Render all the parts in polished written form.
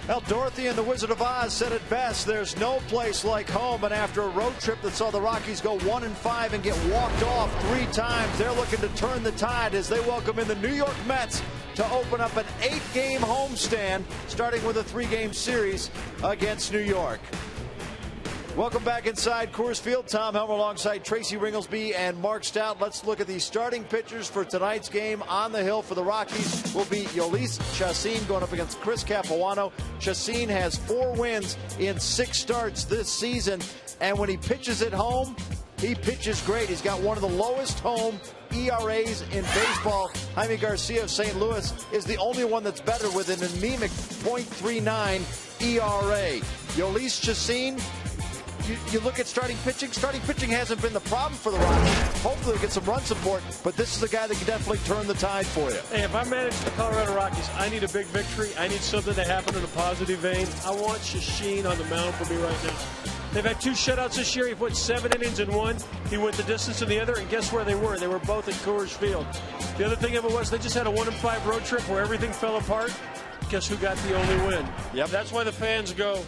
Well, Dorothy and the Wizard of Oz said it best. There's no place like home. And after a road trip that saw the Rockies go 1-5 and get walked off 3 times, they're looking to turn the tide as they welcome in the New York Mets to open up an 8-game homestand, starting with a 3-game series against New York. Welcome back inside Coors Field. Tom Helmer alongside Tracy Ringlesby and Mark Stout. Let's look at the starting pitchers for tonight's game. On the hill for the Rockies will be Jhoulys Chacín going up against Chris Capuano. Chacín has 4 wins in 6 starts this season, and when he pitches at home, he pitches great. He's got one of the lowest home ERAs in baseball. Jaime Garcia of St. Louis is the only one that's better with an anemic .39 ERA. Jhoulys Chacín, you look at starting pitching. Starting pitching hasn't been the problem for the Rockies. Hopefully they'll get some run support, but this is a guy that can definitely turn the tide for you. Hey, if I manage the Colorado Rockies, I need a big victory. I need something to happen in a positive vein. I want Chacín on the mound for me right now. They've had 2 shutouts this year. He went 7 innings in one. He went the distance in the other, and guess where they were? They were both at Coors Field. The other thing of it was they just had a 1-5 road trip where everything fell apart. Guess who got the only win? Yep. That's why the fans go.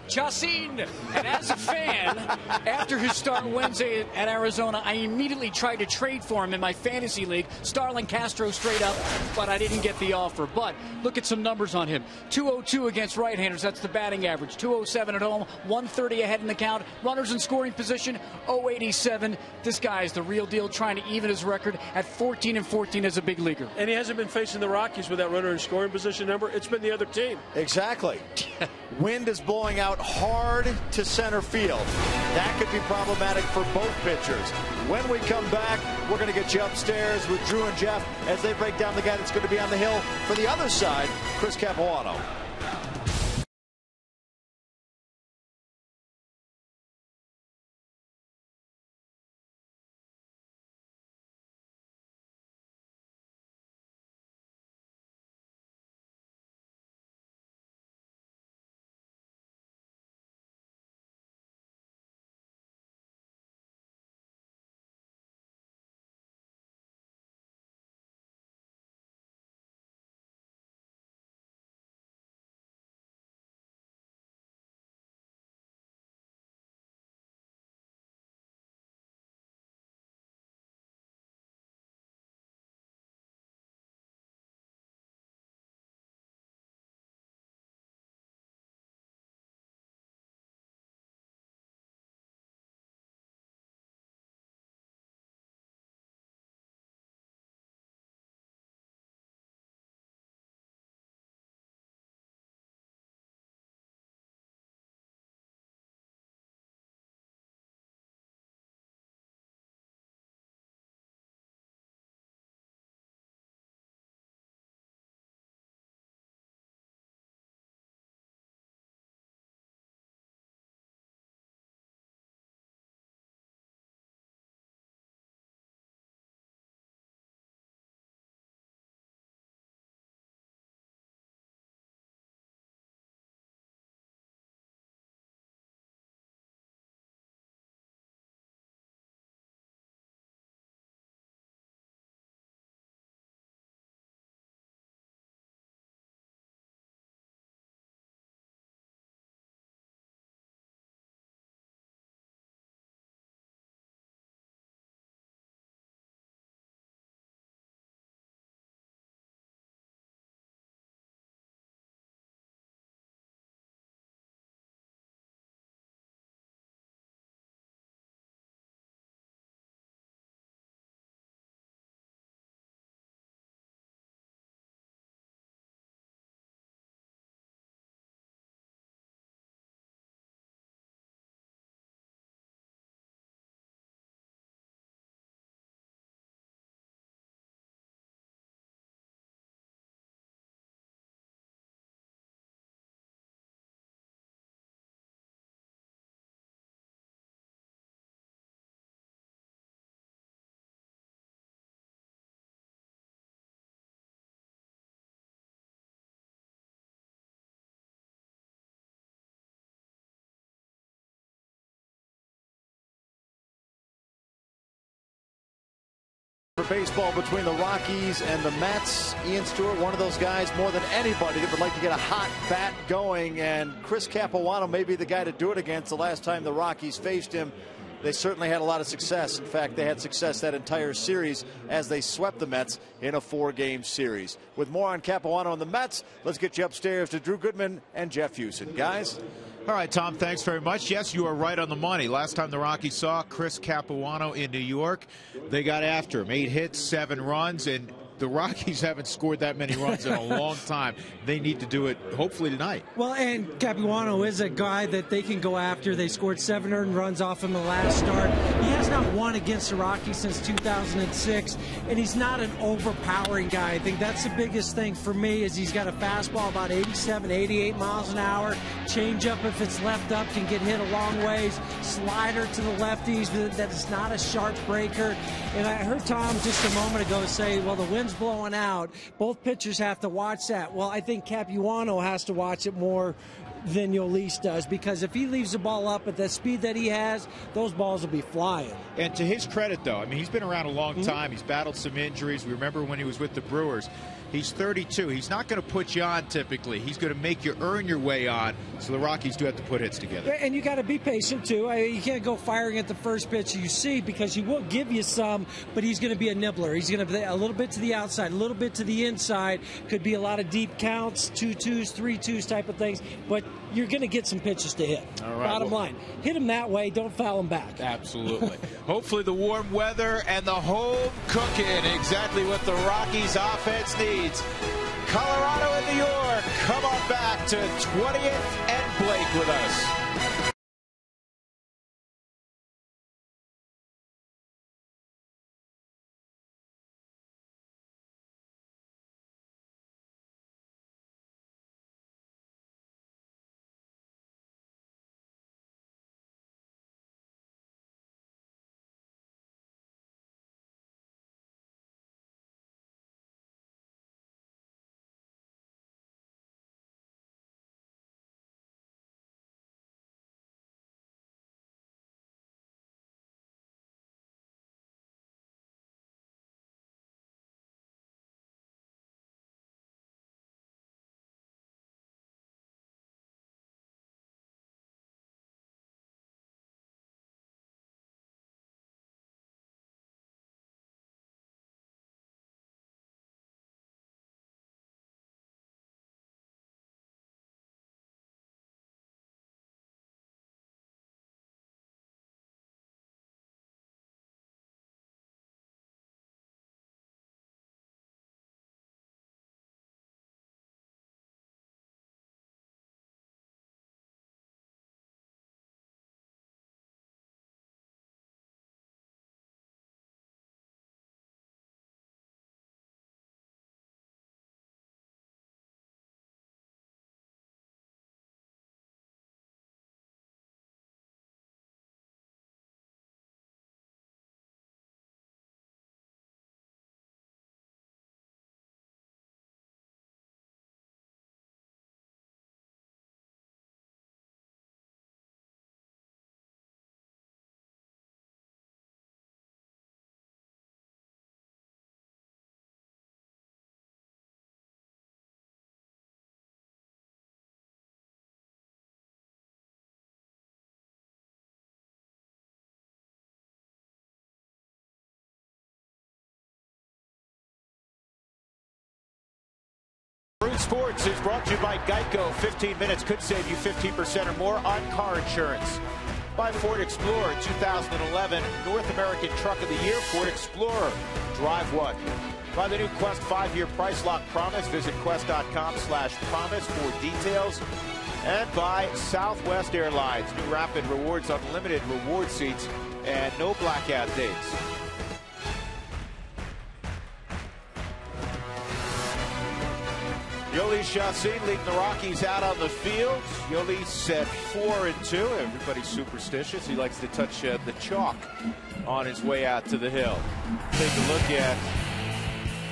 Chacín, and as a fan, after his start Wednesday at Arizona, I immediately tried to trade for him in my fantasy league. Starlin Castro straight up, but I didn't get the offer. But look at some numbers on him. 202 against right-handers, that's the batting average. 207 at home, 130 ahead in the count. Runners in scoring position, 087. This guy is the real deal, trying to even his record at 14-14 as a big leaguer. And he hasn't been facing the Rockies with that runner in scoring position number. It's been the other team. Exactly. Wind is blowing out hard to center field. That could be problematic for both pitchers. When we come back, we're going to get you upstairs with Drew and Jeff as they break down the guy that's going to be on the hill for the other side, Chris Capuano. for baseball between the Rockies and the Mets. Ian Stewart, one of those guys more than anybody that would like to get a hot bat going, and Chris Capuano may be the guy to do it against. The last time the Rockies faced him, they certainly had a lot of success. In fact, they had success that entire series as they swept the Mets in a 4-game series. With more on Capuano and the Mets, let's get you upstairs to Drew Goodman and Jeff Houston. Guys? All right, Tom, thanks very much. Yes, you are right on the money. Last time the Rockies saw Chris Capuano in New York, they got after him. 8 hits, 7 runs, and the Rockies haven't scored that many runs in a long time. They need to do it, hopefully, tonight. Well, and Capuano is a guy that they can go after. They scored 7 earned runs off him the last start. He has not won against the Rockies since 2006, and he's not an overpowering guy. I think that's the biggest thing for me is he's got a fastball about 87, 88 miles an hour. Changeup, if it's left up, can get hit a long ways. Slider to the lefties, that is not a sharp breaker. And I heard Tom just a moment ago say, well, the wind's blowing out. Both pitchers have to watch that. Well, I think Capuano has to watch it more than Yolis does, because if he leaves the ball up at the speed that he has, those balls will be flying. And to his credit, though, I mean, he's been around a long time. He's battled some injuries. We remember when he was with the Brewers. He's 32. He's not going to put you on typically. He's going to make you earn your way on. So the Rockies do have to put hits together. And you got to be patient, too. You can't go firing at the first pitch you see, because he will give you some, but he's going to be a nibbler. He's going to be a little bit to the outside, a little bit to the inside. Could be a lot of deep counts, 2-2s, 3-2s type of things. But you're going to get some pitches to hit. All right, Bottom line, hit him that way. Don't foul him back. Absolutely. Hopefully the warm weather and the home cooking, exactly what the Rockies offense needs. Colorado and New York, come on back to 20th and Blake with us. Sports is brought to you by Geico. 15 minutes could save you 15% or more on car insurance. By Ford Explorer, 2011 North American Truck of the Year, Ford Explorer. Drive one. By the new Quest 5-year price lock promise. Visit quest.com/promise for details. And by Southwest Airlines. New Rapid Rewards Unlimited reward seats and no blackout dates. Yolis Chassin leading the Rockies out on the field. Yolis at 4-2. Everybody's superstitious. He likes to touch the chalk on his way out to the hill. Take a look at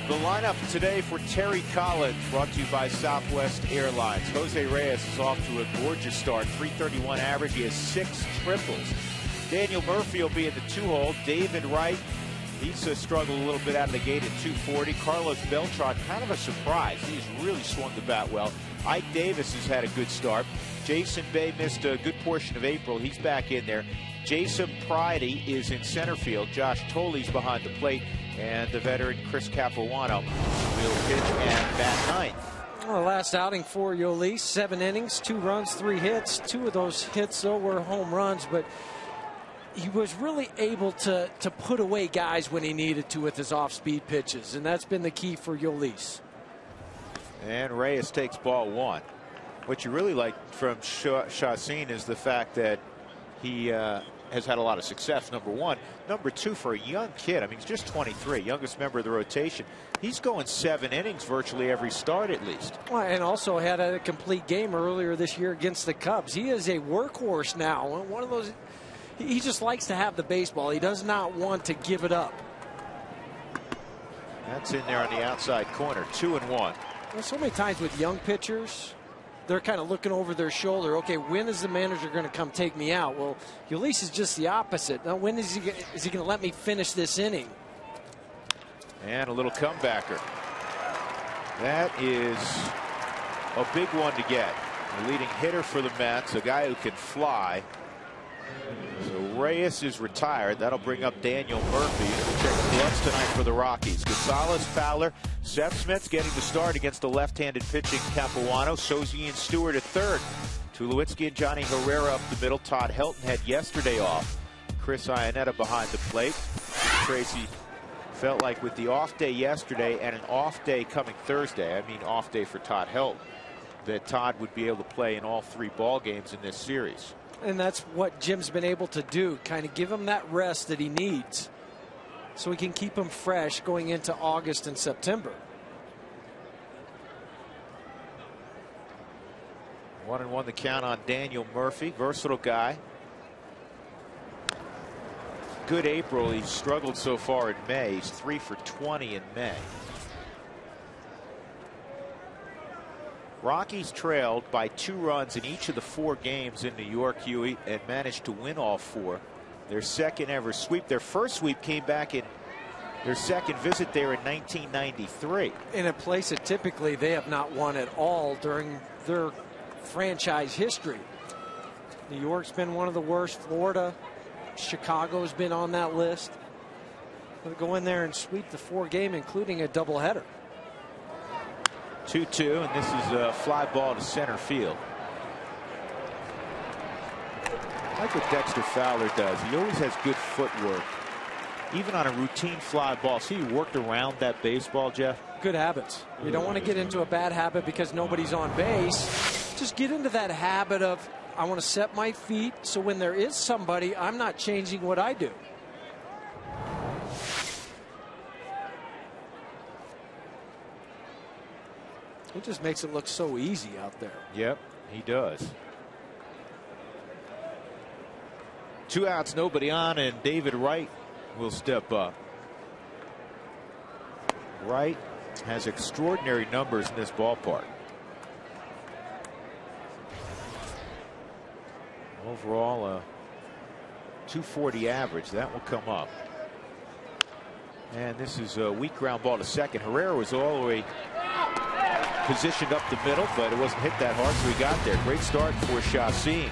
the lineup today for Terry Collins, brought to you by Southwest Airlines. Jose Reyes is off to a gorgeous start. .331 average. He has 6 triples. Daniel Murphy will be in the 2-hole. David Wright He's struggled a little bit out of the gate at 240. Carlos Beltran, kind of a surprise. He's really swung the bat well. Ike Davis has had a good start. Jason Bay missed a good portion of April. He's back in there. Jason Pridey is in center field. Josh Tolley's behind the plate. And the veteran Chris Capuano will pitch and bat ninth. Well, last outing for Yolis, 7 innings, 2 runs, 3 hits. 2 of those hits, though, were home runs, but he was really able to put away guys when he needed to with his off-speed pitches, and that's been the key for Yolis. And Reyes takes ball 1. What you really like from Chacin is the fact that he has had a lot of success, number 1. Number 2, for a young kid, I mean, he's just 23, youngest member of the rotation. He's going 7 innings virtually every start at least. Well, and also had a complete game earlier this year against the Cubs. He is a workhorse now. One of those, he just likes to have the baseball. He does not want to give it up. That's in there on the outside corner, 2-1. Well, so many times with young pitchers, they're kind of looking over their shoulder. Okay, when is the manager going to come take me out? Well, Yolis is just the opposite. Now, when is he going to let me finish this inning? And a little comebacker. That is a big one to get. The leading hitter for the Mets, a guy who can fly. So Reyes is retired. That'll bring up Daniel Murphy. We'll check the gloves tonight for the Rockies. Gonzalez, Fowler, Seth Smith's getting the start against the left-handed pitching Capuano. Sozy and Stewart at third. Tulowitzki and Johnny Herrera up the middle. Todd Helton had yesterday off. Chris Iannetta behind the plate. Tracy felt like with the off day yesterday and an off day coming Thursday, I mean off day for Todd Helton, that Todd would be able to play in all 3 ball games in this series. And that's what Jim's been able to do, kind of give him that rest that he needs so he can keep him fresh going into August and September. 1-1 the count on Daniel Murphy, versatile guy. Good April. He's struggled so far in May. He's 3 for 20 in May. Rockies trailed by 2 runs in each of the 4 games in New York, Huey, and managed to win all 4. Their second ever sweep. Their first sweep came back in their second visit there in 1993. In a place that typically they have not won at all during their franchise history. New York's been one of the worst. Florida, Chicago's been on that list. They'll go in there and sweep the 4 game, including a doubleheader. 2-2, and this is a fly ball to center field. I like what Dexter Fowler does. He always has good footwork, even on a routine fly ball. See, he worked around that baseball, Jeff. Good habits. You don't want to get into a bad habit because nobody's on base. Just get into that habit of, I want to set my feet so when there is somebody, I'm not changing what I do. He just makes it look so easy out there. Yep, he does. 2 outs, nobody on, and David Wright will step up. Wright has extraordinary numbers in this ballpark. Overall, a 240 average. That will come up. And this is a weak ground ball to second. Herrera was all the way positioned up the middle, but it wasn't hit that hard, so he got there. Great start for Chacin.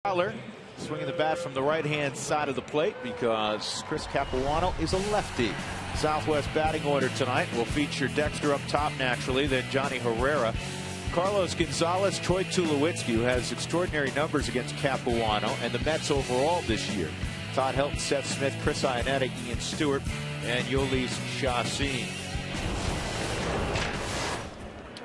Fowler swinging the bat from the right-hand side of the plate because Chris Capuano is a lefty. Southwest batting order tonight will feature Dexter up top naturally, then Johnny Herrera, Carlos Gonzalez, Troy Tulowitzki, who has extraordinary numbers against Capuano, and the Mets overall this year. Todd Helton, Seth Smith, Chris Iannetta, Ian Stewart, and Yolis Chacin.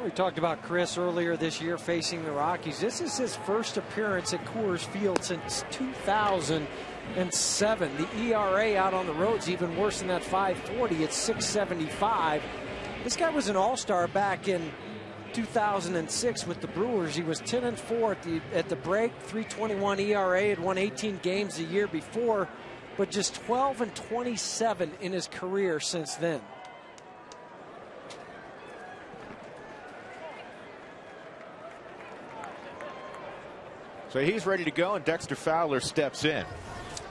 We talked about Chris earlier this year facing the Rockies. This is his first appearance at Coors Field since 2007. The ERA out on the road is even worse than that 5.40. It's 6.75. This guy was an all-star back in 2006 with the Brewers. He was 10-4 at the break, 3.21 ERA, had won 18 games the year before, but just 12-27 in his career since then. So he's ready to go, and Dexter Fowler steps in.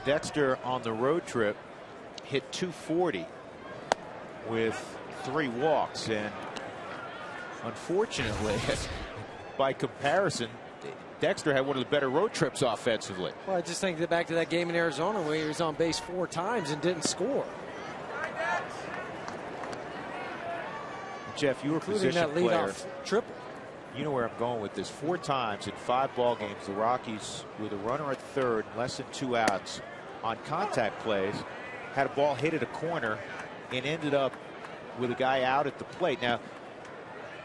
Dexter on the road trip hit .240 with 3 walks, and unfortunately, by comparison, Dexter had one of the better road trips offensively. Well, I just think that back to that game in Arizona where he was on base 4 times and didn't score. Jeff, you were a including position that leadoff player. triple. You know where I'm going with this. 4 times in 5 ball games, the Rockies, with a runner at third, less than 2 outs, on contact plays, had a ball hit at a corner and ended up with a guy out at the plate. Now,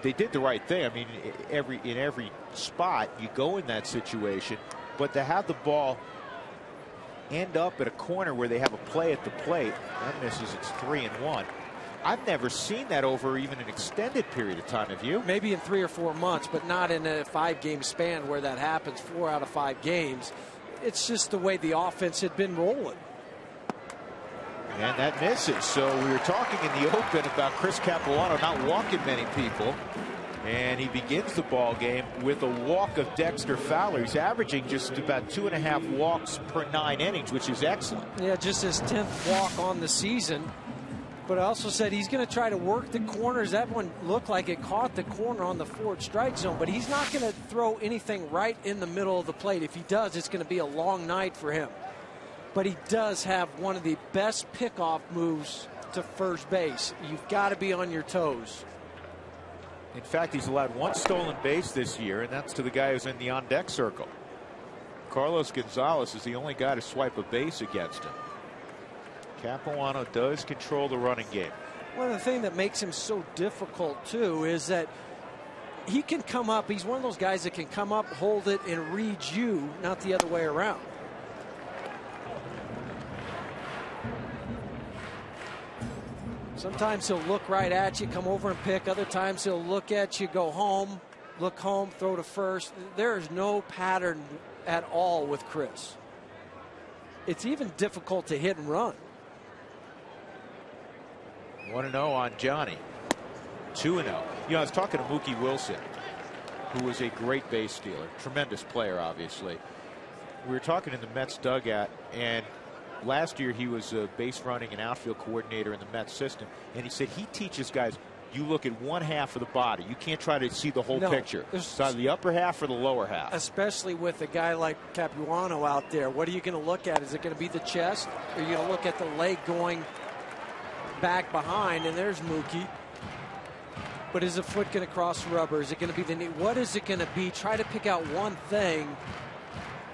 they did the right thing. I mean, in every spot, you go in that situation, but to have the ball end up at a corner where they have a play at the plate, that misses. It's 3-1. I've never seen that over even an extended period of time. Have you? Maybe in 3 or 4 months, but not in a 5-game span where that happens. 4 out of 5 games. It's just the way the offense had been rolling. And that misses. So we were talking in the open about Chris Capuano not walking many people. And he begins the ball game with a walk of Dexter Fowler. He's averaging just about 2.5 walks per 9 innings, which is excellent. Yeah, just his 10th walk on the season. But I also said he's going to try to work the corners. That one looked like it caught the corner on the forward strike zone, but he's not going to throw anything right in the middle of the plate. If he does, it's going to be a long night for him. But he does have one of the best pickoff moves to first base. You've got to be on your toes. In fact, he's allowed 1 stolen base this year, and that's to the guy who's in the on-deck circle. Carlos Gonzalez is the only guy to swipe a base against him. Capuano does control the running game. One of the things that makes him so difficult, too, is that he can come up. He's one of those guys that can come up, hold it, and read you, not the other way around. Sometimes he'll look right at you, come over and pick. Other times he'll look at you, go home, look home, throw to first. There is no pattern at all with Chris. It's even difficult to hit and run. 1-0 on Johnny. 2-0. You know, I was talking to Mookie Wilson, who was a great base stealer, tremendous player, obviously. We were talking in the Mets dugout, and last year he was a base running and outfield coordinator in the Mets system, and he said he teaches guys, you look at one half of the body. You can't try to see the whole picture. It's either the upper half or the lower half. Especially with a guy like Capuano out there. What are you going to look at? Is it going to be the chest? Or are you going to look at the leg going back behind? And there's Mookie. But is the foot going to cross the rubber? Is it going to be the knee? What is it going to be? Try to pick out one thing.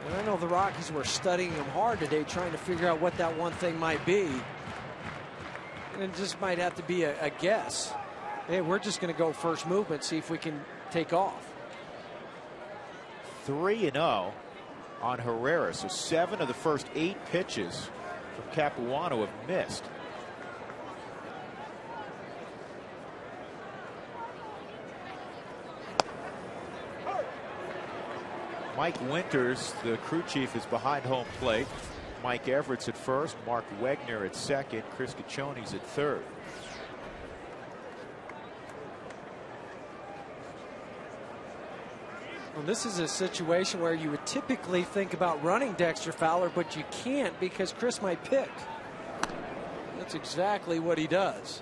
And I know the Rockies were studying him hard today, trying to figure out what that one thing might be. And it just might have to be a guess. Hey, we're just going to go first movement, see if we can take off. 3-0 on Herrera. So 7 of the first 8 pitches from Capuano have missed. Mike Winters, the crew chief, is behind home plate. Mike Everett's at first, Mark Wegner at second, Chris Caccioni's at third. Well, this is a situation where you would typically think about running Dexter Fowler, but you can't because Chris might pick. That's exactly what he does.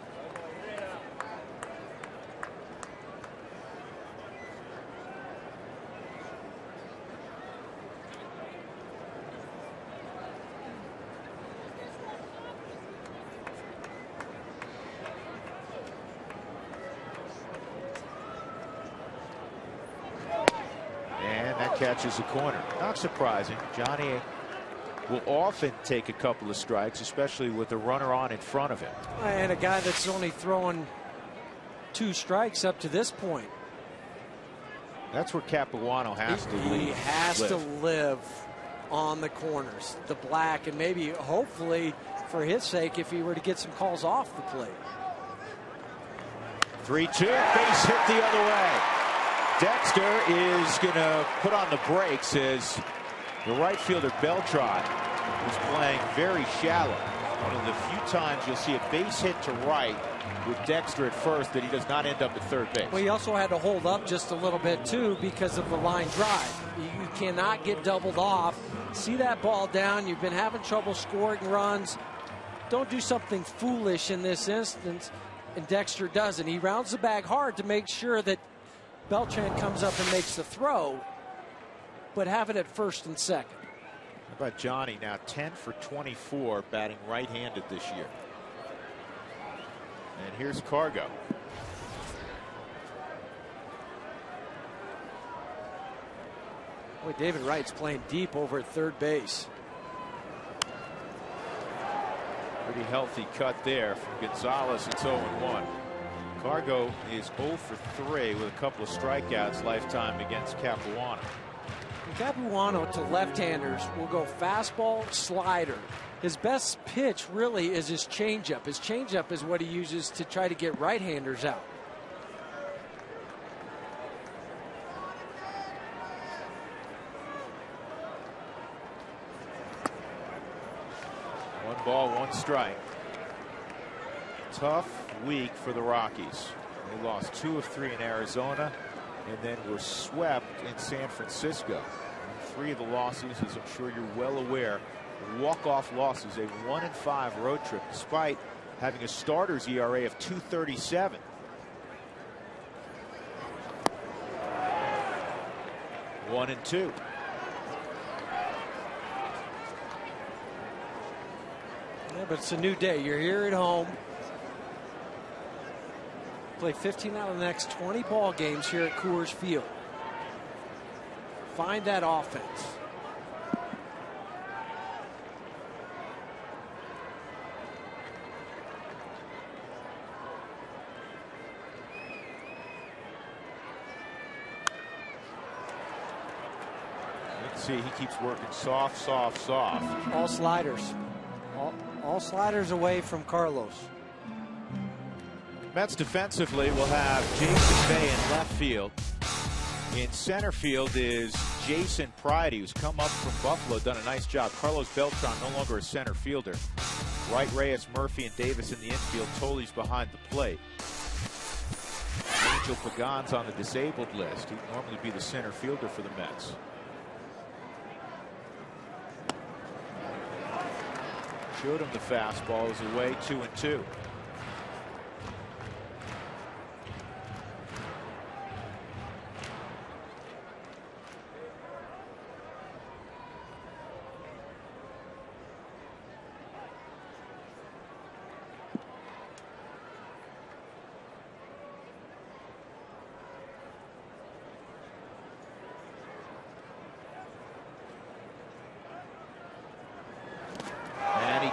that catches a corner. Not surprising. Johnny will often take a couple of strikes, especially with a runner on in front of him. And a guy that's only throwing 2 strikes up to this point. That's where Capuano has to leave. He has to live on the corners, the black, and maybe, hopefully, for his sake, if he were to get some calls off the plate. 3-2, base hit the other way. Dexter is going to put on the brakes as the right fielder Beltran is playing very shallow. One of the few times you'll see a base hit to right with Dexter at first that he does not end up at third base. Well, he also had to hold up just a little bit, too, because of the line drive. You cannot get doubled off. See that ball down. You've been having trouble scoring runs. Don't do something foolish in this instance. And Dexter doesn't. He rounds the bag hard to make sure that Beltran comes up and makes the throw, but have it at first and second. How about Johnny now 10 for 24 batting right-handed this year. And here's Cargo. Boy, David Wright's playing deep over at third base. Pretty healthy cut there from Gonzalez. It's 0-1. Cargo is 0 for 3 with a couple of strikeouts lifetime against Capuano. Capuano to left-handers will go fastball, slider. His best pitch really is his changeup. His changeup is what he uses to try to get right-handers out. One ball, one strike. Tough week for the Rockies. They lost 2 of 3 in Arizona and then were swept in San Francisco. And 3 of the losses, as I'm sure you're well aware, walk-off losses, a 1-5 road trip despite having a starter's ERA of 2.37. One and 2. Yeah, but it's a new day. You're here at home. Play 15 out of the next 20 ball games here at Coors Field. Find that offense. Let's see, he keeps working soft, soft, soft. All sliders. All sliders away from Carlos. Mets defensively will have Jason Bay in left field. In center field is Jason Pride, who's come up from Buffalo, done a nice job. Carlos Beltran no longer a center fielder. Wright, Reyes, Murphy, and Davis in the infield. Tolley's behind the plate. Angel Pagan's on the disabled list. He'd normally be the center fielder for the Mets. Showed him the fastball. Is away 2-2.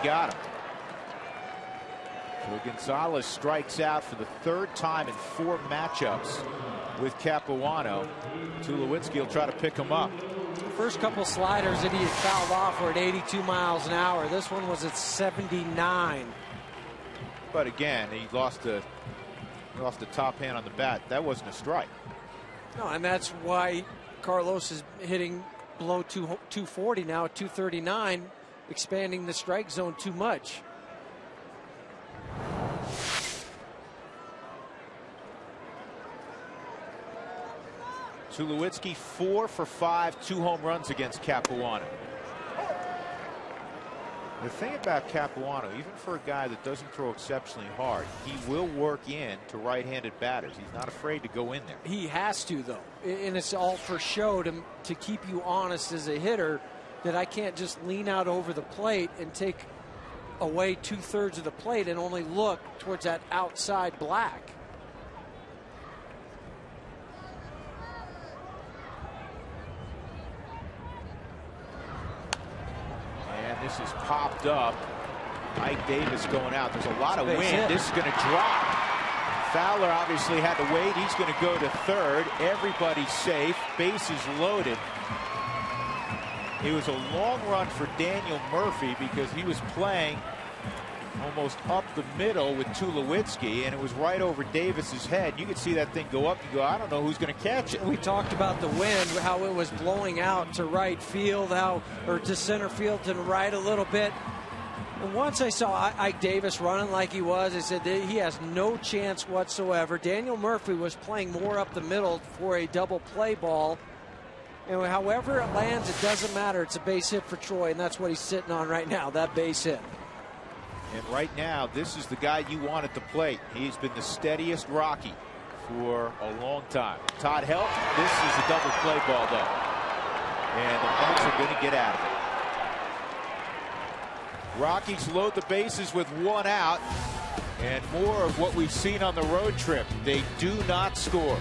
Got him. So Gonzalez strikes out for the 3rd time in 4 matchups with Capuano. Tulowitzki will try to pick him up. The first couple sliders that he had fouled off were at 82 miles an hour. This one was at 79. But again, he lost the top hand on the bat. That wasn't a strike. No, and that's why Carlos is hitting below 240 now at 239. Expanding the strike zone too much. Tulowitzki 4 for 5, 2 home runs against Capuano. The thing about Capuano, even for a guy that doesn't throw exceptionally hard, he will work in to right-handed batters. He's not afraid to go in there. He has to, though, and it's all for show to keep you honest as a hitter. That I can't just lean out over the plate and take away 2/3 of the plate and only look towards that outside black. This is popped up. Ike Davis going out. There's a lot of wind. Hit. This is going to drop. Fowler obviously had to wait. He's going to go to third. Everybody's safe. Bases loaded. It was a long run for Daniel Murphy because he was playing almost up the middle with Tulowitzki, and it was right over Davis's head. You could see that thing go up. You go, I don't know who's going to catch it. We talked about the wind, how it was blowing out to right field, or to center field to the right a little bit. And once I saw Ike Davis running like he was, I said that he has no chance whatsoever. Daniel Murphy was playing more up the middle for a double play ball. And however it lands, it doesn't matter. It's a base hit for Troy, and that's what he's sitting on right now, that base hit. And right now, this is the guy you want at the plate. He's been the steadiest Rocky for a long time. Todd helped. This is a double play ball, though. And the Mets are going to get out of it. Rockies load the bases with one out, and more of what we've seen on the road trip. They do not score.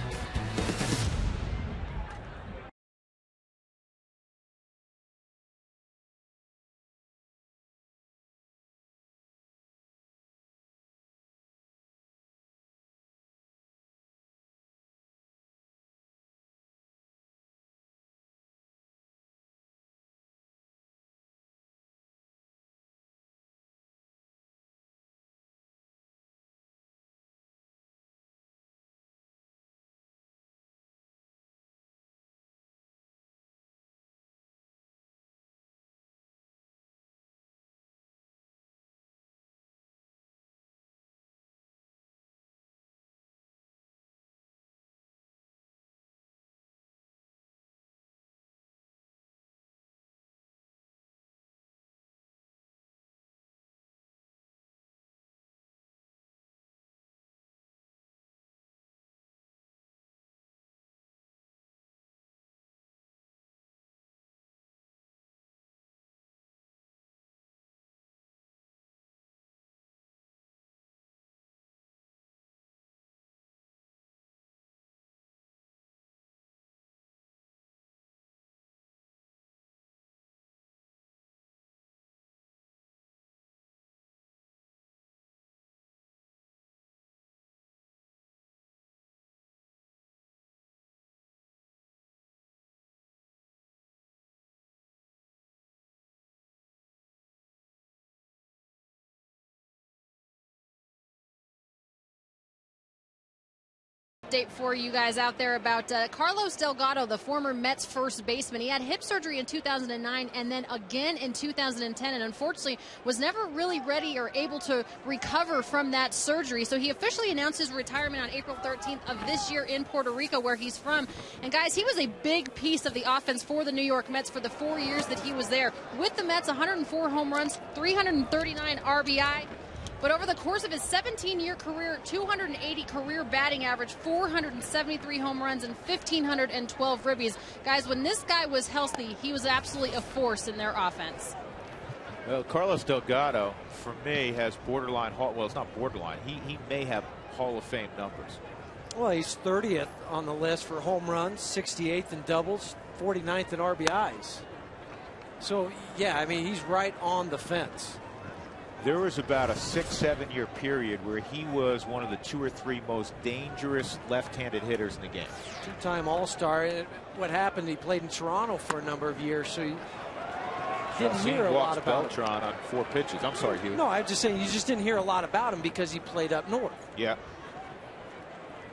Update for you guys out there about Carlos Delgado, the former Mets first baseman. He had hip surgery in 2009 and then again in 2010, and unfortunately was never really ready or able to recover from that surgery. So he officially announced his retirement on April 13th of this year in Puerto Rico, where he's from. And guys, he was a big piece of the offense for the New York Mets for the 4 years that he was there. With the Mets, 104 home runs, 339 RBI. But over the course of his 17-year career, 280 career batting average, 473 home runs, and 1,512 ribbies. Guys, when this guy was healthy, he was absolutely a force in their offense. Well, Carlos Delgado, for me, has borderline, well, it's not borderline. He may have Hall of Fame numbers. Well, he's 30th on the list for home runs, 68th in doubles, 49th in RBIs. So, yeah, I mean, he's right on the fence. There was about a 6-7 year period where he was one of the 2 or 3 most dangerous left-handed hitters in the game. Two-time All-Star. What happened, he played in Toronto for a number of years, so you didn't hear a lot about him. Beltran on 4 pitches. I'm sorry, Hugh. No, I'm just saying you just didn't hear a lot about him because he played up north. Yeah.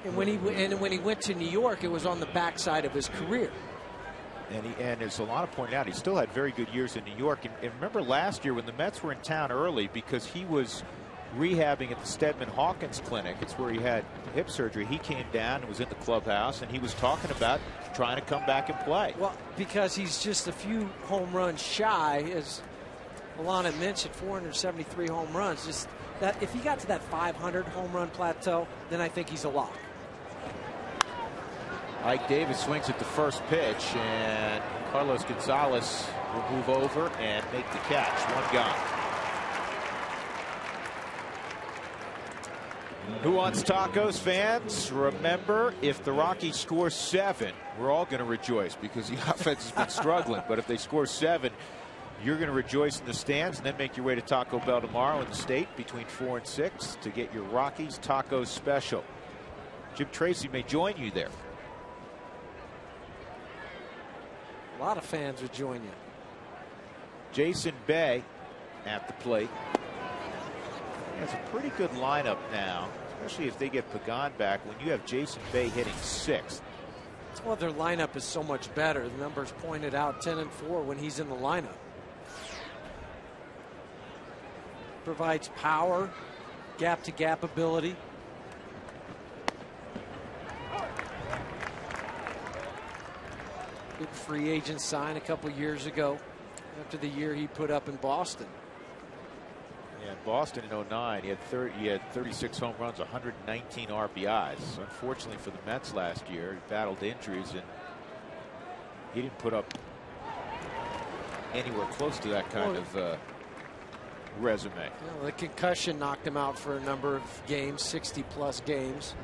And when he went to New York, it was on the backside of his career. And as Alana pointed out, he still had very good years in New York. And remember last year when the Mets were in town early because he was rehabbing at the Stedman Hawkins Clinic. It's where he had hip surgery. He came down and was in the clubhouse, and he was talking about trying to come back and play. Well, because he's just a few home runs shy, as Alana mentioned, 473 home runs. Just that, if he got to that 500 home run plateau, then I think he's a lock. Ike Davis swings at the first pitch, and Carlos Gonzalez will move over and make the catch. One gone. Who wants tacos, fans? Remember, if the Rockies score 7, we're all going to rejoice because the offense has been struggling. But if they score 7, You're going to rejoice in the stands and then make your way to Taco Bell tomorrow in the state between 4 and 6 to get your Rockies Tacos special. Jim Tracy may join you there. A lot of fans would join you. Jason Bay at the plate. Has a pretty good lineup now, especially if they get Pagan back. When you have Jason Bay hitting 6th. Well, their lineup is so much better. The numbers pointed out 10 and 4 when he's in the lineup. Provides power, gap-to-gap ability. Big free agent sign a couple years ago after the year he put up in Boston. Yeah, in Boston in 09, he had 36 home runs, 119 RBIs. Unfortunately for the Mets last year, he battled injuries and he didn't put up anywhere close to that kind of resume. Yeah, the concussion knocked him out for a number of games, 60-plus games.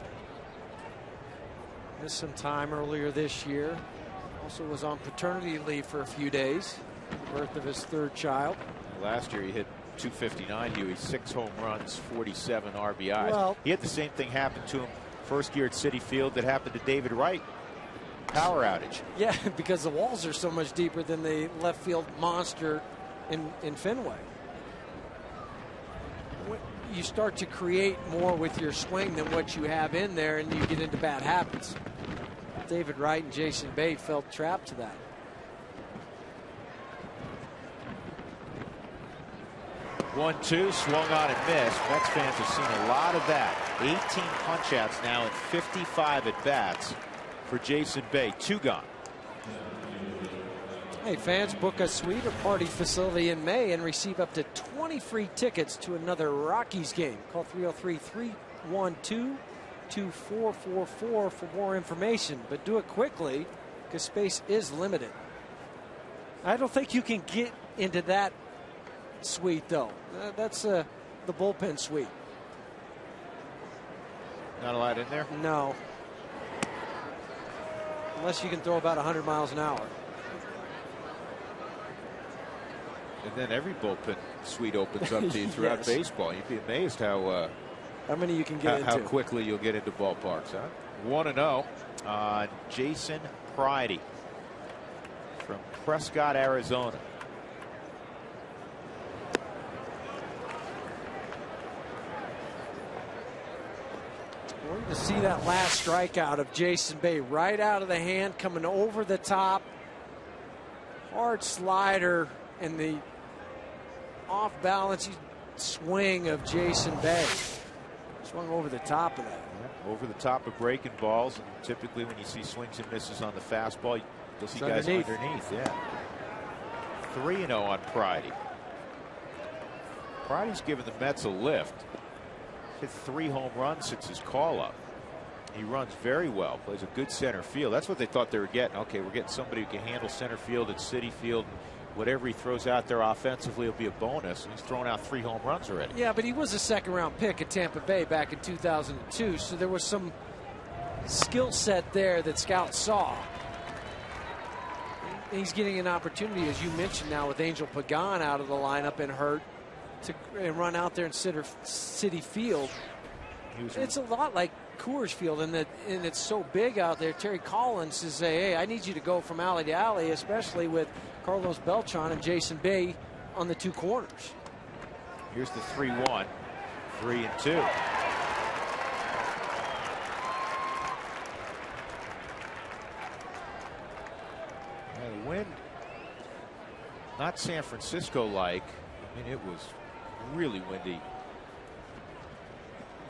Missed some time earlier this year. Also was on paternity leave for a few days. The birth of his 3rd child. Last year he hit 259, Huey, 6 home runs, 47 RBIs. Well, he had the same thing happen to him first year at Citi Field that happened to David Wright. Power outage. Yeah, because the walls are so much deeper than the left field monster in Fenway. You start to create more with your swing than what you have in there, and you get into bad habits. David Wright and Jason Bay fell trapped to that. One, two, swung on and missed. Mets fans have seen a lot of that. 18 punch outs now and 55 at bats for Jason Bay. 2 gone. Hey, fans, book a suite or party facility in May and receive up to 20 free tickets to another Rockies game. Call 303-312-2444 for more information, but do it quickly because space is limited. I don't think you can get into that suite, though. That's the bullpen suite. Not a lot in there? No. Unless you can throw about 100 miles an hour. And then every bullpen suite opens up to you throughout Yes. baseball. You'd be amazed how many you can get how into. quickly you'll get into ballparks. Huh? 1-0 on Jason Pridey from Prescott, Arizona. We're going to see that last strikeout of Jason Bay right out of the hand, coming over the top. Hard slider and the off balance swing of Jason Bay. Swung over the top of that. Yeah, over the top of breaking balls. And typically when you see swings and misses on the fastball, you'll see guys underneath. Yeah. 3-0 on Pridey. Pridey's given the Mets a lift. Hit 3 home runs since his call up. He runs very well, plays a good center field. That's what they thought they were getting. Okay, we're getting somebody who can handle center field at Citi Field. Whatever he throws out there offensively will be a bonus. And he's thrown out 3 home runs already. Yeah, but he was a 2nd-round pick at Tampa Bay back in 2002, so there was some skill set there that scouts saw. He's getting an opportunity, as you mentioned now, with Angel Pagan out of the lineup and hurt, to run out there and Citi Field. It's a lot like Coors Field, and it's so big out there. Terry Collins says, hey, I need you to go from alley to alley, especially with Carlos Beltran and Jason Bay on the 2 corners. Here's the 3-1, 3-2. The wind, not San Francisco like. I mean, it was really windy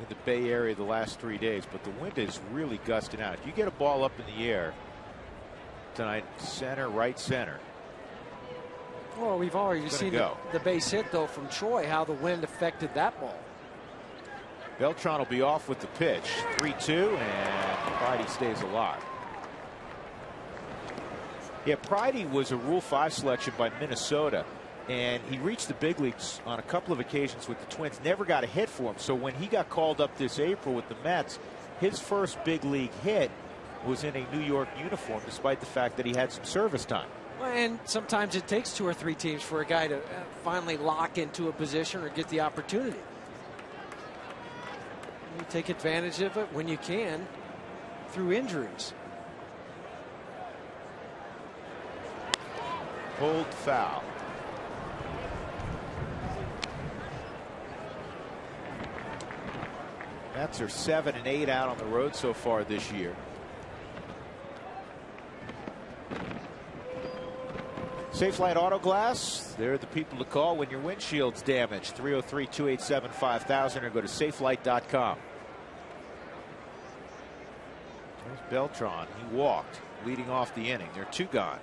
in the Bay Area the last 3 days, but the wind is really gusting out. If you get a ball up in the air tonight, center, right center. Well, we've already seen the base hit, though, from Troy, how the wind affected that ball. Beltran will be off with the pitch. 3-2, and Pridey stays alive. Yeah, Pridey was a Rule 5 selection by Minnesota, and he reached the big leagues on a couple of occasions with the Twins. Never got a hit for him. So when he got called up this April with the Mets, his first big league hit was in a New York uniform, despite the fact that he had some service time. And sometimes it takes 2 or 3 teams for a guy to finally lock into a position or get the opportunity. You take advantage of it when you can through injuries. Hold foul. Mets are 7 and 8 out on the road so far this year. Safelite Auto Glass, they're the people to call when your windshield's damaged. 303-287-5000 or go to safelight.com. There's Beltran. He walked, leading off the inning. They're 2 gone.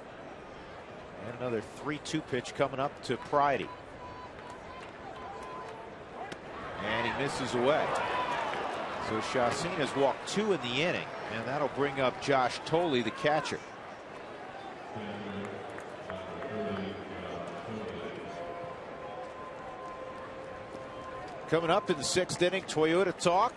And another 3-2 pitch coming up to Pridey. And he misses away. So Chacin has walked 2 in the inning, and that'll bring up Josh Tolle, the catcher. Coming up in the 6th inning, Toyota Talk.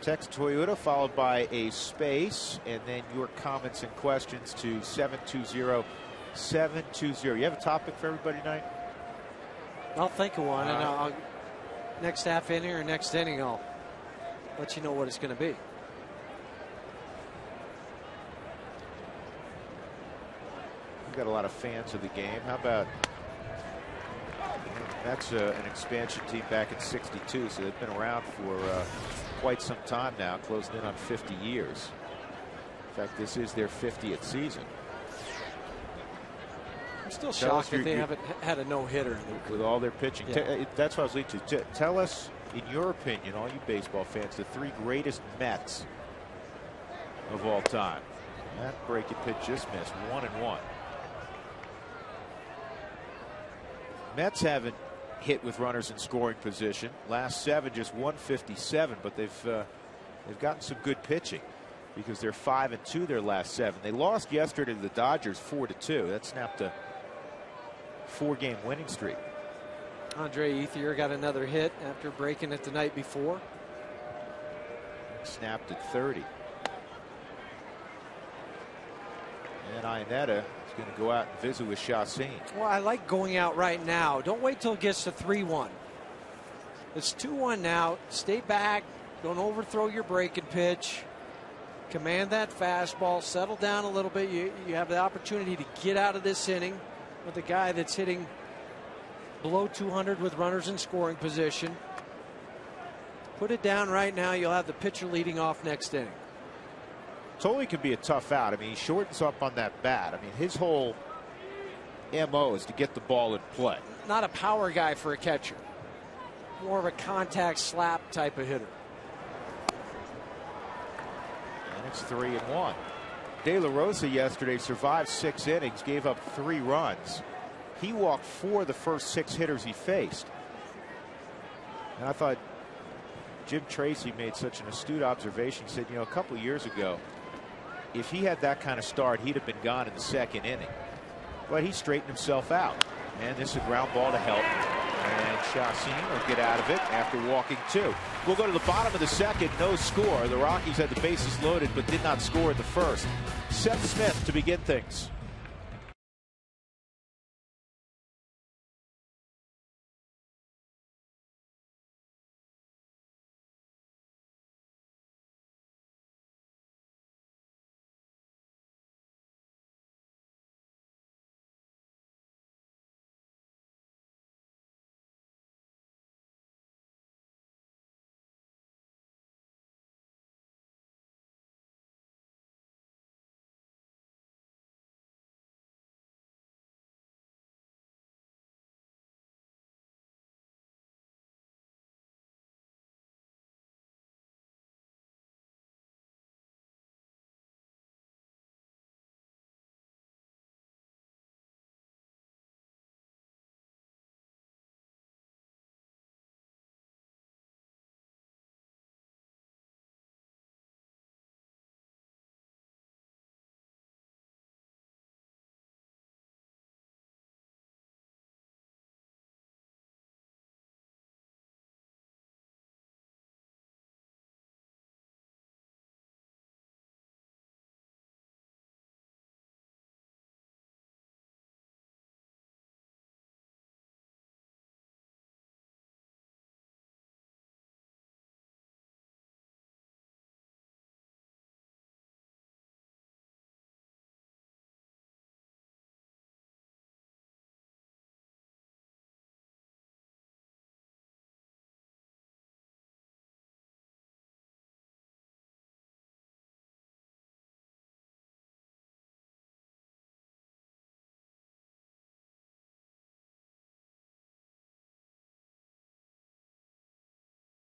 Text Toyota followed by a space, and then your comments and questions to 720-720. You have a topic for everybody tonight? I'll think of one, and I'll, next half inning or next inning, I'll let you know what it's going to be. We've got a lot of fans of the game. How about that's an expansion team back in '62, so they've been around for quite some time now, closing in on 50 years. In fact, this is their 50th season. I'm still shocked that they haven't had a no-hitter with all their pitching. Yeah. That's what I was leading to. Tell us, in your opinion, all you baseball fans, the 3 greatest Mets of all time. That breaking pitch just missed. 1-1. Mets haven't hit with runners in scoring position. Last 7, just 157, but they've gotten some good pitching because they're 5-2 their last 7. They lost yesterday to the Dodgers 4-2. That snapped a 4-game winning streak. Andre Ethier got another hit after breaking it the night before. Snapped at 30. And Iannetta is going to go out and visit with Chacin. Well, I like going out right now. Don't wait till it gets to 3-1. It's 2-1 now. Stay back. Don't overthrow your breaking pitch. Command that fastball. Settle down a little bit. You have the opportunity to get out of this inning with a guy that's hitting below 200 with runners in scoring position. Put it down right now. You'll have the pitcher leading off next inning. Tolle can be a tough out. I mean, he shortens up on that bat. I mean, his whole MO is to get the ball in play. Not a power guy for a catcher. More of a contact slap type of hitter. And it's 3-1. De La Rosa yesterday survived 6 innings, gave up 3 runs. He walked 4 of the first 6 hitters he faced. And I thought Jim Tracy made such an astute observation. He said, you know, a couple years ago, if he had that kind of start, he'd have been gone in the 2nd inning. But he straightened himself out. And this is a ground ball to help. And Chacin will get out of it after walking 2. We'll go to the bottom of the 2nd. No score. The Rockies had the bases loaded but did not score in the 1st. Seth Smith to begin things.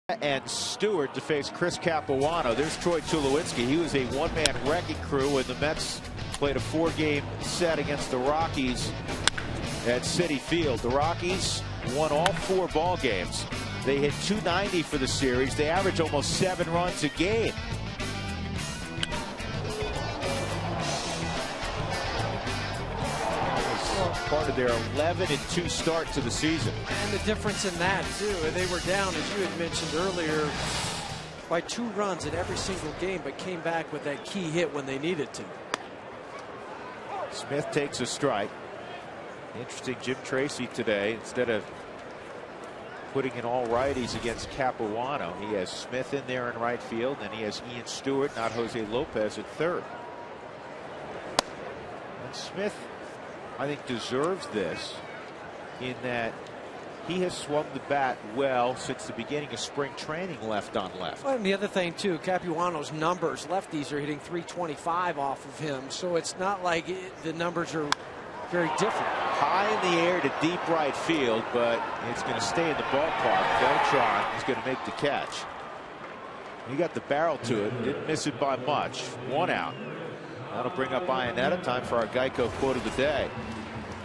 And Stewart to face Chris Capuano. There's Troy Tulowitzki. He was a one-man wrecking crew when the Mets played a 4-game set against the Rockies at Citi Field. The Rockies won all 4 ball games. They hit .290 for the series. They average almost 7 runs a game. Part of their 11-2 start to the season. And the difference in that, too, they were down, as you had mentioned earlier, by 2 runs in every single game, but came back with that key hit when they needed to. Smith takes a strike. Interesting, Jim Tracy today, instead of putting in all righties against Capuano, he has Smith in there in right field, and he has Ian Stewart, not Jose Lopez, at third. And Smith, I think, deserves this in that he has swung the bat well since the beginning of spring training, left on left. Well, and the other thing, too, Capuano's numbers, lefties are hitting .325 off of him, so it's not like the numbers are very different. High in the air to deep right field, but it's going to stay in the ballpark. Beltran is going to make the catch. He got the barrel to it, didn't miss it by much. 1 out. That'll bring up Ionetta. Time for our Geico quote of the day.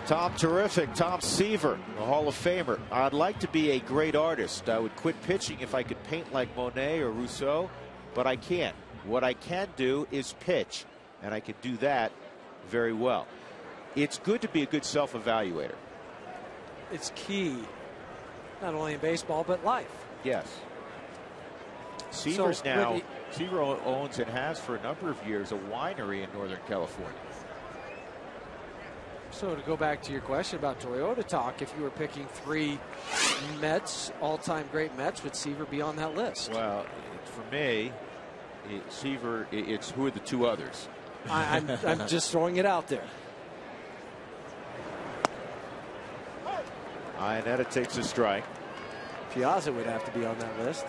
Tom Terrific, Tom Seaver, a Hall of Famer. I'd like to be a great artist. I would quit pitching if I could paint like Monet or Rousseau, but I can't. What I can do is pitch, and I can do that very well. It's good to be a good self-evaluator. It's key, not only in baseball, but life. Yes. Seaver owns and has for a number of years a winery in Northern California. So to go back to your question about Toyota talk, if you were picking 3 Mets, all-time great Mets, would Seaver be on that list? Well, for me, Seaver, it's who are the 2 others? I'm just throwing it out there. Ionetta takes a strike. Piazza would have to be on that list.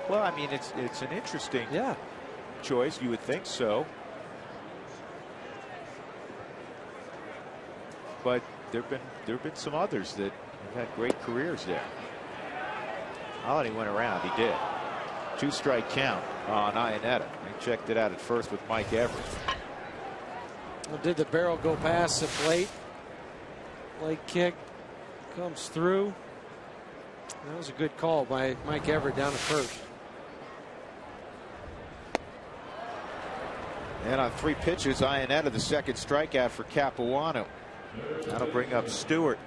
Well, I mean, it's an interesting choice. You would think so. But there've been some others that have had great careers there. Oh, and he went around. He did. 2-strike count on Ionetta. He checked it out at first with Mike Everett. Well, did the barrel go past the plate? Late kick comes through. That was a good call by Mike Everett down at first. And on 3 pitches, Ionetta, the second strikeout for Capuano. That'll bring up Stewart.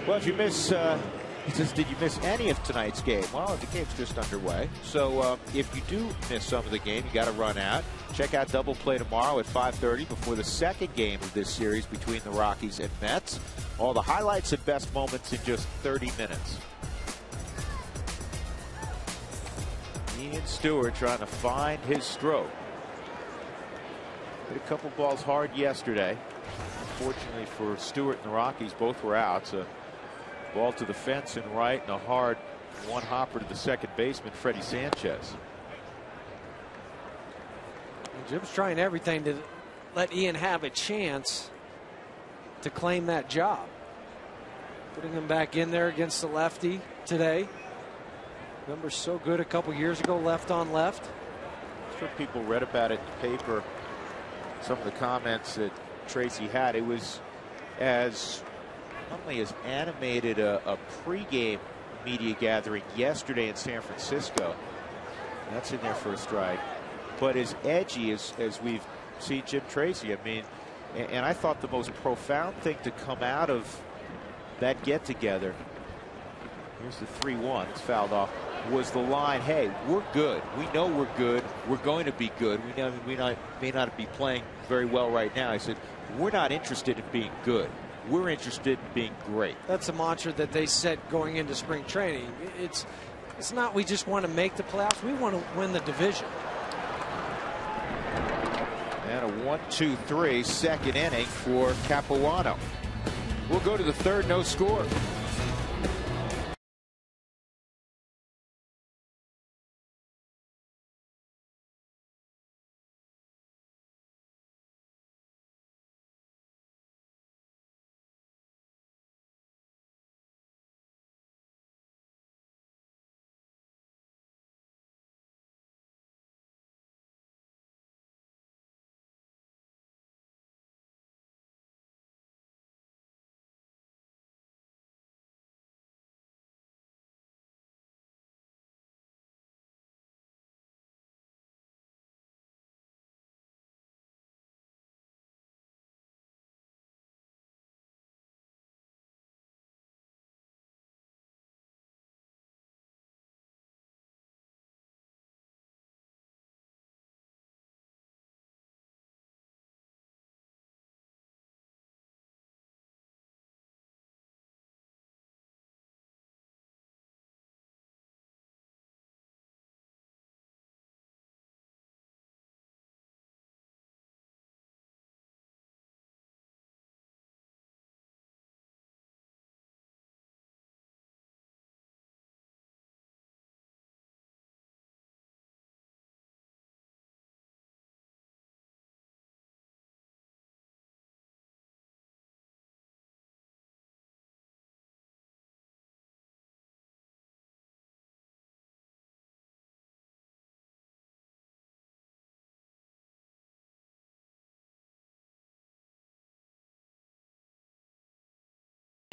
Well, if you miss, he says, did you miss any of tonight's game? Well, the game's just underway. So if you do miss some of the game, you got to run out. Check out Double Play tomorrow at 5:30 before the second game of this series between the Rockies and Mets. All the highlights and best moments in just 30 minutes. Ian Stewart trying to find his stroke. Hit a couple balls hard yesterday. Unfortunately for Stewart and the Rockies, both were outs. A ball to the fence and right, and a hard one-hopper to the second baseman, Freddie Sanchez. Jim's trying everything to let Ian have a chance to claim that job. Putting him back in there against the lefty today. Numbers so good a couple years ago, left on left. I'm sure people read about it in the paper. Some of the comments that Tracy had. It was as not only as animated a pregame media gathering yesterday in San Francisco. That's in there for a strike. But as edgy as we've seen Jim Tracy. I mean, and I thought the most profound thing to come out of that get-together, here's the 3-1, it's fouled off, was the line, hey, we're good. We know we're good. We're going to be good. We may not be playing very well right now. I said, we're not interested in being good. We're interested in being great. That's a mantra that they set going into spring training. It's not we just want to make the playoffs. We want to win the division. And a 1-2-3 second inning for Capuano. We'll go to the third, no score.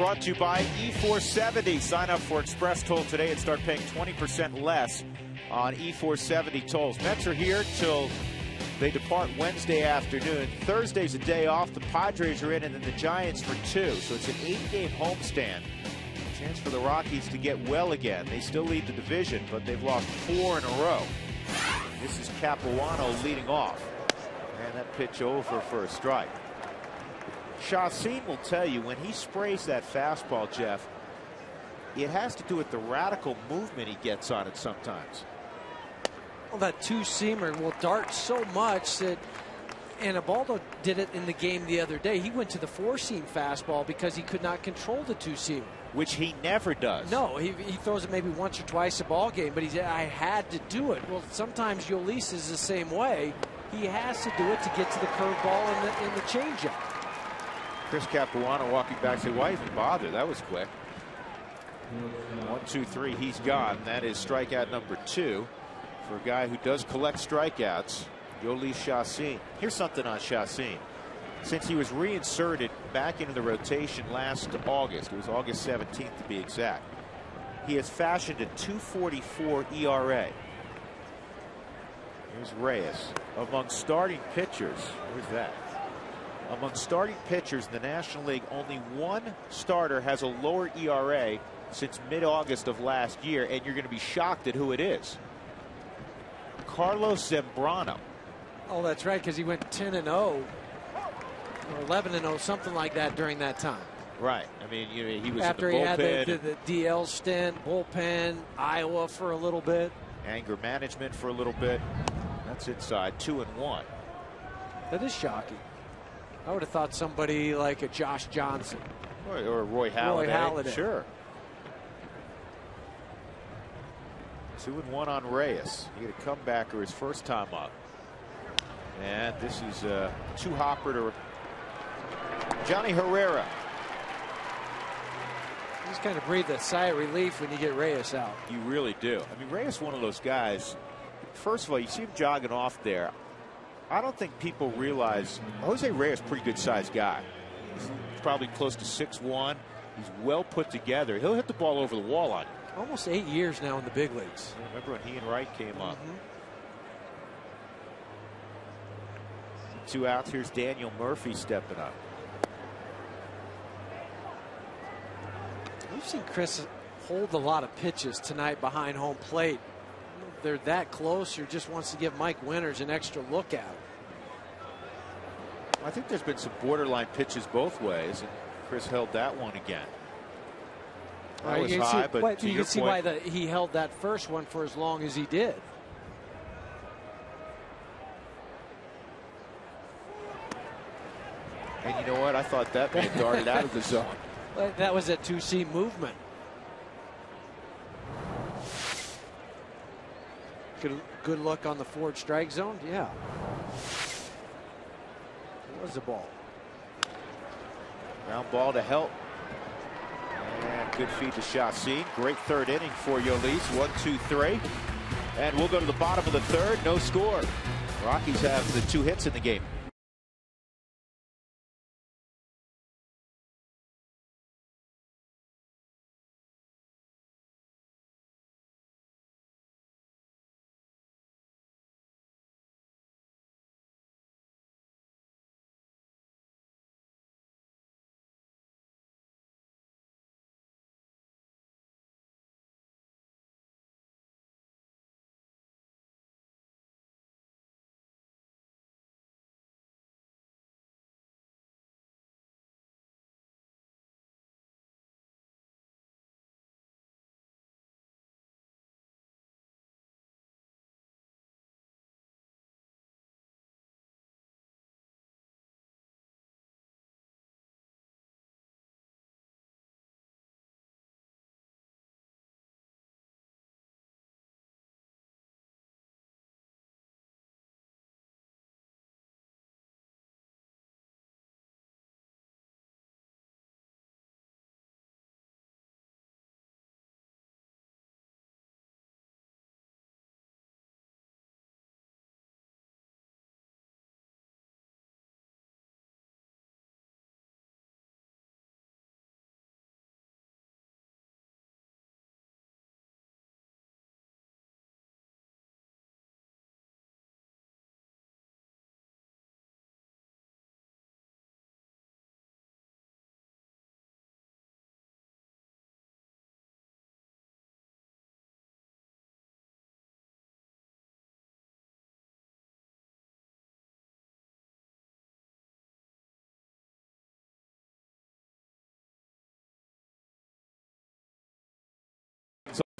brought to you by E470. Sign up for Express Toll today and start paying 20% less on E470 tolls. Mets are here till they depart Wednesday afternoon. Thursday's a day off. The Padres are in, and then the Giants for 2. So it's an 8-game homestand. Chance for the Rockies to get well again. They still lead the division, but they've lost 4 in a row. This is Capuano leading off. And that pitch over for a strike. Chacin will tell you when he sprays that fastball, Jeff, it has to do with the radical movement he gets on it sometimes. Well, that two-seamer will dart so much that Anabaldo did it in the game the other day. He went to the four-seam fastball because he could not control the two-seamer. Which he never does. No, he throws it maybe once or twice a ball game, but he said, I had to do it. Well, sometimes Yolis is the same way. He has to do it to get to the curveball and the changeup. Chris Capuano walking back said, why even bother? That was quick. 1, 2, 3, he's gone. That is strikeout number 2 for a guy who does collect strikeouts, Yolis Chacin. Here's something on Chacin. Since he was reinserted back into the rotation last August, it was August 17th to be exact, he has fashioned a 2.44 ERA. Here's Reyes. Among starting pitchers, where's that? Among starting pitchers in the National League, only one starter has a lower ERA since mid-August of last year, and you're going to be shocked at who it is. Carlos Zambrano. Oh, that's right, because he went 10-0 or 11-0, something like that during that time. Right. I mean, you know, he was after in the he bullpen. had the DL stint, bullpen, Iowa for a little bit. Anger management for a little bit. That's inside 2-1. That is shocking. I would have thought somebody like a Josh Johnson. Or Roy Halladay. Roy Halladay. Sure. 2-1 on Reyes. He had a comebacker his first time up. And this is a two-hopper to Johnny Herrera. You just kind of breathe a sigh of relief when you get Reyes out. You really do. I mean, Reyes is one of those guys. First of all, you see him jogging off there. I don't think people realize Jose Reyes is a pretty good sized guy. He's probably close to 6'1". He's well put together. He'll hit the ball over the wall on you. Almost 8 years now in the big leagues. I remember when he and Wright came up. 2 outs. Here's Daniel Murphy stepping up. We've seen Chris hold a lot of pitches tonight behind home plate. They're that close or just wants to give Mike Winters an extra look at him. I think there's been some borderline pitches both ways, and Chris held that one again. That was high, but you can see why he held that first one for as long as he did. And you know what? I thought that may have darted out of the zone. That was a two-seam movement. Good look on the forward strike zone. Yeah. It was the ball. Ground ball to help. And good feed to Chacin. Great third inning for Yolis. 1, 2, 3. And we'll go to the bottom of the third. No score. Rockies have the 2 hits in the game.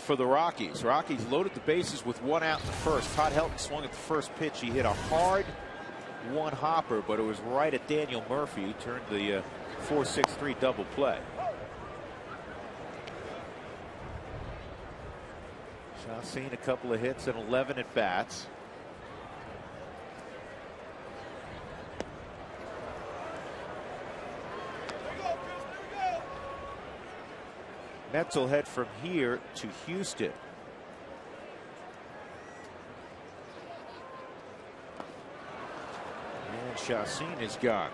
for the Rockies. Rockies loaded the bases with 1 out in the first. Todd Helton swung at the first pitch. He hit a hard one hopper, but it was right at Daniel Murphy. He turned the 4-6-3 double play. Chacin a couple of hits and 11 at bats. Mets will head from here to Houston. And Chacin is gone.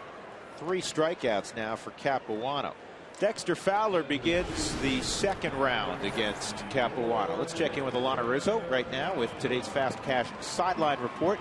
3 strikeouts now for Capuano. Dexter Fowler begins the second round against Capuano. Let's check in with Alana Rizzo right now with today's Fast Cash Sideline Report.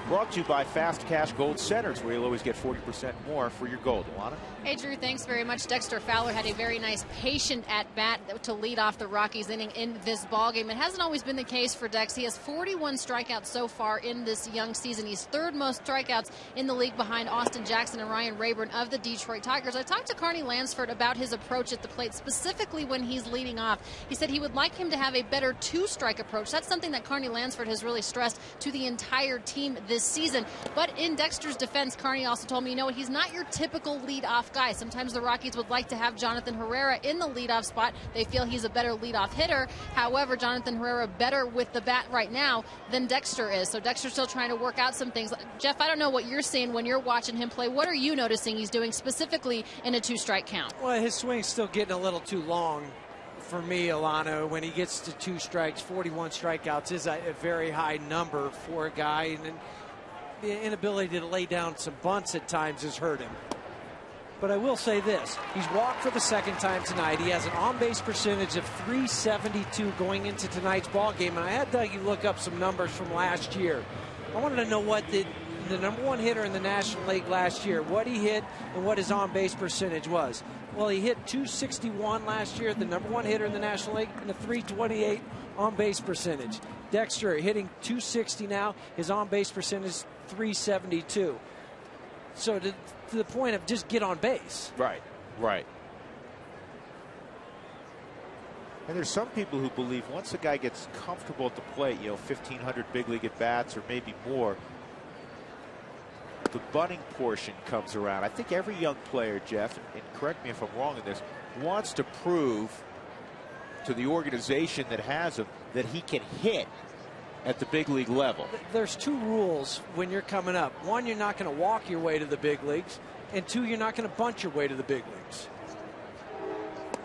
Brought to you by Fast Cash Gold Centers, where you'll always get 40% more for your gold. Alana? Hey, Drew, thanks very much. Dexter Fowler had a very nice patient at-bat to lead off the Rockies inning in this ballgame. It hasn't always been the case for Dex. He has 41 strikeouts so far in this young season. He's 3rd most strikeouts in the league behind Austin Jackson and Ryan Rayburn of the Detroit Tigers. I talked to Carney Lansford about his approach at the plate, specifically when he's leading off. He said he would like him to have a better 2-strike approach. That's something that Carney Lansford has really stressed to the entire team this season. But in Dexter's defense, Carney also told me, you know, he's not your typical leadoff guy. Sometimes the Rockies would like to have Jonathan Herrera in the leadoff spot. They feel he's a better leadoff hitter. However, Jonathan Herrera better with the bat right now than Dexter is. So Dexter's still trying to work out some things. Jeff, I don't know what you're seeing when you're watching him play. What are you noticing he's doing specifically in a 2-strike count? Well, his swing's still getting a little too long for me, Alano. When he gets to 2 strikes, 41 strikeouts is a very high number for a guy. And the inability to lay down some bunts at times has hurt him. But I will say this. He's walked for the 2nd time tonight. He has an on-base percentage of .372 going into tonight's ball game. And I had Dougie look up some numbers from last year. I wanted to know what the number 1 hitter in the National League last year, what he hit and what his on-base percentage was. Well, he hit .261 last year, the number 1 hitter in the National League, and a .328 on-base percentage. Dexter hitting .260 now. His on-base percentage .372. So to the point of just get on base. Right, right. And there's some people who believe once a guy gets comfortable at the plate, you know, 1,500 big league at bats or maybe more, the bunting portion comes around. I think every young player, Jeff, and correct me if I'm wrong in this, wants to prove to the organization that has him that he can hit at the big league level. There's 2 rules when you're coming up. 1, you're not going to walk your way to the big leagues. And 2, you're not going to bunt your way to the big leagues.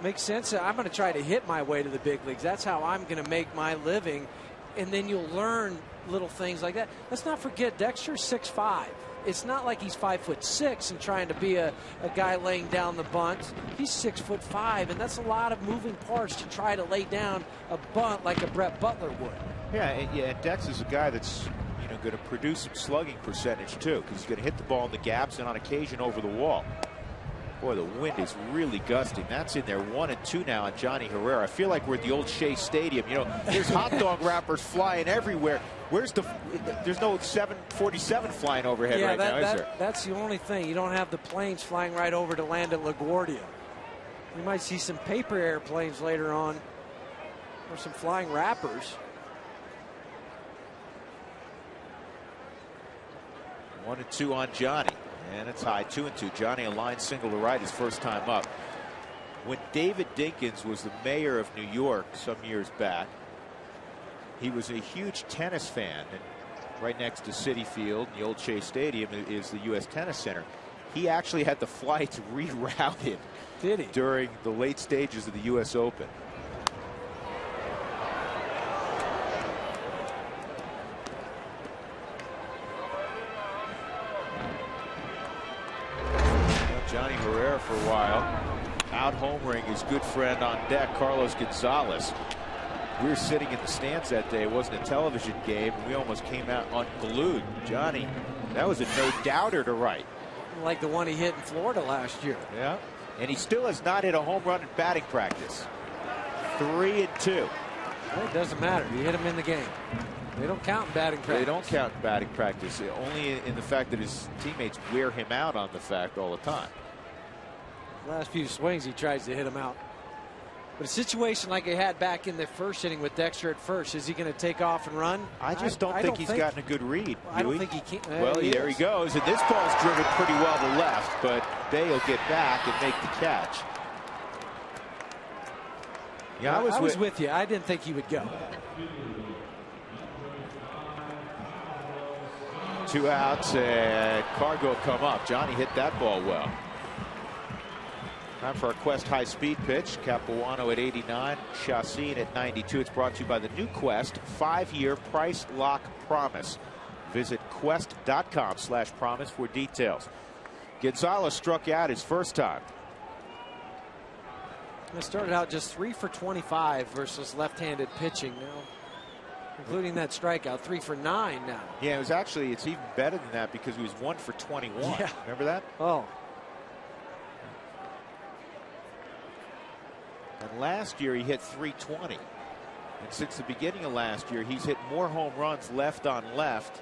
Makes sense? I'm going to try to hit my way to the big leagues. That's how I'm going to make my living. And then you'll learn little things like that. Let's not forget, Dexter's 6'5". It's not like he's 5'6" and trying to be a guy laying down the bunt. He's 6'5", and that's a lot of moving parts to try to lay down a bunt like a Brett Butler would. Yeah, and Dex is a guy that's, you know, going to produce some slugging percentage too, because he's going to hit the ball in the gaps and on occasion over the wall. Boy, the wind is really gusting. That's in there 1 and 2 now on Johnny Herrera. I feel like we're at the old Shea Stadium. You know, there's hot dog wrappers flying everywhere. There's no 747 flying overhead right now, is there? That's the only thing. You don't have the planes flying right over to land at LaGuardia. You might see some paper airplanes later on or some flying wrappers. 1 and 2 on Johnny. And it's high, 2 and 2. Johnny a line single to right his first time up. When David Dinkins was the mayor of New York some years back, he was a huge tennis fan. And right next to Citi Field, the old Shea Stadium, is the U.S. Tennis Center. He actually had the flights rerouted. Did he? During the late stages of the U.S. Open. Johnny Herrera for a while. Out homering his good friend on deck, Carlos Gonzalez. We were sitting in the stands that day. It wasn't a television game. We almost came out unglued. Johnny, that was a no-doubter to right. Like the one he hit in Florida last year. Yeah. And he still has not hit a home run in batting practice. 3 and 2. Well, it doesn't matter. You hit him in the game. They don't count in batting practice. They don't count in batting practice. Only in the fact that his teammates wear him out on the fact all the time. Last few swings he tries to hit him out. But a situation like he had back in the first inning with Dexter at first, is he going to take off and run? I just don't think he's gotten a good read. I don't think he can. Well, there he goes. And this ball's driven pretty well to left, but Bay will get back and make the catch. Yeah, I was with you. I didn't think he would go. 2 outs and Cargo come up. Johnny hit that ball well. Time for our Quest high-speed pitch. Capuano at 89, Chacin at 92. It's brought to you by the new Quest 5-year price lock promise. Visit quest.com/promise for details. Gonzalez struck out his first time. It started out just 3 for 25 versus left-handed pitching now, including that strikeout. 3 for 9 now. Yeah, it's even better than that because he was 1 for 21. Yeah. Remember that? Oh. And last year he hit 320. And since the beginning of last year, he's hit more home runs left on left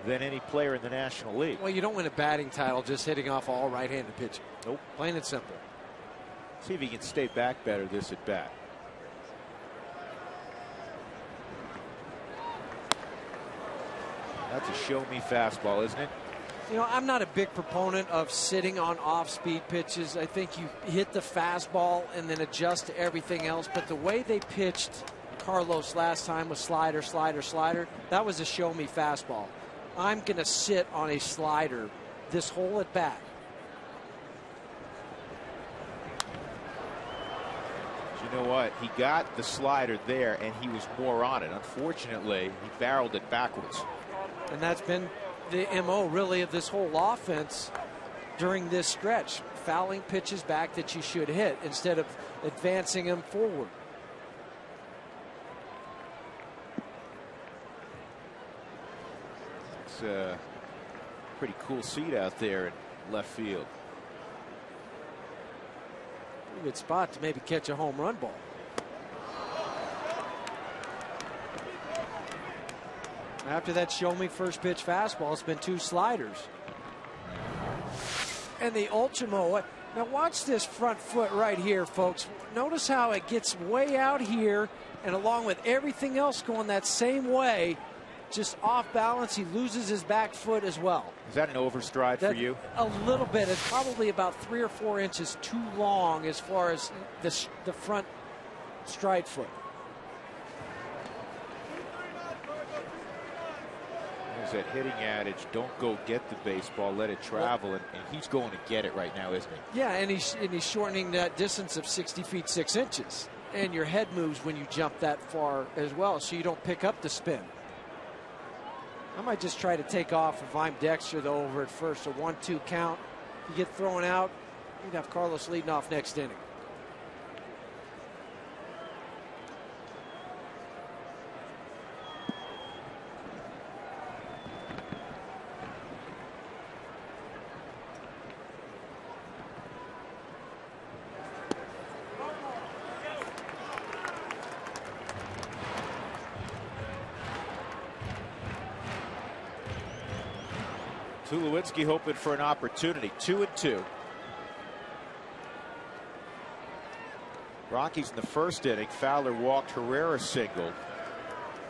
than any player in the National League. Well, you don't win a batting title just hitting off all right-handed pitching. Nope. Plain and simple. See if he can stay back better this at bat. That's a show-me fastball, isn't it? You know, I'm not a big proponent of sitting on off-speed pitches. I think you hit the fastball and then adjust to everything else. But the way they pitched Carlos last time was slider, slider, slider. That was a show-me fastball. I'm going to sit on a slider this whole at bat. You know what? He got the slider there, and he was more on it. Unfortunately, he barreled it backwards. And that's been the MO really of this whole offense during this stretch. Fouling pitches back that you should hit instead of advancing them forward. It's a pretty cool seat out there in left field. Pretty good spot to maybe catch a home run ball. After that show me first pitch fastball, it's been 2 sliders. And the Ultimo. Now watch this front foot right here, folks. Notice how it gets way out here, and along with everything else going that same way, just off balance, he loses his back foot as well. Is that an overstride for you? A little bit. It's probably about 3 or 4 inches too long as far as the front stride foot. That hitting adage, don't go get the baseball, let it travel, and he's going to get it right now, isn't he? Yeah, and he's shortening that distance of 60 feet 6 inches, and your head moves when you jump that far as well, so you don't pick up the spin. I might just try to take off if I'm Dexter, though, over at first. A 1-2 count. You get thrown out, you'd have Carlos leading off next inning. Tulowitzki hoping for an opportunity. 2-2. Rockies in the first inning. Fowler walked, Herrera singled.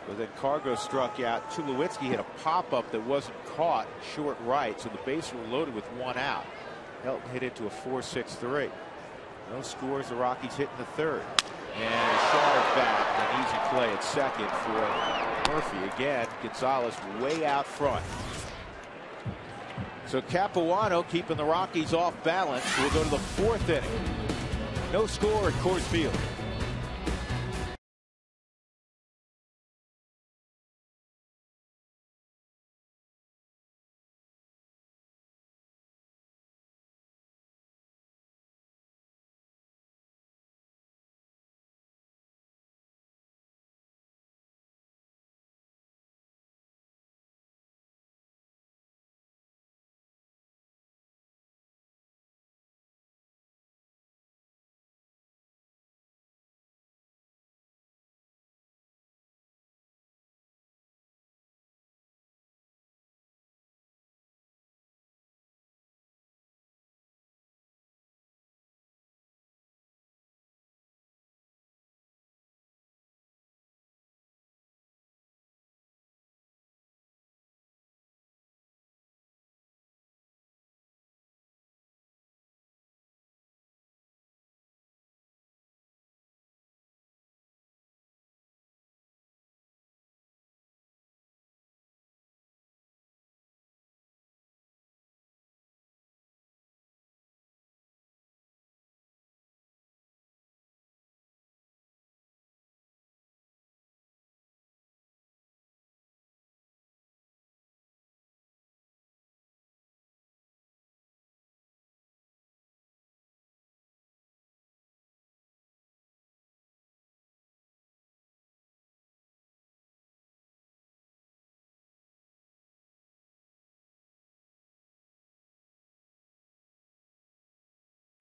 But then Cargo struck out. Tulowitzki hit a pop-up that wasn't caught short right, so the bases were loaded with 1 out. Helton hit into a 4-6-3. No scores. The Rockies hit in the third. And a shorter bat. An easy play at second for Murphy. Again, Gonzalez way out front. So Capuano keeping the Rockies off balance. We'll go to the 4th inning. No score at Coors Field.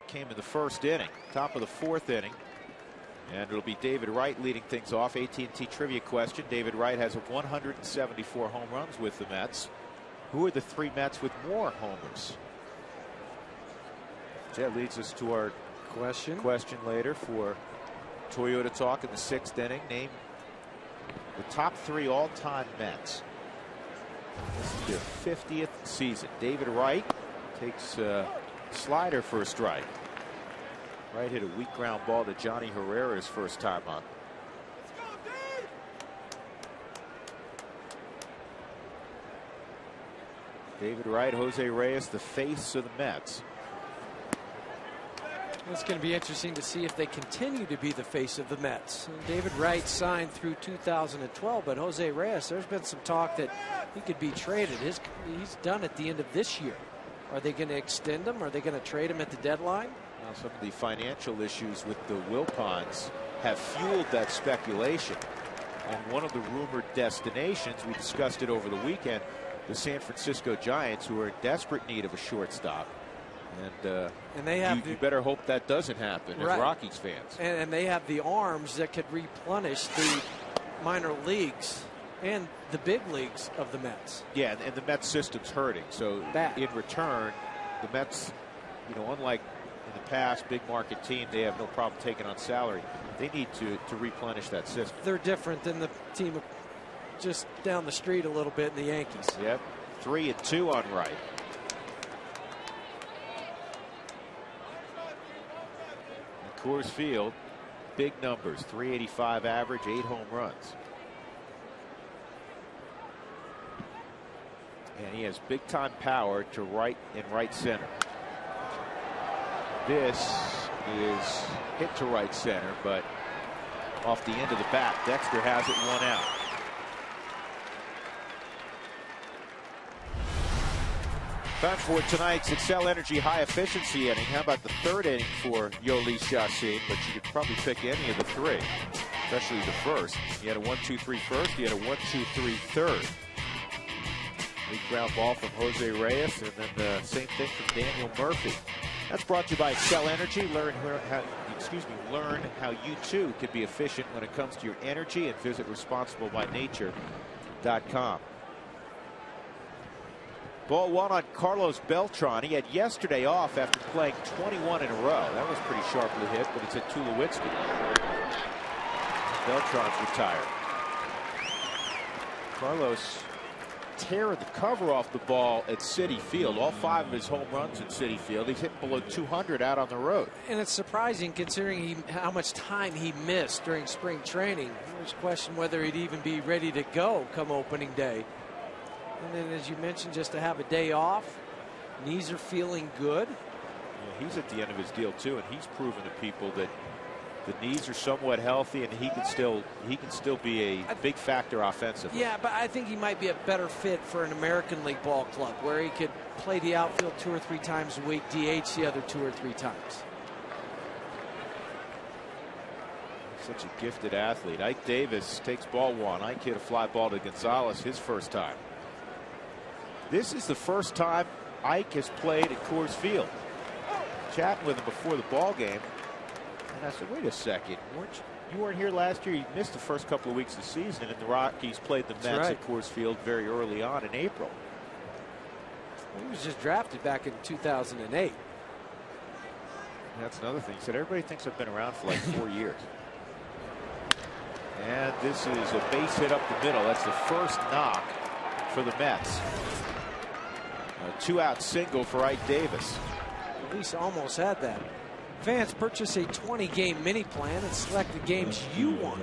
came in the first inning, top of the fourth inning. And it'll be David Wright leading things off. AT&T trivia question. David Wright has 174 home runs with the Mets. Who are the 3 Mets with more homers? That leads us to our question later for Toyota Talk in the 6th inning. Name the top 3 all-time Mets. This is their 50th season. David Wright takes slider for a strike. Wright hit a weak ground ball to Johnny Herrera his first time up. David Wright, Jose Reyes, the face of the Mets. It's going to be interesting to see if they continue to be the face of the Mets. David Wright signed through 2012, but Jose Reyes, there's been some talk that he could be traded. He's done at the end of this year. Are they going to extend him? Are they going to trade him at the deadline? Now, some of the financial issues with the Wilpons have fueled that speculation. And one of the rumored destinations, we discussed it over the weekend, the San Francisco Giants, who are in desperate need of a shortstop. And they have you better hope that doesn't happen, right, as Rockies fans. And they have the arms that could replenish the minor leagues and the big leagues of the Mets. Yeah, and the Mets system's hurting. So in return, the Mets, unlike in the past, big market team, they have no problem taking on salary. They need to replenish that system. They're different than the team just down the street a little bit in the Yankees. Yep, 3-2 on Wright. Coors Field, big numbers, 385 average, 8 home runs. And he has big time power to right and right center. This is hit to right center, but off the end of the bat. Dexter has it 1 out. Time for tonight's Excel Energy high efficiency inning. How about the 3rd inning for Yoeli Chacin? But you could probably pick any of the 3, especially the first. He had a 1-2-3 first. He had a 1-2-3 third. Big ground ball from Jose Reyes, and then the same thing from Daniel Murphy. That's brought to you by Excel Energy. Learn how you too can be efficient when it comes to your energy, and visit responsiblebynature.com. Ball 1 on Carlos Beltran. He had yesterday off after playing 21 in a row. That was pretty sharply hit, but it's at Tulowitzki. Beltran's retired. Carlos tearing the cover off the ball at Citi Field. All 5 of his home runs at Citi Field. He's hitting below 200 out on the road. And it's surprising considering how much time he missed during spring training. There's a question whether he'd even be ready to go come opening day. And then, as you mentioned, just to have a day off, knees are feeling good. Yeah, he's at the end of his deal too, and he's proven to people that the knees are somewhat healthy, and he can still be a big factor offensively. Yeah, but I think he might be a better fit for an American League ball club where he could play the outfield 2 or 3 times a week, DH the other 2 or 3 times. Such a gifted athlete. Ike Davis takes ball 1. Ike hit a fly ball to Gonzalez his first time. This is the first time Ike has played at Coors Field. Chatting with him before the ball game, and I said, wait a second, you weren't here last year? You missed the first couple of weeks of the season, and the Rockies played the Mets at Coors Field very early on in April. He was just drafted back in 2008. That's another thing. He said, everybody thinks I've been around for like 4 years. And this is a base hit up the middle. That's the first knock for the Mets. A 2-out single for Ike Davis. At least almost had that. Fans, purchase a 20-game mini plan and select the games you want.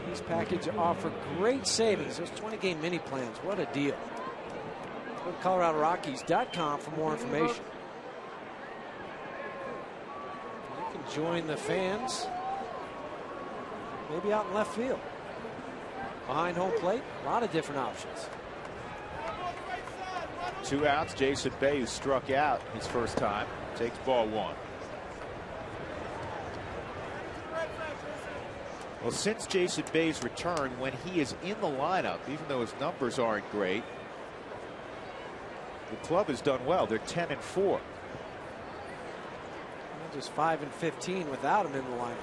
These packages offer great savings. Those 20-game mini plans, what a deal. Go to ColoradoRockies.com for more information. You can join the fans maybe out in left field. Behind home plate, a lot of different options. 2 outs. Jason Bay, who struck out his first time, takes ball 1. Well, since Jason Bay's return, when he is in the lineup, even though his numbers aren't great, the club has done well. They're 10-4. Just 5 and 15 without him in the lineup.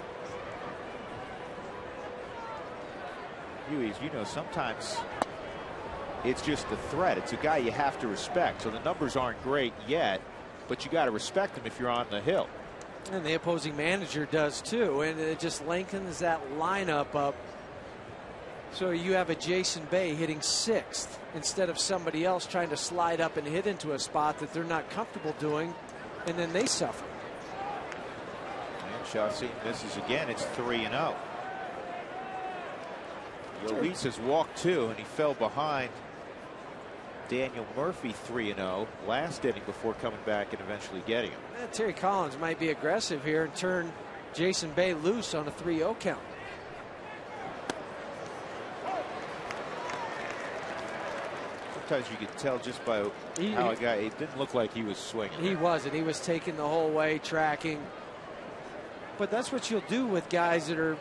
Huey, you know, sometimes it's just a threat. It's a guy you have to respect. So the numbers aren't great yet, but you got to respect him if you're on the hill. And the opposing manager does too, and it just lengthens that lineup up. So you have a Jason Bay hitting 6th instead of somebody else trying to slide up and hit into a spot that they're not comfortable doing, and then they suffer. And Chauncey misses again. It's 3-0. Yolis has walked 2, and he fell behind Daniel Murphy 3-0 last inning before coming back and eventually getting him. Terry Collins might be aggressive here and turn Jason Bay loose on a 3-0 count. Sometimes you could tell just by how a guy, it didn't look like he was swinging. He wasn't. He was taking the whole way, tracking. But that's what you'll do with guys that are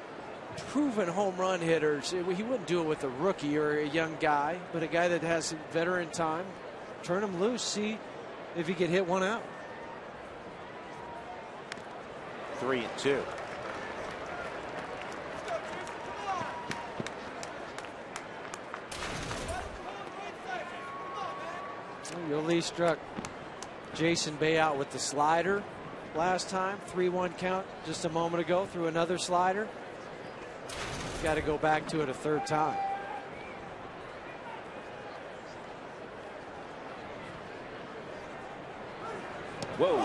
proven home run hitters. He wouldn't do it with a rookie or a young guy, but a guy that has veteran time. Turn him loose, see if he could hit one out. 3-2. Yoeli struck Jason Bay out with the slider last time. 3-1 count just a moment ago through another slider. Got to go back to it a third time. Whoa.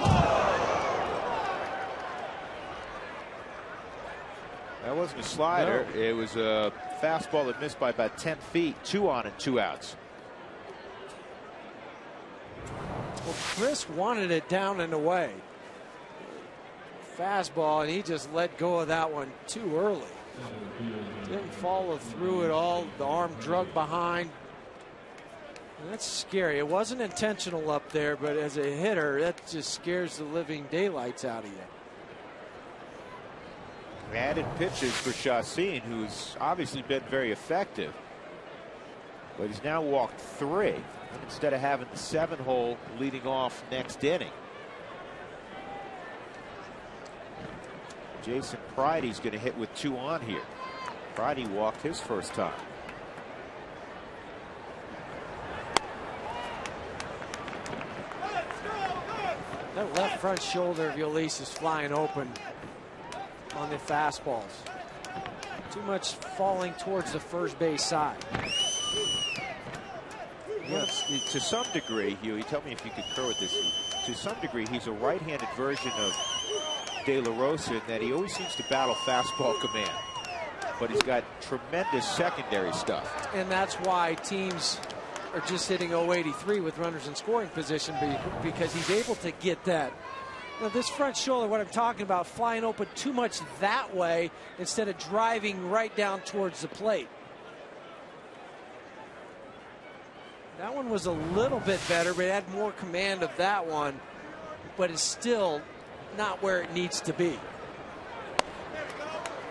That wasn't a slider. No. It was a fastball that missed by about 10 feet. 2 on and 2 outs. Well, Chris wanted it down and away. Fastball, and he just let go of that one too early. Didn't follow through at all. The arm drug behind. And that's scary. It wasn't intentional up there, but as a hitter, that just scares the living daylights out of you. Added pitches for Chacin, who's obviously been very effective. But he's now walked 3 instead of having the 7-hole leading off next inning. Jason Pridey's going to hit with 2 on here. Pridey walked his first time. That left front shoulder of Yolis is flying open on the fastballs. Too much falling towards the first base side. Yes, to some degree, Huey, tell me if you concur with this. To some degree, he's a right-handed version of De La Rosa in that he always seems to battle fastball command, but he's got tremendous secondary stuff. And that's why teams are just hitting 083 with runners in scoring position, because he's able to get that. Now, this front shoulder, what I'm talking about, flying open too much that way instead of driving right down towards the plate. That one was a little bit better, but it had more command of that one, but it's still not where it needs to be.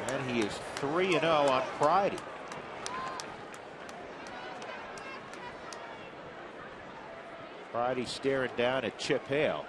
And he is 3-0 on Pridey. Pridey staring down at Chip Hale.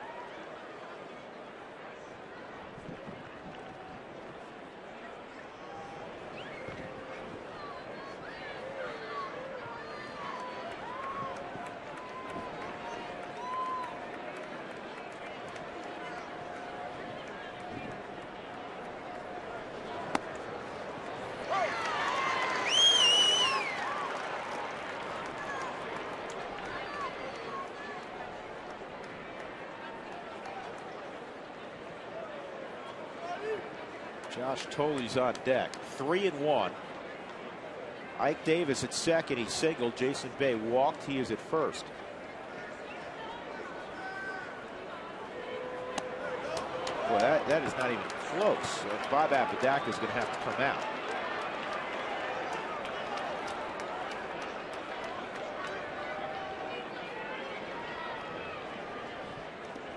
Josh Tolley's on deck. 3-1. Ike Davis at second. He singled. Jason Bay walked. He is at first. Boy, that is not even close. Bob Apodaca is going to have to come out.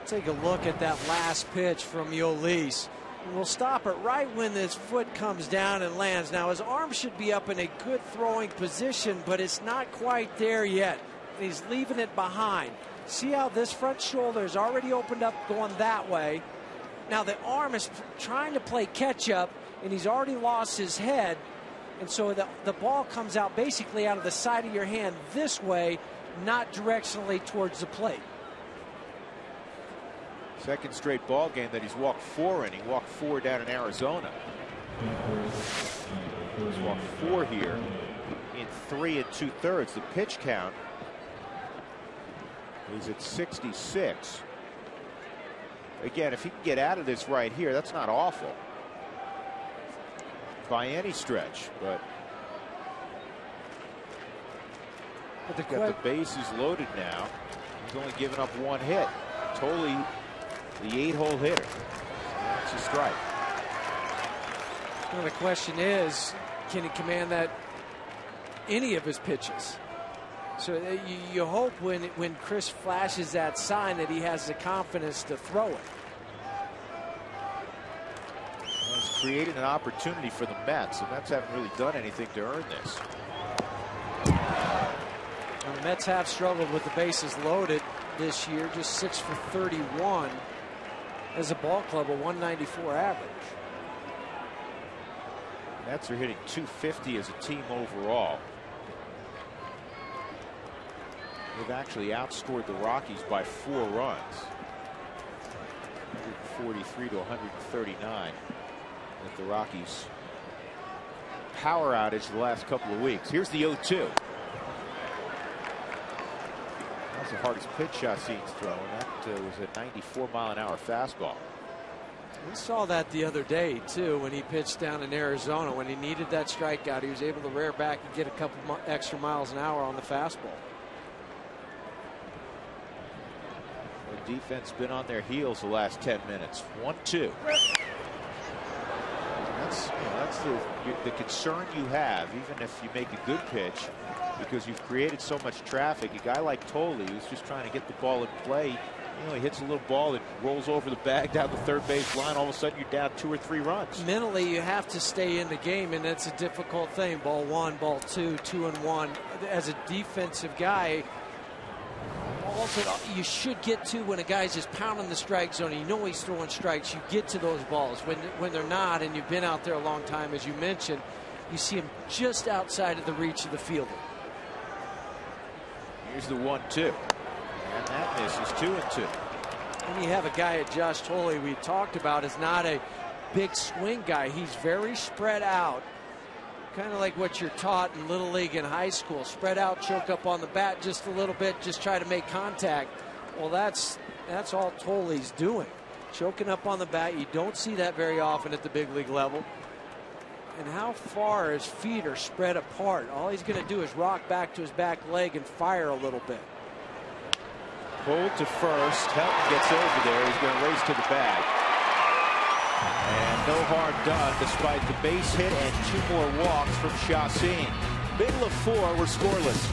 Take a look at that last pitch from Yolis. We'll stop it right when this foot comes down and lands. Now, his arm should be up in a good throwing position, but it's not quite there yet. He's leaving it behind. See how this front shoulder is already opened up going that way. Now the arm is trying to play catch up, and he's already lost his head. And so the ball comes out basically out of the side of your hand this way, not directionally towards the plate. Second straight ball game that he's walked 4 in. He walked 4 down in Arizona. He's walked 4 here in 3 2/3. The pitch count is at 66. Again, if he can get out of this right here, that's not awful by any stretch, but got the bases loaded now. He's only given up 1 hit. Totally the 8-hole hitter. That's a strike. Well, the question is, can he command that any of his pitches? So you hope when Chris flashes that sign that he has the confidence to throw it. Well, it's created an opportunity for the Mets. The Mets haven't really done anything to earn this. Well, the Mets have struggled with the bases loaded this year, just 6 for 31 as a ball club, a 194 average. Mets are hitting .250 as a team overall. They've actually outscored the Rockies by 4 runs. 143 to 139 with the Rockies power outage the last couple of weeks. Here's the 0-2. That's the hardest pitch I've seen thrown. That was a 94-mile-an-hour fastball. We saw that the other day too when he pitched down in Arizona. When he needed that strikeout, he was able to rear back and get a couple extra miles an hour on the fastball. The defense been on their heels the last 10 minutes. 1-2. That's the concern you have, even if you make a good pitch, because you've created so much traffic. A guy like Tolle, who's just trying to get the ball in play, he hits a little ball that rolls over the bag down the third base line. All of a sudden, you're down 2 or 3 runs. Mentally, you have to stay in the game, and that's a difficult thing. Ball 1, ball 2, 2-1. As a defensive guy, balls that you should get to when a guy's just pounding the strike zone, and you know he's throwing strikes, you get to those balls. When they're not, and you've been out there a long time, as you mentioned, you see him just outside of the reach of the fielder. Here's the 1-2. And that misses. 2-2. And you have a guy at Josh Tolle we talked about is not a big swing guy. He's very spread out. Kind of like what you're taught in Little League and high school. Spread out, choke up on the bat just a little bit, just try to make contact. Well, that's all Tolle's doing. Choking up on the bat. You don't see that very often at the big league level. And how far his feet are spread apart. All he's going to do is rock back to his back leg and fire a little bit. Pulled to first. Helton gets over there. He's going to race to the bag. And no harm done despite the base hit and 2 more walks from Chacin. Middle of 4, we're scoreless.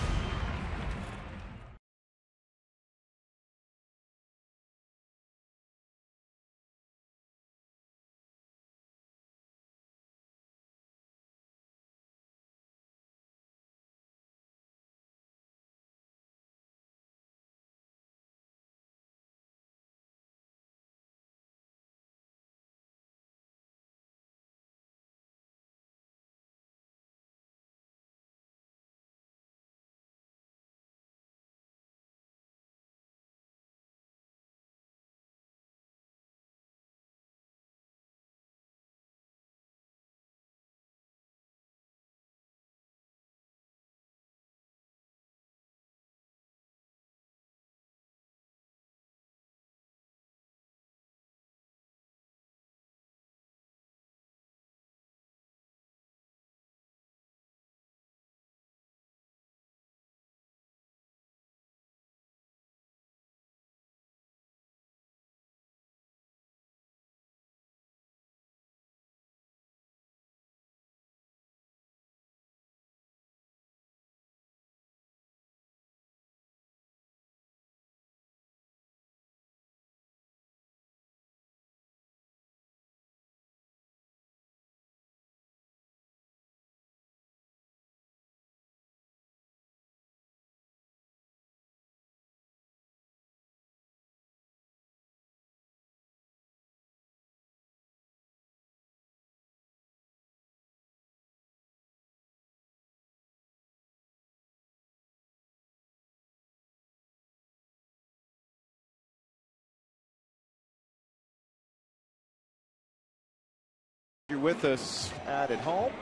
You're with us out at home.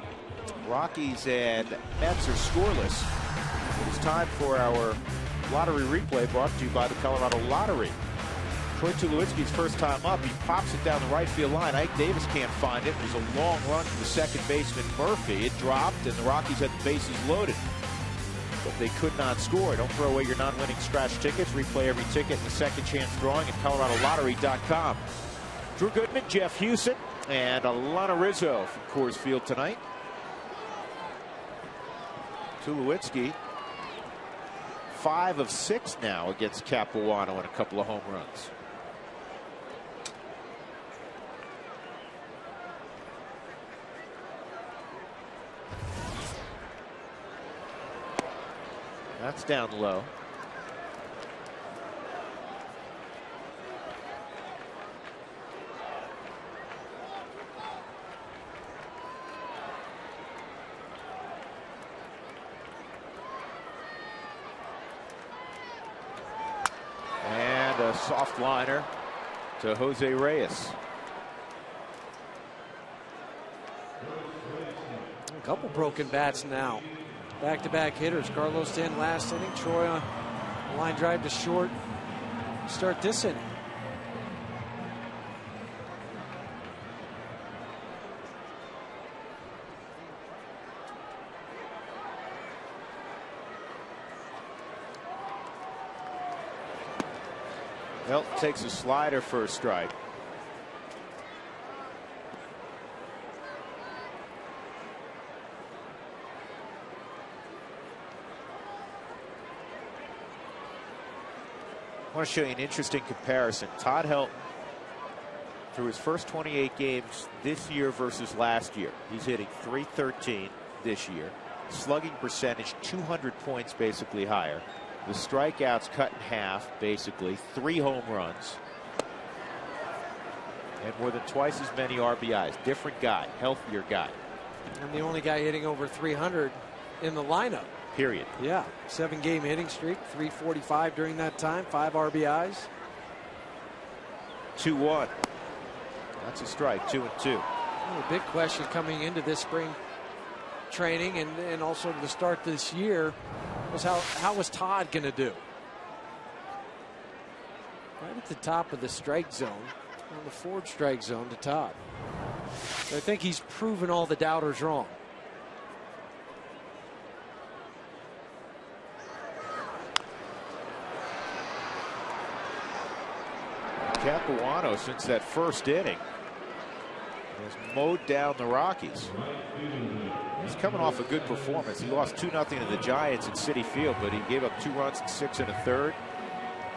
Rockies and Mets are scoreless. It's time for our lottery replay brought to you by the Colorado Lottery. Troy Tulowitzki's first time up. He pops it down the right field line. Ike Davis can't find it. There's a long run to the second baseman Murphy. It dropped, and the Rockies had the bases loaded. But they could not score. Don't throw away your non-winning scratch tickets. Replay every ticket in the second chance drawing at ColoradoLottery.com. Drew Goodman, Jeff Hewson, and Alana Rizzo from Coors Field tonight. Tulowitzki, 5 of 6 now against Capuano and a couple of home runs. That's down low. And a soft liner to Jose Reyes. A couple broken bats now. Back-to-back hitters. Carlos in last inning. Troy on a line drive to short. Start this inning. Well, takes a slider for a strike. I want to show you an interesting comparison. Todd Helton, through his first 28 games this year versus last year, he's hitting .313 this year. Slugging percentage 200 points basically higher. The strikeouts cut in half, basically 3 home runs, and more than twice as many RBIs. Different guy, healthier guy. And the only guy hitting over 300 in the lineup. Period. Yeah, 7-game hitting streak, 345 during that time, 5 RBIs. 2-1. That's a strike. 2-2. Well, a big question coming into this spring training and also to the start this year was how was Todd going to do? Right at the top of the strike zone, on the forward strike zone to Todd. So I think he's proven all the doubters wrong. Capuano, since that first inning, has mowed down the Rockies. He's coming off a good performance. He lost 2-0 to the Giants at Citi Field, but he gave up 2 runs in 6 1/3.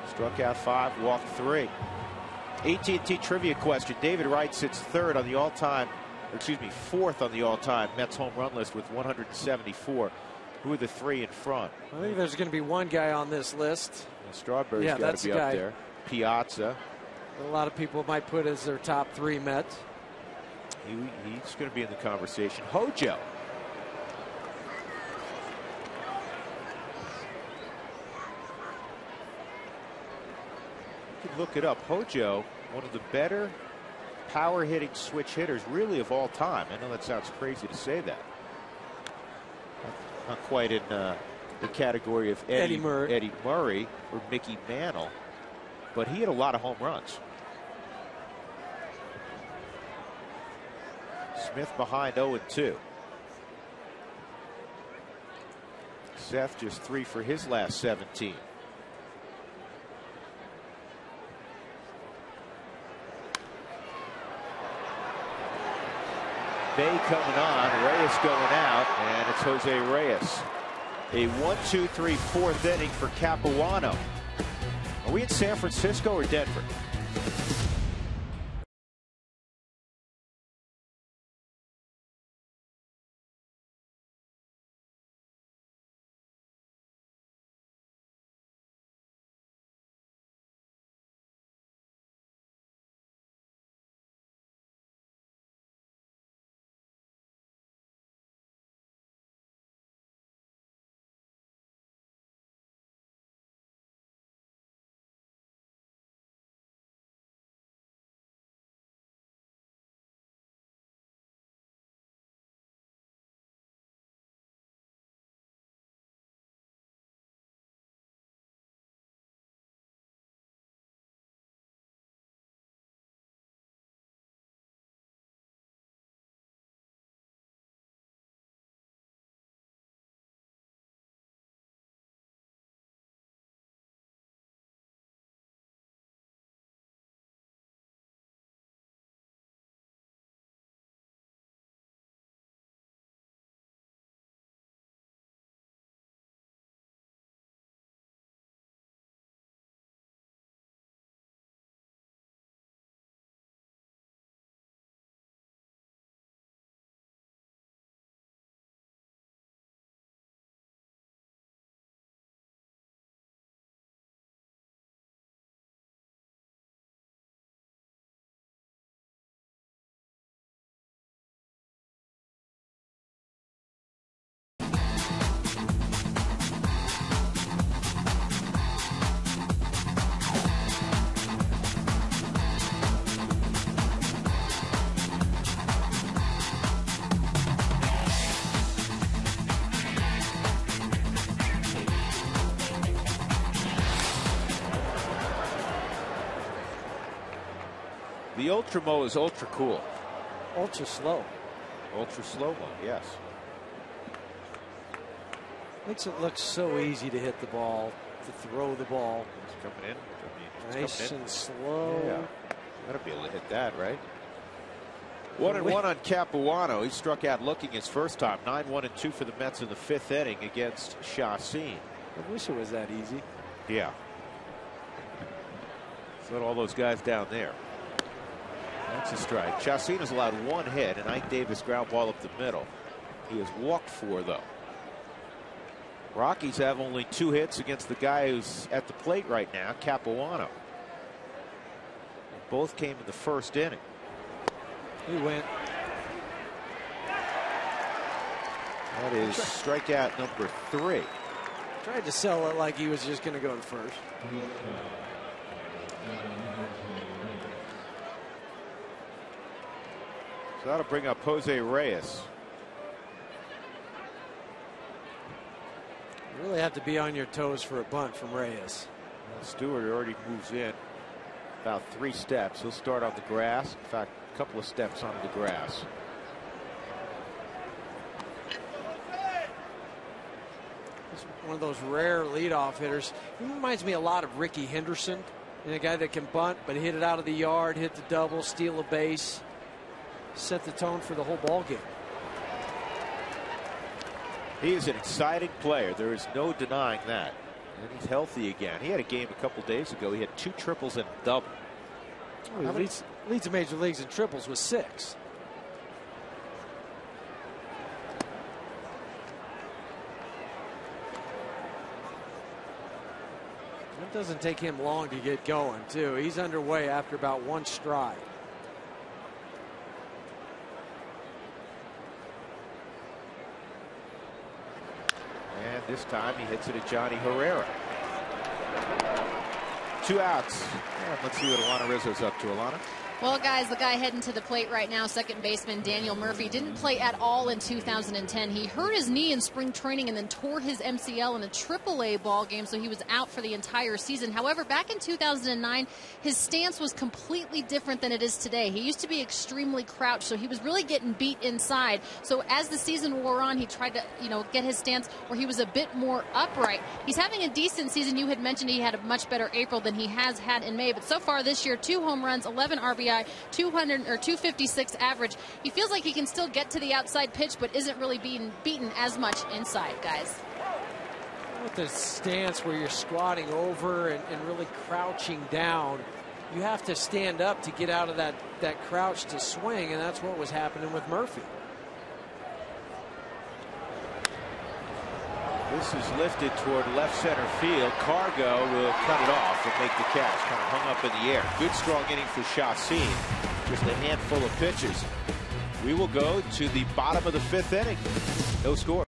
Struck out 5, walked 3. AT&T trivia question. David Wright sits 3rd on the all-time, excuse me, 4th on the all-time Mets home run list with 174. Who are the 3 in front? I think there's going to be one guy on this list. And Strawberry's got to be up there. Piazza. A lot of people might put as their top 3 Mets. He's going to be in the conversation. Hojo. You can look it up. Hojo, one of the better power hitting switch hitters really of all time. I know that sounds crazy to say that. Not quite in the category of Eddie Murray or Mickey Mantle, but he had a lot of home runs. Smith behind 0-2. Seth just 3 for his last 17. Bay coming on, Reyes going out, and it's Jose Reyes. A 1-2-3 4th inning for Capuano. Are we in San Francisco or Denver? The Ultra Mo is ultra cool. Ultra slow. Ultra slow mo, yes. Makes it look so easy to hit the ball, to throw the ball. It's coming in. Nice and slow. Yeah. Gotta be able to hit that, right? 1-1 on Capuano. He struck out looking his first time. 9-1-2 for the Mets in the 5th inning against Chacin. I wish it was that easy. Yeah. Let all those guys down there. That's a strike. Chacin has allowed 1 hit, and Ike Davis ground ball up the middle. He has walked 4, though. Rockies have only 2 hits against the guy who's at the plate right now, Capuano. Both came in the 1st inning. He went. That is strikeout number 3. Tried to sell it like he was just going to go to first. So that'll bring up Jose Reyes. You really have to be on your toes for a bunt from Reyes. Stewart already moves in about 3 steps. He'll start on the grass. In fact, a couple of steps onto the grass. He's one of those rare leadoff hitters. He reminds me a lot of Ricky Henderson, and a guy that can bunt but hit it out of the yard, hit the double, steal a base, set the tone for the whole ball game. He is an exciting player. There is no denying that. And he's healthy again. He had a game a couple days ago. He had 2 triples and a double. He leads the major leagues in triples with 6. It doesn't take him long to get going, too. He's underway after about 1 stride. And this time he hits it at Johnny Herrera. 2 outs. And let's see what Alana Rizzo's up to. Alana? Well, guys, the guy heading to the plate right now, second baseman Daniel Murphy, didn't play at all in 2010. He hurt his knee in spring training and then tore his MCL in a AAA ball game, so he was out for the entire season. However, back in 2009, his stance was completely different than it is today. He used to be extremely crouched, so he was really getting beat inside. So as the season wore on, he tried to, get his stance where he was a bit more upright. He's having a decent season. You had mentioned he had a much better April than he has had in May, but so far this year, 2 home runs, 11 RBI, 256 average. He feels like he can still get to the outside pitch, but isn't really being beaten as much inside, guys. With the stance where you're squatting over and really crouching down, you have to stand up to get out of that crouch to swing, and that's what was happening with Murphy. This is lifted toward left center field. Cargo will cut it off and make the catch. Kind of hung up in the air. Good strong inning for Chacin. Just a handful of pitches. We will go to the bottom of the 5th inning. No score.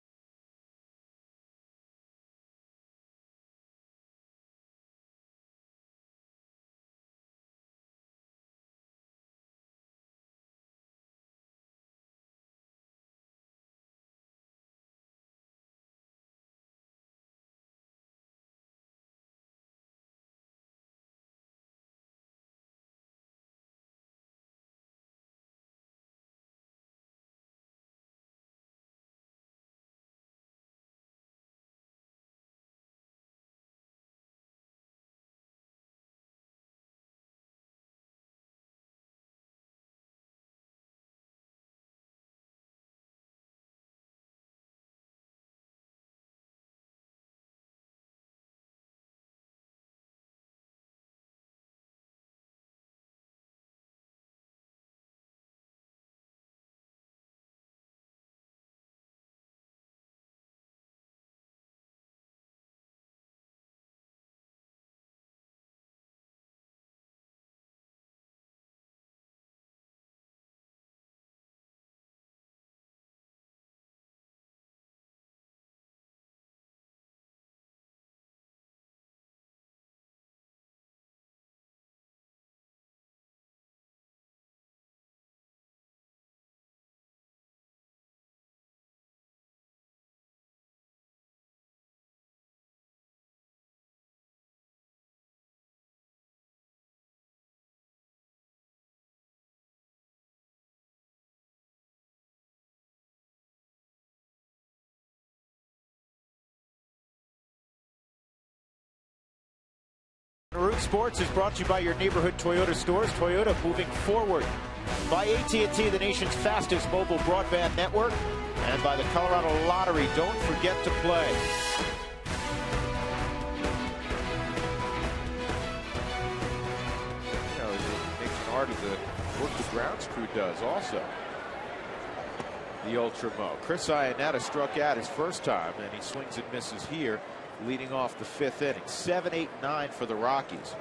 Root Sports is brought to you by your neighborhood Toyota stores. Toyota, moving forward. By AT&T, the nation's fastest mobile broadband network. And by the Colorado Lottery. Don't forget to play. You know, it makes an art of the work the grounds crew does also. The Ultra Mo. Chris Iannetta struck out his first time, and he swings and misses here, leading off the 5th inning. 7, 8, 9 for the Rockies.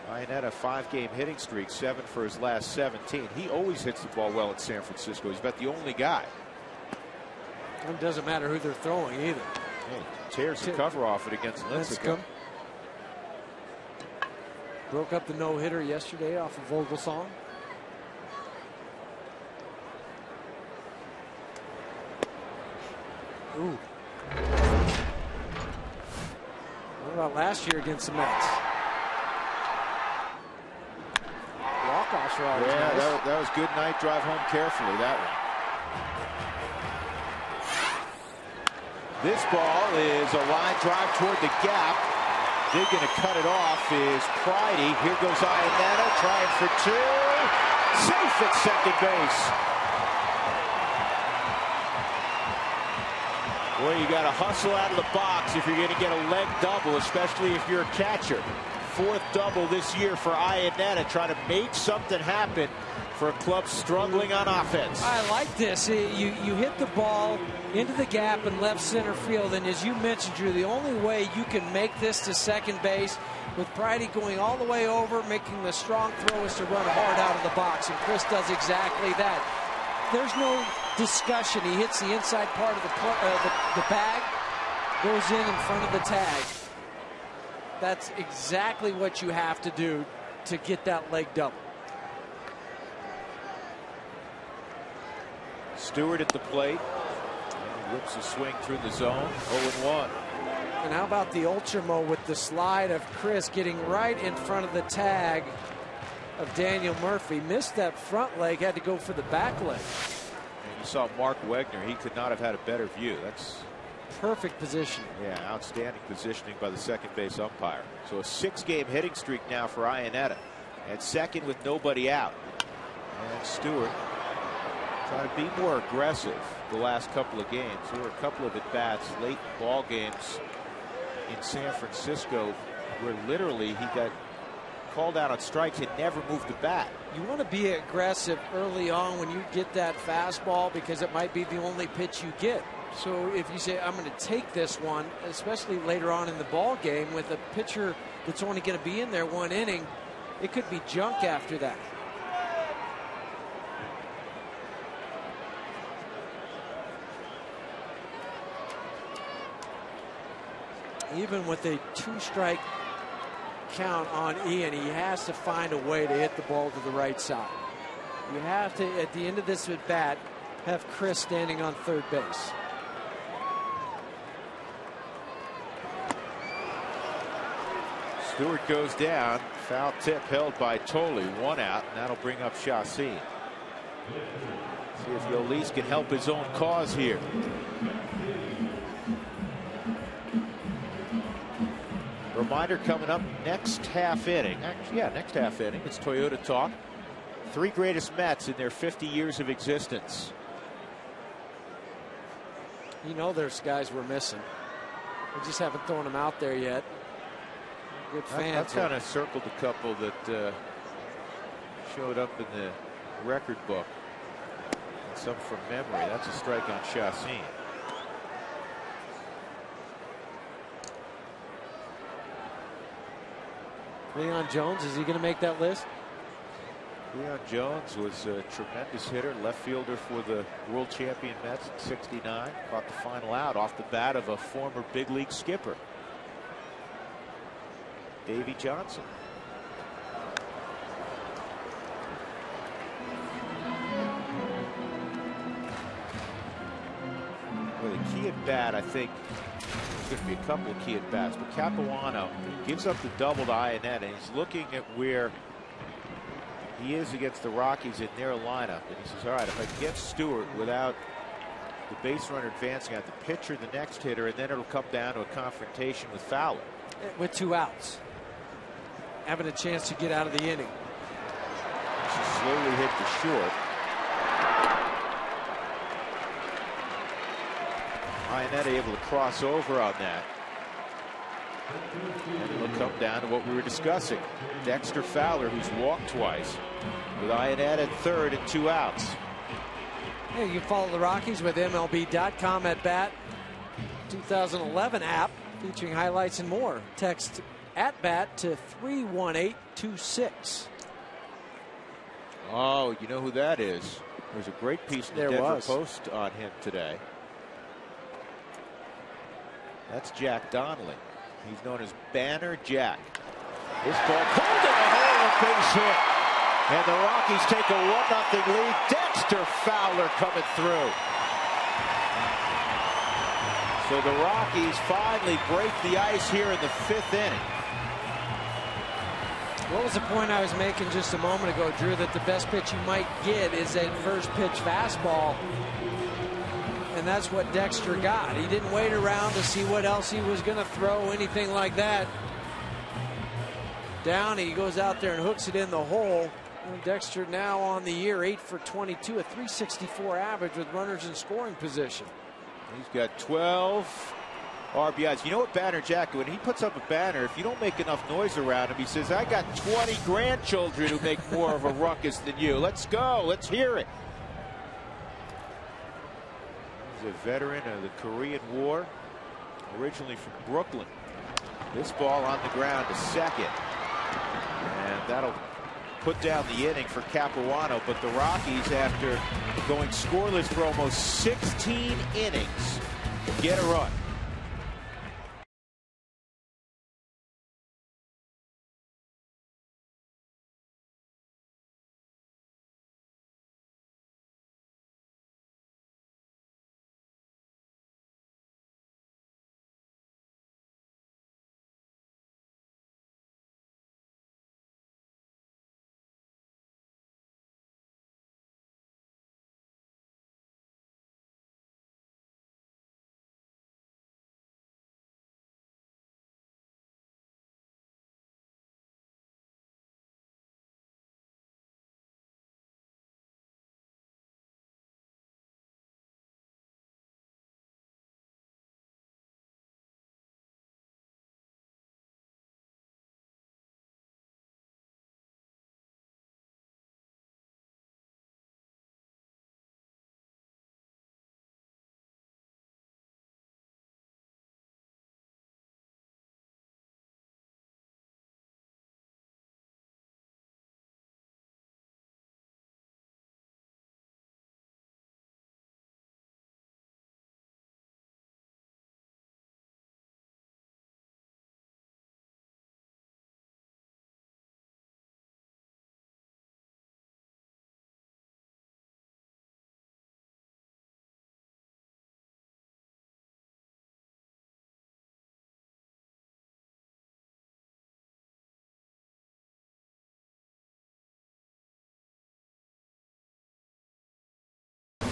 Iannetta, 5-game hitting streak, 7 for his last 17. He always hits the ball well in San Francisco. He's about the only guy. It doesn't matter who they're throwing either. Hey, tears the cover off it against Lincecum. Broke up the no-hitter yesterday off of Vogelsong. Ooh. What about last year against the Mets? Walk-offs are always nice. That was good night. Drive home carefully, that one. This ball is a line drive toward the gap. They're going to cut it off is Pridey. Here goes Iannetta trying for 2. Safe at second base. Boy, you got to hustle out of the box if you're going to get a leg double, especially if you're a catcher. 4th double this year for Iannetta, trying to make something happen for a club struggling on offense. I like this. You hit the ball into the gap in left center field, and as you mentioned, Drew, the only way you can make this to second base with Pridey going all the way over, making the strong throw, is to run hard out of the box, and Chris does exactly that. There's no discussion. He hits the inside part of the bag, goes in front of the tag. That's exactly what you have to do to get that leg double. Stewart at the plate. And whips a swing through the zone. 0-1. And how about the Ultra-Mo with the slide of Chris getting right in front of the tag of Daniel Murphy. Missed that front leg, had to go for the back leg. And you saw Mark Wegner. He could not have had a better view. That's perfect positioning. Yeah, outstanding positioning by the second base umpire. So a 6-game hitting streak now for Iannetta. At second with nobody out. And Stewart trying to be more aggressive the last couple of games. There were a couple of at-bats late in ball games in San Francisco where literally he got called out on strikes and never moved the bat. You want to be aggressive early on when you get that fastball because it might be the only pitch you get. So if you say, I'm going to take this one, especially later on in the ball game with a pitcher that's only going to be in there 1 inning, it could be junk after that. Even with a 2-strike count on Ian, he has to find a way to hit the ball to the right side. You have to, at the end of this at bat, have Chris standing on third base. Stewart goes down. Foul tip held by Tolley. 1 out, and that'll bring up Chassin. See if Yolis can help his own cause here. Reminder coming up next half inning. Actually, yeah, next half inning. It's Toyota Talk. 3 greatest Mets in their 50 years of existence. You know there's guys we're missing. We just haven't thrown them out there yet. Good fans. I've kind of circled a couple that showed up in the record book. And some from memory. That's a strike on Chassin. Leon Jones, is he going to make that list? Leon Jones was a tremendous hitter, left fielder for the world champion Mets in '69. Caught the final out off the bat of a former big league skipper, Davey Johnson. With a key at bat, I think there's going to be a couple of key at bats, but Capuano gives up the double to Iannetta. He's looking at where he is against the Rockies in their lineup, and he says, all right, if I can get Stewart without the base runner advancing at the pitcher, the next hitter, and then it'll come down to a confrontation with Fowler. With 2 outs. having a chance to get out of the inning. She slowly hit the short. Iannetta able to cross over on that. And it'll come down to what we were discussing. Dexter Fowler, who's walked twice, with Iannetta at third and 2 outs. Hey, you can follow the Rockies with MLB.com at bat 2011 app featuring highlights and more. Text at bat to 31826. Oh, you know who that is? There's a great piece in the Denver Post on him today. That's Jack Donnelly. He's known as Banner Jack. This ball pulled in a hole, a base hit. And the Rockies take a 1-0 lead. Dexter Fowler coming through. So the Rockies finally break the ice here in the 5th inning. What was the point I was making just a moment ago, Drew, that the best pitch you might get is that first pitch fastball? And that's what Dexter got. He didn't wait around to see what else he was going to throw, anything like that. Down, he goes out there and hooks it in the hole. And Dexter now on the year 8 for 22, a .364 average with runners in scoring position. He's got 12 RBIs. You know what Banner Jack, when he puts up a banner, if you don't make enough noise around him, he says, I got 20 grandchildren who make more of a ruckus than you. Let's go. Let's hear it. He's a veteran of the Korean War, originally from Brooklyn. This ball on the ground to second. And that'll put down the inning for Capuano. But the Rockies, after going scoreless for almost 16 innings, get a run.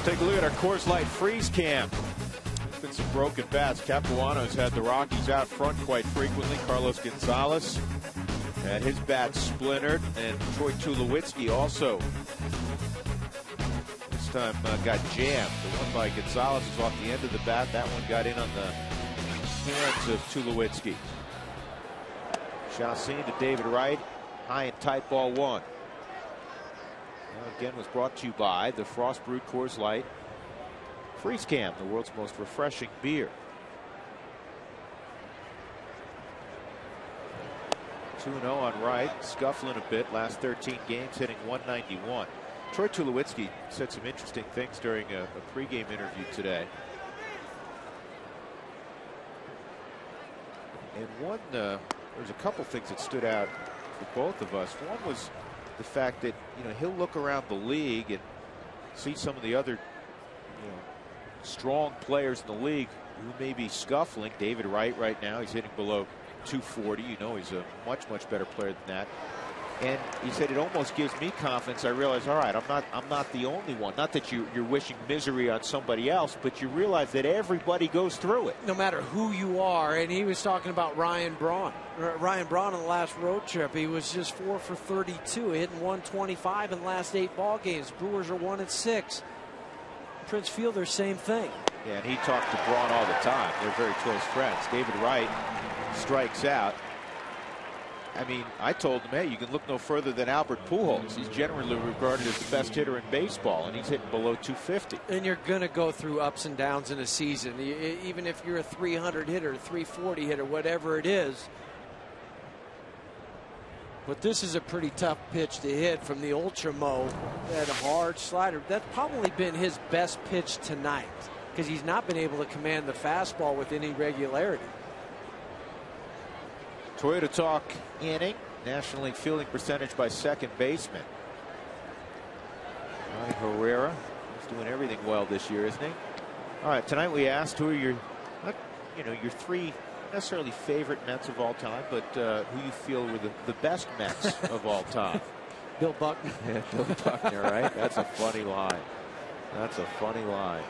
Take a look at our Coors Light freeze cam. There's been some broken bats. Capuano's had the Rockies out front quite frequently. Carlos Gonzalez had his bat splintered, and Troy Tulowitzki also this time got jammed. The one by Gonzalez was off the end of the bat. That one got in on the hands of Tulowitzki. Chacin to David Wright. High and tight, ball 1. Again, was brought to you by the Frost Brewed Coors Light Freeze Cam, the world's most refreshing beer. 2-0 on Wright, scuffling a bit. Last 13 games, hitting .191. Troy Tulowitzki said some interesting things during a pregame interview today. And there's a couple things that stood out for both of us. One was the fact that, he'll look around the league and see some of the other, strong players in the league who may be scuffling. David Wright right now, he's hitting below .240. He's a much better player than that. And he said, it almost gives me confidence. I realize, all right, I'm not the only one. Not that you're wishing misery on somebody else, but you realize that everybody goes through it. No matter who you are. And he was talking about Ryan Braun. Ryan Braun on the last road trip, he was just 4 for 32, hitting 125 in the last 8 ball games. Brewers are 1-6. Prince Fielder, same thing. Yeah, and he talked to Braun all the time. They're very close friends. David Wright strikes out. I mean, I told him, hey, you can look no further than Albert Pujols. He's generally regarded as the best hitter in baseball, and he's hitting below 250. And you're going to go through ups and downs in a season. Even if you're a 300 hitter, 340 hitter, whatever it is. But this is a pretty tough pitch to hit from the Ultra Mo. That hard slider. That's probably been his best pitch tonight, because he's not been able to command the fastball with any regularity. Toyota Talk inning. National League fielding percentage by second baseman. Herrera. He's doing everything well this year, isn't he? All right, tonight we asked who are your, your 3 necessarily favorite Mets of all time, but who you feel were the best Mets of all time. Bill Buckner. Yeah, Bill Buckner, right? That's a funny line. That's a funny line.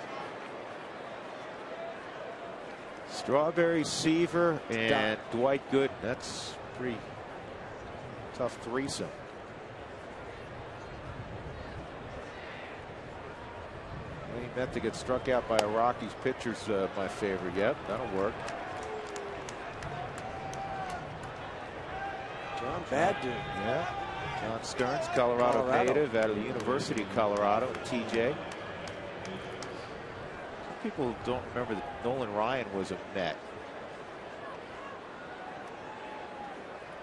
Strawberry, Seaver, and Dwight Gooden. That's pretty tough threesome. Any Met to get struck out by a Rockies pitcher's my favorite. Yep, that'll work. John Baddoon. Yeah. John Stearns, Colorado native out of the University of Colorado. TJ. People don't remember that Nolan Ryan was a Met.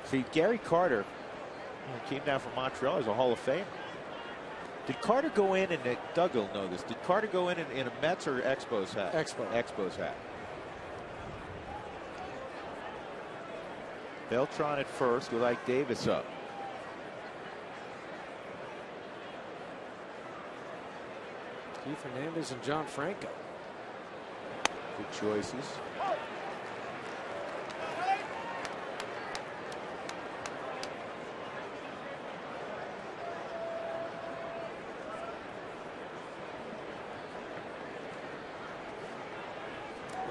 See, Gary Carter came down from Montreal as a Hall of Famer. Did Carter go in, and Doug will know this, did Carter go in a Mets or Expos hat? Expos hat. Beltran at first with Ike Davis up. Keith Hernandez and John Franco. Good choices.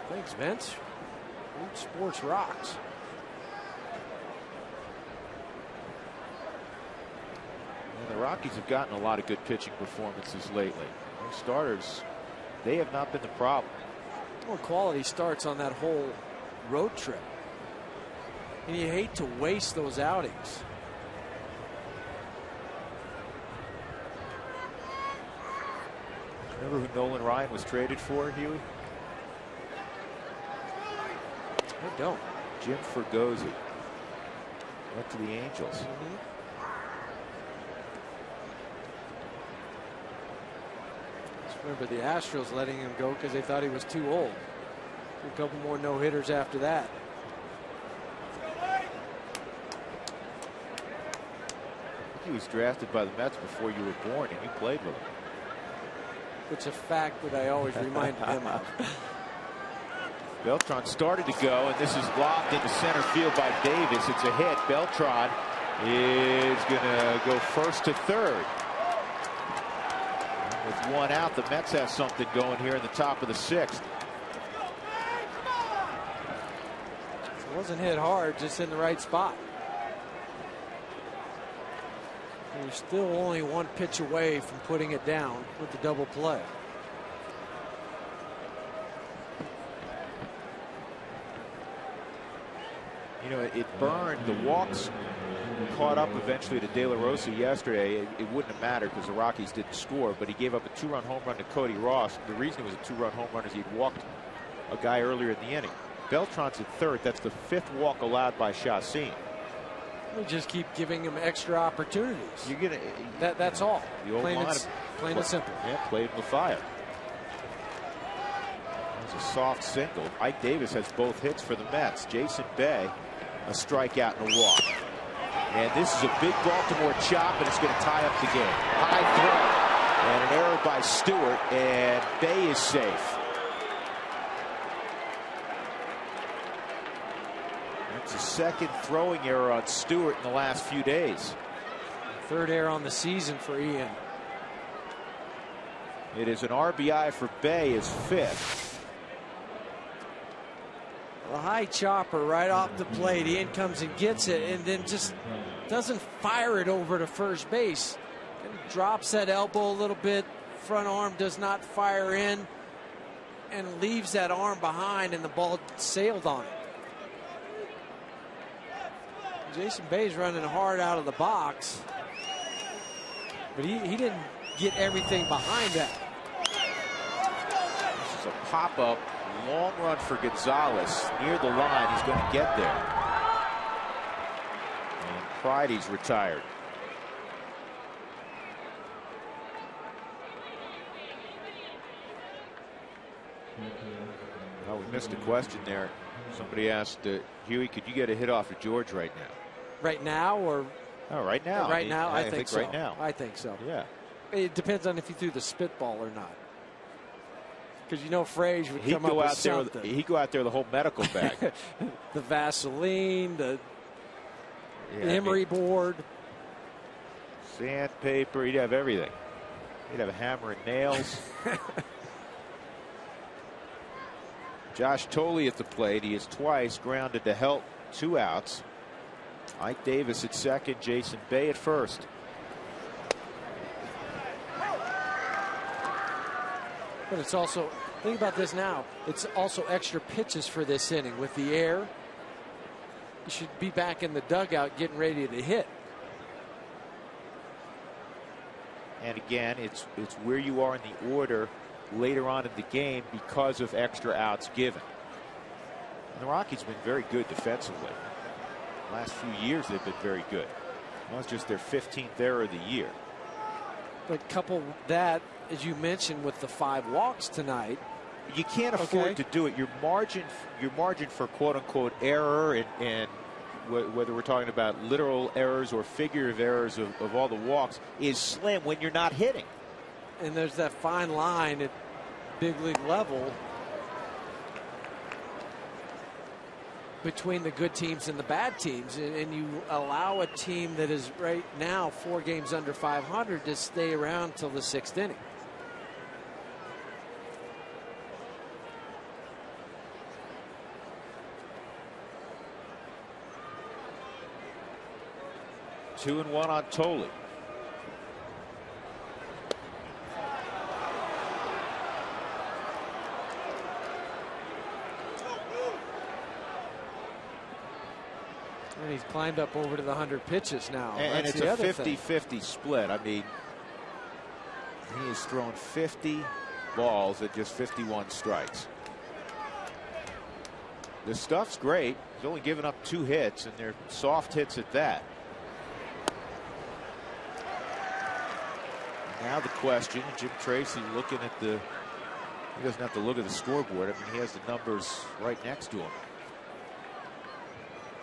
Thanks, Vince. Root Sports rocks. And the Rockies have gotten a lot of good pitching performances lately. Their starters, they have not been the problem. More quality starts on that whole road trip. And you hate to waste those outings. Remember who Nolan Ryan was traded for, Huey? I don't. Jim Fergozzi. Went to the Angels. Remember the Astros letting him go because they thought he was too old. A couple more no-hitters after that. He was drafted by the Mets before you were born, and you played with him. It's a fact that I always reminded him of. Beltran started to go, and this is lobbed into center field by Davis. It's a hit. Beltran is going to go first to third. With one out, the Mets have something going here in the top of the 6th. It wasn't hit hard, just in the right spot. You're still only one pitch away from putting it down with the double play. You know, it burned. The walks caught up eventually to De La Rosa yesterday. It wouldn't have mattered because the Rockies didn't score, but he gave up a 2-run home run to Cody Ross. The reason it was a 2-run home run is he'd walked a guy earlier in the inning. Beltran's at third. That's the 5th walk allowed by Chacin. We just keep giving him extra opportunities. You're gonna. That's all. The old plain line and simple. Yeah, played with fire. It's a soft single. Ike Davis has both hits for the Mets. Jason Bay, a strikeout and a walk. And this is a big Baltimore chop, and it's going to tie up the game. High throw, and an error by Stewart, and Bay is safe. That's a second throwing error on Stewart in the last few days. Third error on the season for Ian. It is an RBI for Bay, his 5th. A high chopper right off the plate. Ian comes and gets it and then just doesn't fire it over to first base. Kind of drops that elbow a little bit. Front arm does not fire in and leaves that arm behind, and the ball sailed on it. Jason Bay's running hard out of the box, but he didn't get everything behind that. This is a pop-up long run for Gonzalez near the line. He's going to get there. And Pride's retired. Oh, we missed a question there. Somebody asked, Huey, could you get a hit off of George right now? Right now, or? Oh, right now. Right now, I think so. Right now. I think so. Yeah. It depends on if you threw the spitball or not. Because you know Frage would come up with something. He'd go out there with the whole medical bag. The Vaseline, the emery board. Sandpaper, he'd have everything. He'd have a hammer and nails. Josh Tolley at the plate. He is twice grounded to help. 2 outs. Ike Davis at second. Jason Bay at first. But it's also, think about this now, it's also extra pitches for this inning. With the air, you should be back in the dugout getting ready to hit. And again, it's where you are in the order later on in the game because of extra outs given. And the Rockies have been very good defensively. The last few years they've been very good. That was just their 15th error of the year. But couple that, as you mentioned, with the 5 walks tonight, you can't afford to do it. Your margin for quote unquote error and whether we're talking about literal errors or figurative errors of all the walks is slim when you're not hitting. And there's that fine line at big league level between the good teams and the bad teams, and you allow a team that is right now 4 games under 500 to stay around till the 6th inning. Two and one on Tolley. And he's climbed up over to the 100 pitches now. And it's a 50-50 split. I mean, he has thrown 50 balls at just 51 strikes. The stuff's great. He's only given up 2 hits, and they're soft hits at that. Now the question, Jim Tracy looking at he doesn't have to look at the scoreboard. I mean, he has the numbers right next to him.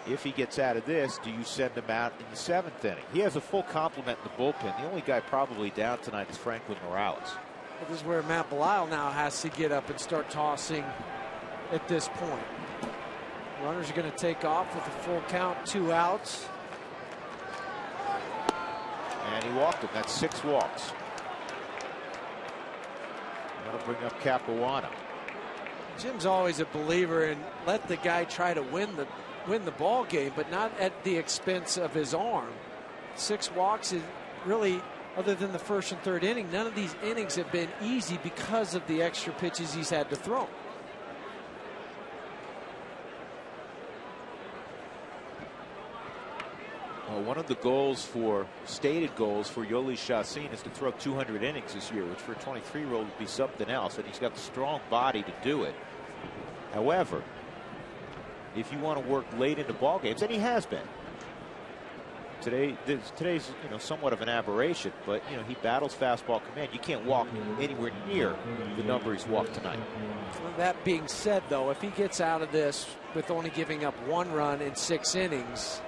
If he gets out of this, do you send him out in the 7th inning? He has a full complement in the bullpen. The only guy probably down tonight is Franklin Morales. Well, this is where Matt Belisle now has to get up and start tossing at this point. Runners are going to take off with a full count, 2 outs. And he walked him. That's 6 walks. That'll bring up Capuano. Jim's always a believer in let the guy try to win the ball game, but not at the expense of his arm. 6 walks is really, other than the 1st and 3rd inning, none of these innings have been easy because of the extra pitches he's had to throw. One of the stated goals for Yoeli Chacin is to throw 200 innings this year, which for a 23-year-old would be something else, and he's got the strong body to do it. However, if you want to work late into ball games, and he has been. Today's somewhat of an aberration, but he battles fastball command. You can't walk anywhere near the number he's walked tonight. Well, that being said, though, if he gets out of this with only giving up 1 run in 6 innings,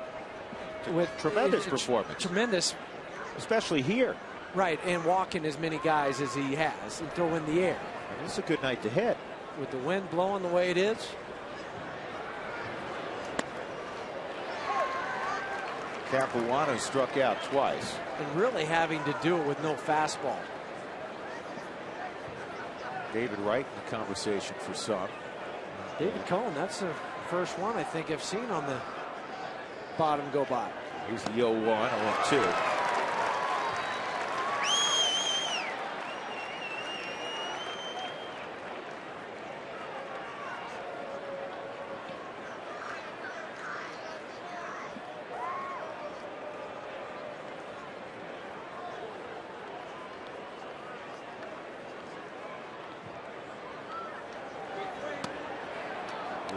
with tremendous performance. Tremendous. Especially here. Right, and walking as many guys as he has and throw in the air. And this is a good night to hit. With the wind blowing the way it is. Capuano struck out twice. And really having to do it with no fastball. David Wright in the conversation for some. David Cohen, that's the first one I think I've seen on the bottom go by. Here's the 0-1, 0-2.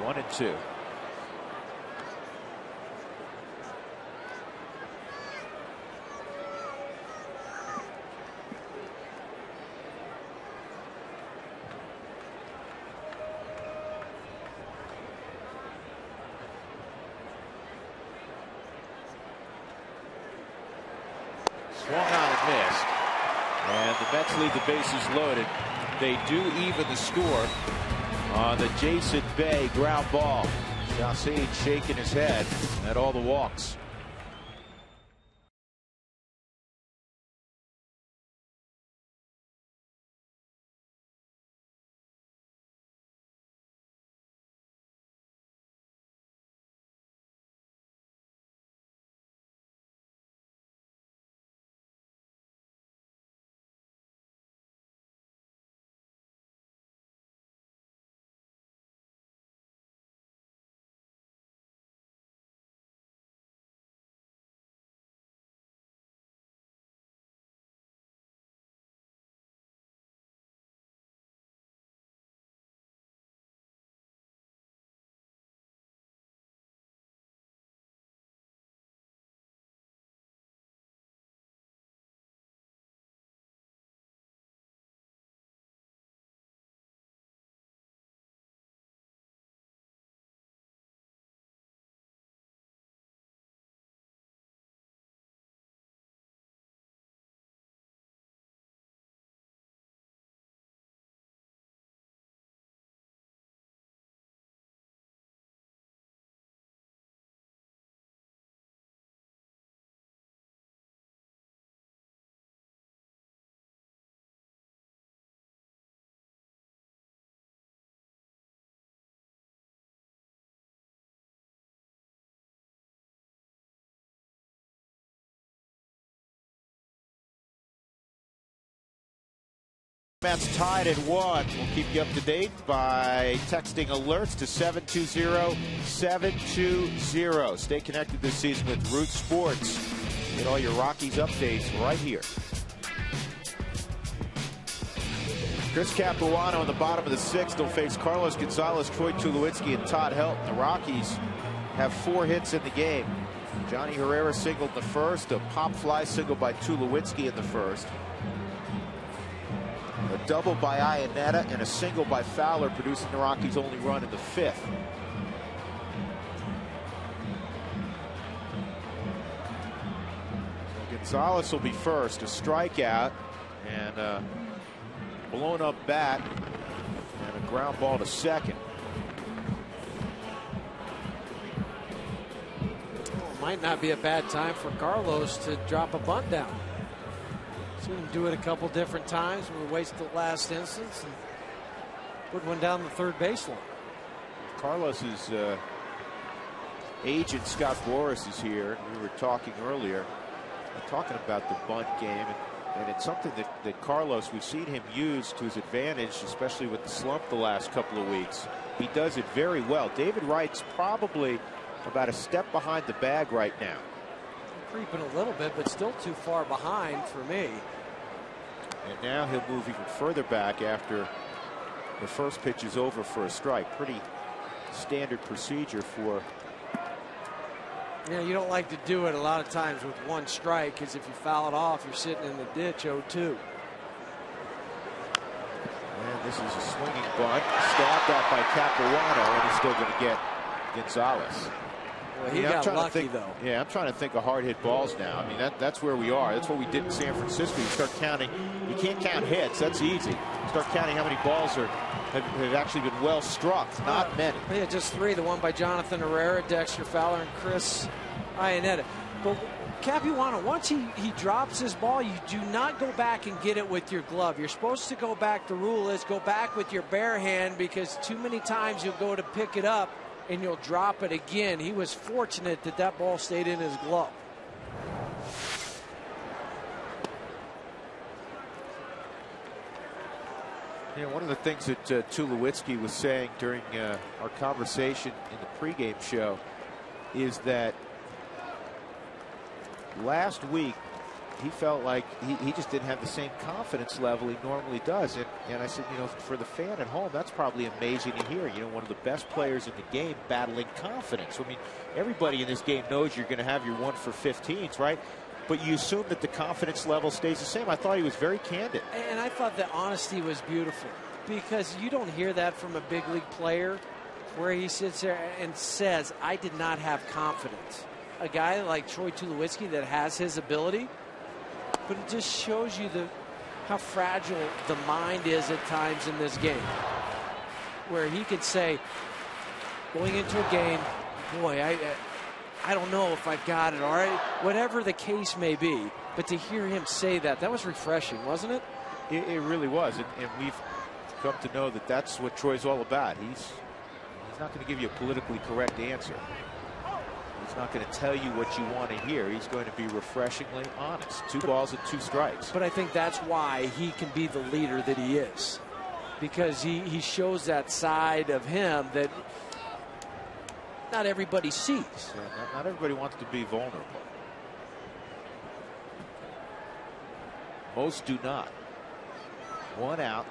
One and two. Swung on and missed. And the Mets leave the bases loaded. They do even the score on the Jason Bay ground ball. Chaussee shaking his head at all the walks. Mets tied at 1. We'll keep you up to date by texting alerts to 720-720. Stay connected this season with Root Sports. Get all your Rockies updates right here. Chris Capuano in the bottom of the 6th will face Carlos Gonzalez, Troy Tulowitzki, and Todd Helton. The Rockies have 4 hits in the game. Johnny Herrera singled in the first, a pop fly single by Tulowitzki in the first. A double by Iannetta and a single by Fowler, producing the Rockies' only run in the 5th. So Gonzalez will be first, a strikeout and a blown up bat and a ground ball to second. Might not be a bad time for Carlos to drop a bunt down. Seen him do it a couple different times. We wasted the last instance and put one down the third baseline. Carlos's agent Scott Boras is here. We were talking earlier, talking about the bunt game, and it's something that Carlos, we've seen him use to his advantage, especially with the slump the last couple of weeks. He does it very well. David Wright's probably about a step behind the bag right now. Creeping a little bit, but still too far behind for me. And now he'll move even further back after the first pitch is over for a strike. Pretty standard procedure for. Yeah, you don't like to do it a lot of times with one strike, because if you foul it off, you're sitting in the ditch 0-2. And this is a swinging bunt, stabbed out by Capuano, and he's still going to get Gonzalez. Well, he got lucky, though. Yeah, I'm trying to think of hard hit balls now. I mean, that's where we are. That's what we did in San Francisco. You start counting. You can't count hits. That's easy. Start counting how many balls have actually been well struck. Not many. Yeah, just 3. The one by Jonathan Herrera, Dexter Fowler, and Chris Iannetta. But Capuano, once he drops his ball, you do not go back and get it with your glove. You're supposed to go back. The rule is go back with your bare hand, because too many times you'll go to pick it up and you'll drop it again. He was fortunate that that ball stayed in his glove. Yeah, one of the things that Tulowitzki was saying during our conversation in the pregame show is that last week he felt like he just didn't have the same confidence level he normally does. And I said, you know, for the fan at home, that's probably amazing to hear. You know, one of the best players in the game battling confidence. I mean, everybody in this game knows you're going to have your 1 for 15s, right? But you assume that the confidence level stays the same. I thought he was very candid. And I thought the honesty was beautiful, because you don't hear that from a big league player, where he sits there and says, I did not have confidence. A guy like Troy Tulowitzki that has his ability, but it just shows you how fragile the mind is at times in this game, where he could say, going into a game, boy, I don't know if I've got it, all right, whatever the case may be. But to hear him say that was refreshing, wasn't it? It really was. And we've come to know that that's what Troy's all about. He's not going to give you a politically correct answer. He's not going to tell you what you want to hear. He's going to be refreshingly honest. 2 balls and 2 strikes. But I think that's why he can be the leader that he is, because he shows that side of him that not everybody sees. Yeah, not everybody wants to be vulnerable. Most do not. 1 out,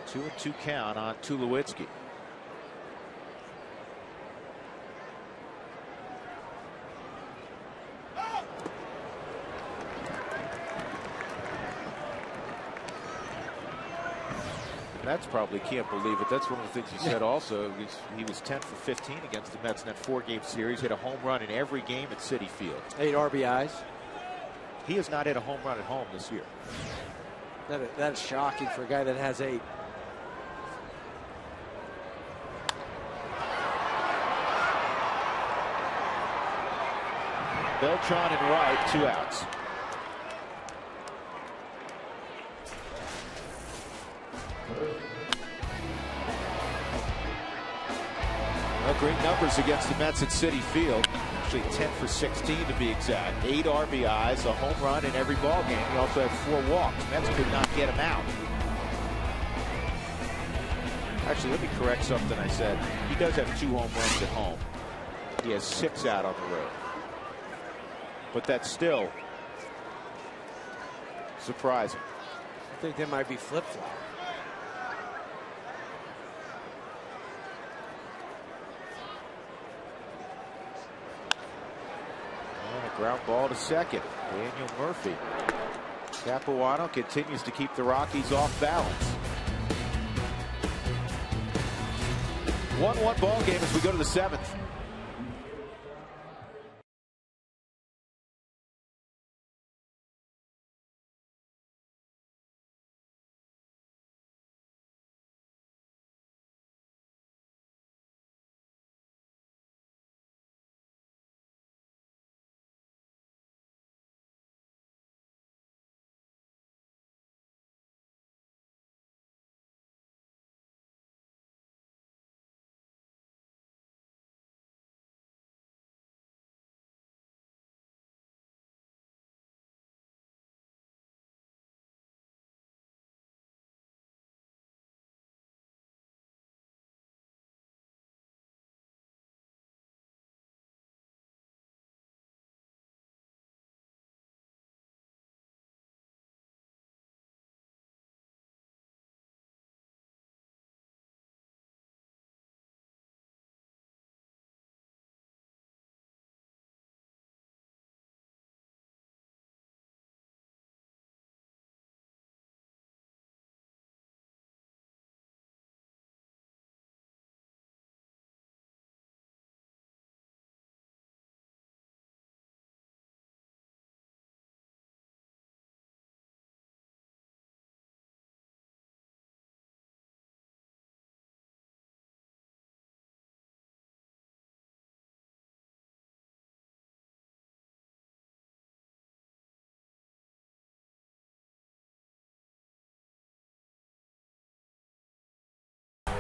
2-2 count on Tulowitzki. That's probably, can't believe it. That's one of the things he said also. He was 10 for 15 against the Mets in that 4-game series. Hit a home run in every game at Citi Field. 8 RBIs. He has not hit a home run at home this year. That's shocking for a guy that has 8. Beltran and Wright, 2 outs. Well, great numbers against the Mets at Citi Field. Actually 10 for 16 to be exact. 8 RBIs, a home run in every ball game. He also had 4 walks. Mets could not get him out. Actually, let me correct something I said. He does have 2 home runs at home. He has 6 out on the road. But that's still surprising. I think they might be flip-flop. And a ground ball to second. Daniel Murphy. Capuano continues to keep the Rockies off balance. 1-1 ball game as we go to the 7th.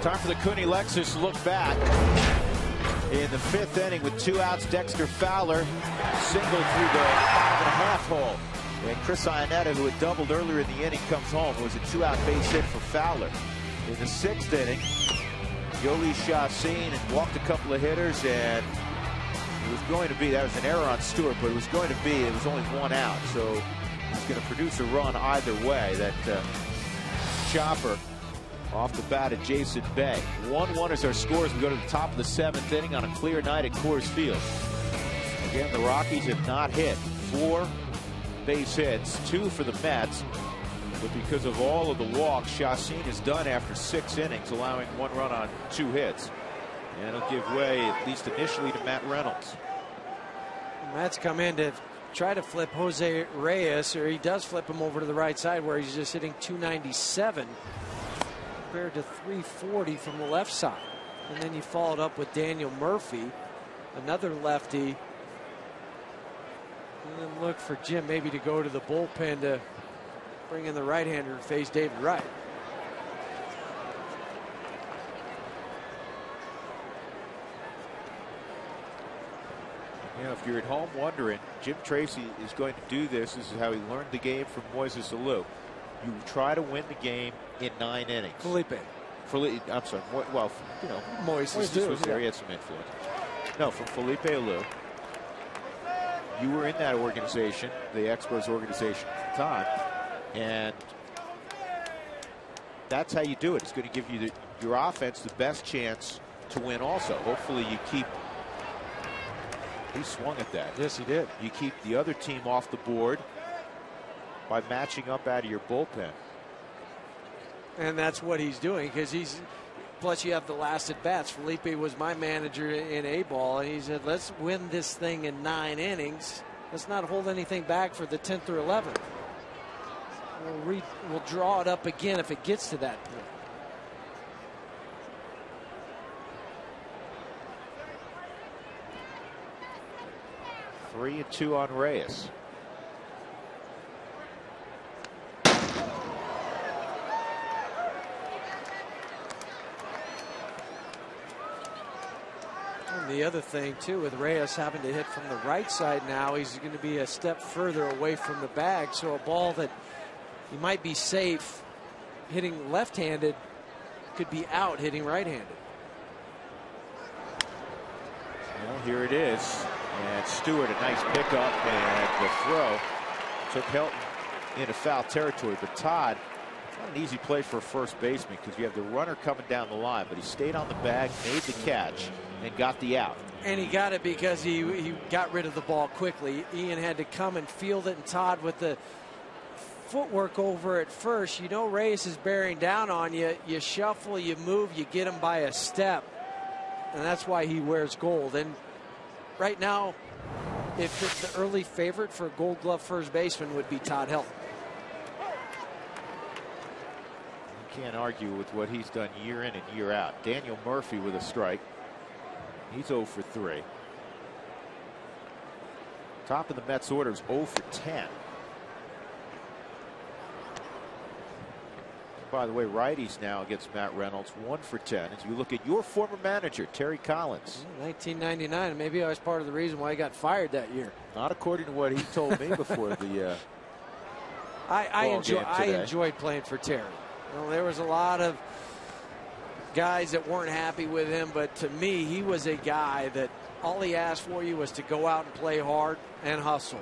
Time for the Cooney Lexus look back. In the 5th inning with 2 outs, Dexter Fowler singled through the 5.5 hole. And Chris Iannetta, who had doubled earlier in the inning, comes home. It was a 2-out base hit for Fowler. In the 6th inning, Yoeli Chacin walked a couple of hitters, and it was going to be, that was an error on Stewart, but it was going to be, it was only 1 out. So he's going to produce a run either way. That chopper off the bat at Jason Bay. 1-1 is our scores. We go to the top of the 7th inning on a clear night at Coors Field. Again, the Rockies have not hit. 4 base hits, 2 for the Mets. But because of all of the walks, Chacin is done after 6 innings, allowing 1 run on 2 hits. And it'll give way, at least initially, to Matt Reynolds. Matt's come in to try to flip Jose Reyes, or he does flip him over to the right side where he's just hitting .297 compared to .340 from the left side. And then you followed up with Daniel Murphy, another lefty. And then look for Jim maybe to go to the bullpen to bring in the right-hander and face David Wright. You know, if you're at home wondering, Jim Tracy is going to do this. This is how he learned the game from Moises Alou. You try to win the game in 9 innings. Felipe. I'm sorry. Well, you know, Moises was there. He had some influence. No, from Felipe Alou. You were in that organization, the Expos organization at the time, and that's how you do it. It's going to give you your offense the best chance to win also. Hopefully you keep. He swung at that. Yes, he did. You keep the other team off the board by matching up out of your bullpen. And that's what he's doing, because he's. Plus, you have the last at bats. Felipe was my manager in A-ball, and he said, let's win this thing in 9 innings. Let's not hold anything back for the 10th or 11th. We'll draw it up again if it gets to that point. Three and 2 on Reyes. The other thing, too, with Reyes having to hit from the right side now, he's going to be a step further away from the bag. So a ball that he might be safe hitting left-handed could be out hitting right-handed. Well, here it is. And Stewart, a nice pickup, and the throw took Helton into foul territory. But Todd, not an easy play for a first baseman, because you have the runner coming down the line, but he stayed on the bag, made the catch, and got the out. And he got it because he got rid of the ball quickly. Ian had to come and field it, and Todd with the footwork over at first. You know Reyes is bearing down on you. You shuffle, you move, you get him by a step. And that's why he wears gold. And right now, if it's the early favorite for a Gold Glove first baseman would be Todd Helton. You can't argue with what he's done year in and year out. Daniel Murphy with a strike. He's 0 for 3. Top of the Mets order is 0 for 10. By the way, righties now against Matt Reynolds, 1 for 10. As you look at your former manager, Terry Collins. 1999. Maybe I was part of the reason why he got fired that year. Not according to what he told me before the I enjoyed playing for Terry. You know, there was a lot of guys that weren't happy with him, but to me, he was a guy that all he asked for you was to go out and play hard and hustle.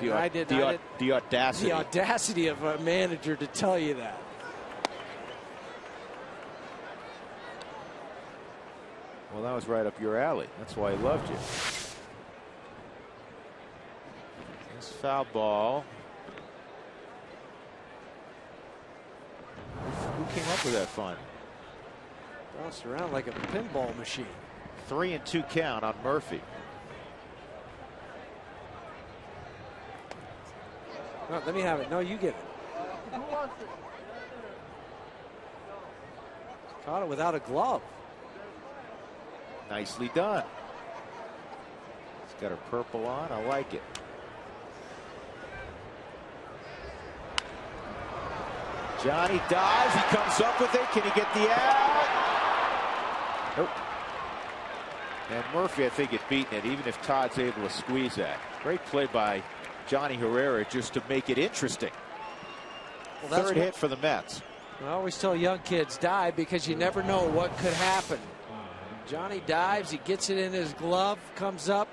The audacity. The audacity of a manager to tell you that. Well, that was right up your alley. That's why he loved you. This foul ball. Who came up with that fun? Bounced around like a pinball machine. 3 and 2 count on Murphy. No, let me have it. No, you get it. Caught it without a glove. Nicely done. It's got her purple on. I like it. Johnny dives. He comes up with it. Can he get the out? Nope. And Murphy, I think, had beaten it, even if Todd's able to squeeze that. Great play by Johnny Herrera just to make it interesting. Well, third hit for the Mets. I always tell young kids, dive because you never know what could happen. Johnny dives, he gets it in his glove, comes up,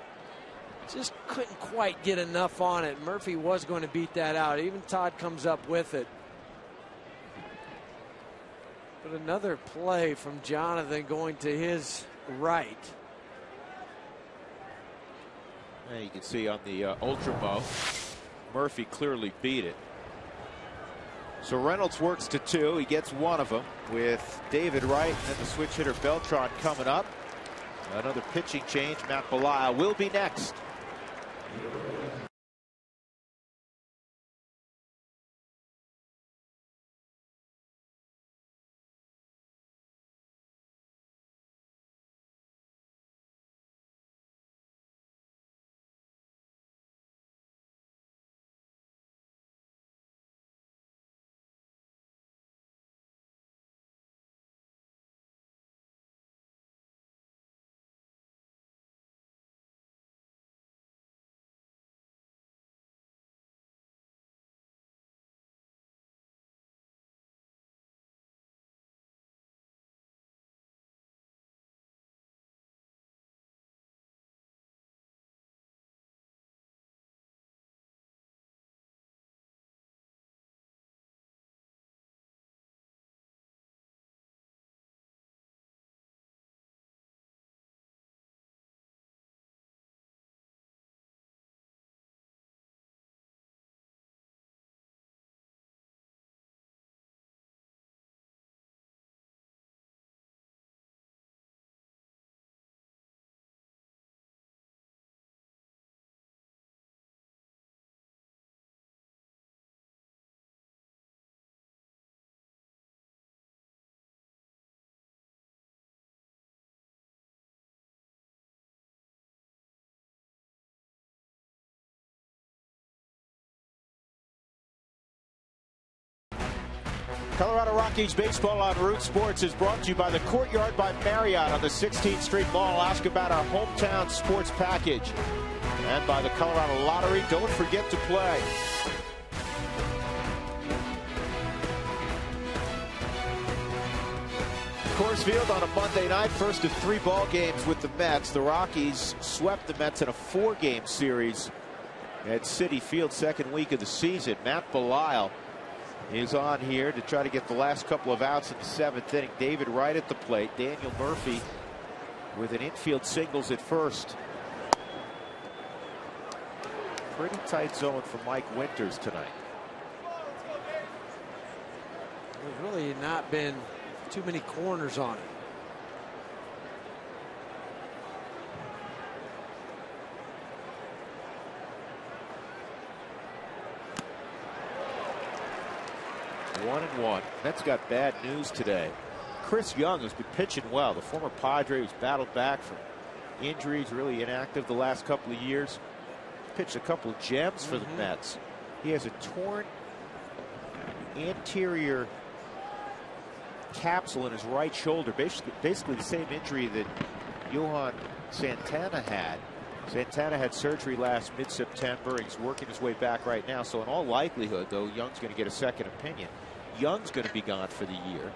just couldn't quite get enough on it. Murphy was going to beat that out. Even Todd comes up with it. But another play from Jonathan going to his right. And you can see on the Ultra Bow, Murphy clearly beat it. So Reynolds works to 2. He gets one of them with David Wright, and then the switch hitter Beltran coming up. Another pitching change. Matt Belisle will be next. Colorado Rockies baseball on Root Sports is brought to you by the Courtyard by Marriott on the 16th Street Mall. Ask about our hometown sports package. And by the Colorado Lottery. Don't forget to play. Coors Field on a Monday night, first of 3 ball games with the Mets. The Rockies swept the Mets in a 4-game series at Citi Field, second week of the season. Matt Belisle is on here to try to get the last couple of outs in the 7th inning. David Wright at the plate. Daniel Murphy with an infield singles at first. Pretty tight zone for Mike Winters tonight. There's really not been too many corners on it. One and one. Mets got bad news today. Chris Young has been pitching well. The former Padre who's battled back from injuries, really inactive the last couple of years. Pitched a couple of gems for the Mets. He has a torn anterior capsule in his right shoulder. Basically the same injury that Johan Santana had. Santana had surgery last mid-September. He's working his way back right now. So in all likelihood, though, Young's going to get a second opinion. Young's going to be gone for the year.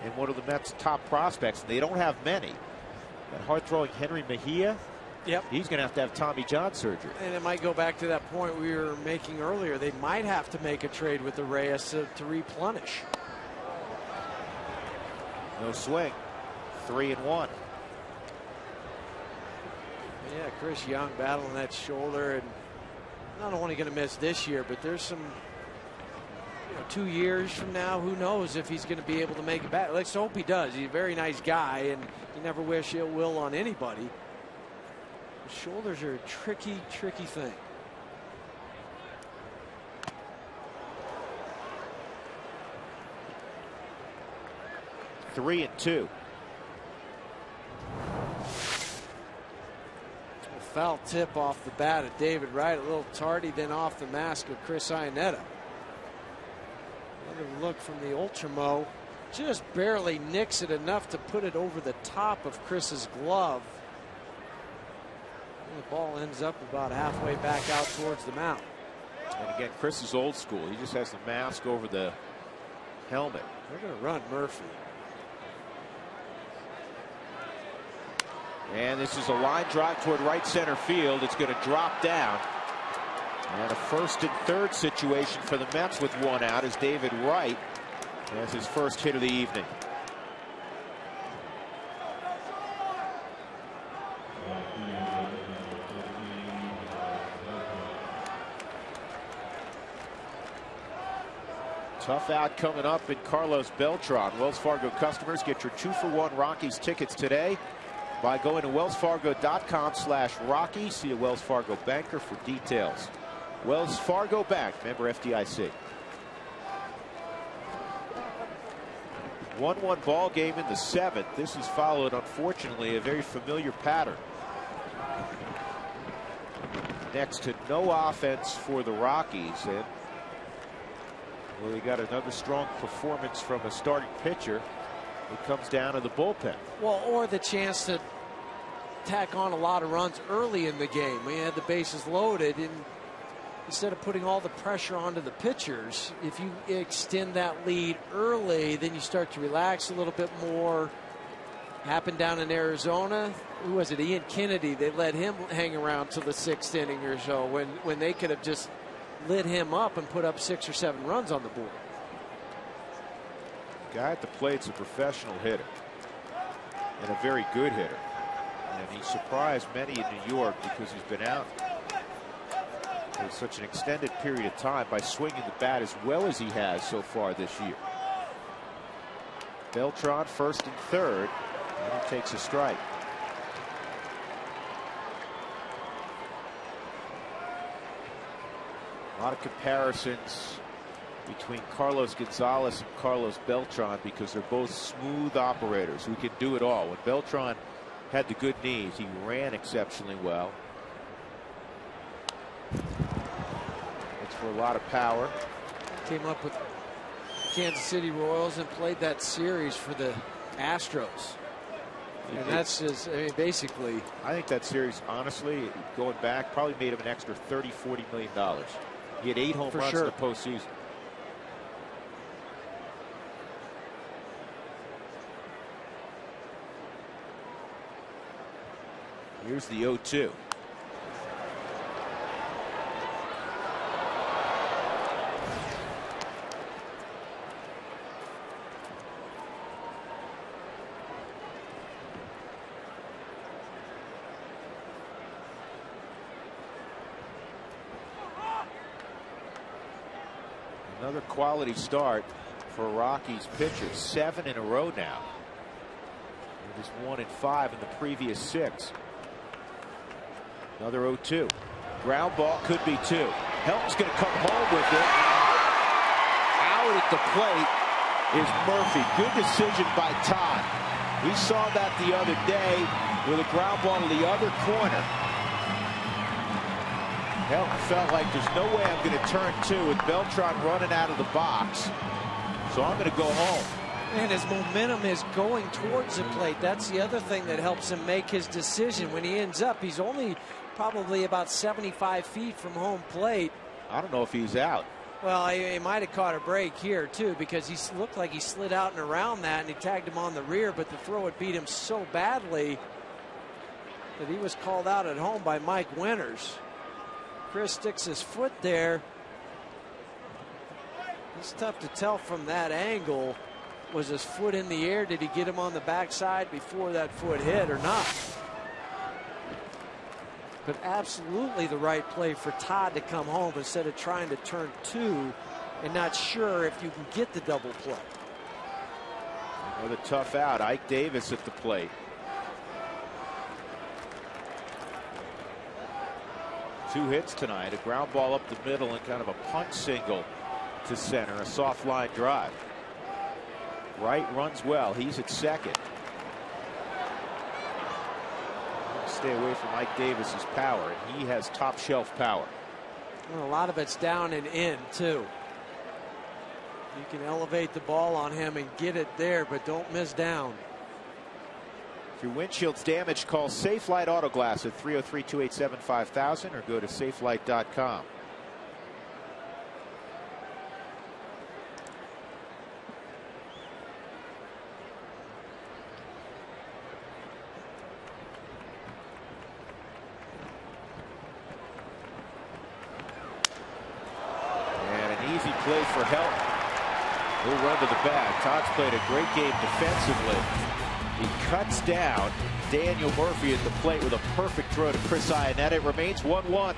And one of the Mets' top prospects, and they don't have many. That hard-throwing Henry Mejia, he's going to have Tommy John surgery. And it might go back to that point we were making earlier. They might have to make a trade with the Reyes to replenish. No swing. 3-1. Yeah, Chris Young battling that shoulder, and not only going to miss this year, but there's some, 2 years from now, who knows if he's going to be able to make it back. Let's hope he does. He's a very nice guy, and you never wish ill will on anybody. The shoulders are a tricky, tricky thing. Three and two. Foul tip off the bat of David Wright, a little tardy, then off the mask of Chris Iannetta. Good look from the Ultramo. Just barely nicks it enough to put it over the top of Chris's glove. And the ball ends up about halfway back out towards the mound. And again, Chris is old school. He just has the mask over the helmet. They're going to run Murphy. And this is a line drive toward right center field. It's going to drop down. And a first and third situation for the Mets with one out as David Wright has his first hit of the evening. Tough out coming up in Carlos Beltran. Wells Fargo customers get your 2-for-1 Rockies tickets today by going to wellsfargo.com/Rocky. See a Wells Fargo banker for details. Wells Fargo Bank, member FDIC. 1-1 ball game in the 7th. This has followed, unfortunately, a very familiar pattern. Next to no offense for the Rockies, and well, we got another strong performance from a starting pitcher. It comes down to the bullpen. Well, or the chance to tack on a lot of runs early in the game. We had the bases loaded, and instead of putting all the pressure onto the pitchers, if you extend that lead early, then you start to relax a little bit more. Happened down in Arizona. Who was it? Ian Kennedy. They let him hang around till the 6th inning or so when they could have just lit him up and put up 6 or 7 runs on the board. Guy at the plate's a professional hitter and a very good hitter. And he surprised many in New York because he's been out for such an extended period of time by swinging the bat as well as he has so far this year. Beltran first and third, and he takes a strike. A lot of comparisons between Carlos Gonzalez and Carlos Beltran because they're both smooth operators who can do it all. When Beltran had the good knees, he ran exceptionally well. It's for a lot of power. Came up with Kansas City Royals and played that series for the Astros. And that's just, I mean, basically. I think that series, honestly, going back, probably made him an extra $30–40 million. He had 8 home runs in the postseason. Here's the 0-2. Another quality start for Rockies pitchers. 7 in a row now. It was 1-5 in the previous 6. Another 0-2. Ground ball, could be 2. Helton's going to come home with it. Out at the plate is Murphy. Good decision by Todd. We saw that the other day with a ground ball to the other corner. Helton felt like there's no way I'm going to turn 2 with Beltran running out of the box. So I'm going to go home. And his momentum is going towards the plate. That's the other thing that helps him make his decision. When he ends up, he's only probably about 75 feet from home plate. I don't know if he's out. Well, he might have caught a break here, too, because he looked like he slid out and around that, and he tagged him on the rear, but the throw had beat him so badly that he was called out at home by Mike Winters. Chris sticks his foot there. It's tough to tell from that angle. Was his foot in the air? Did he get him on the backside before that foot hit or not? But absolutely the right play for Todd to come home instead of trying to turn 2 and not sure if you can get the double play. Another tough out. Ike Davis at the plate. Two hits tonight. A ground ball up the middle and kind of a punch single to center. A soft line drive. Wright runs well. He's at second. Stay away from Ike Davis's power. And he has top shelf power. Well, a lot of it's down and in, too. You can elevate the ball on him and get it there, but don't miss down. If your windshield's damaged, call Safelite Auto Glass at 303-287-5000 or go to safelite.com. Play for help. He'll run to the bag. Todd's played a great game defensively. He cuts down Daniel Murphy at the plate with a perfect throw to Chris Iannetta. It remains 1-1.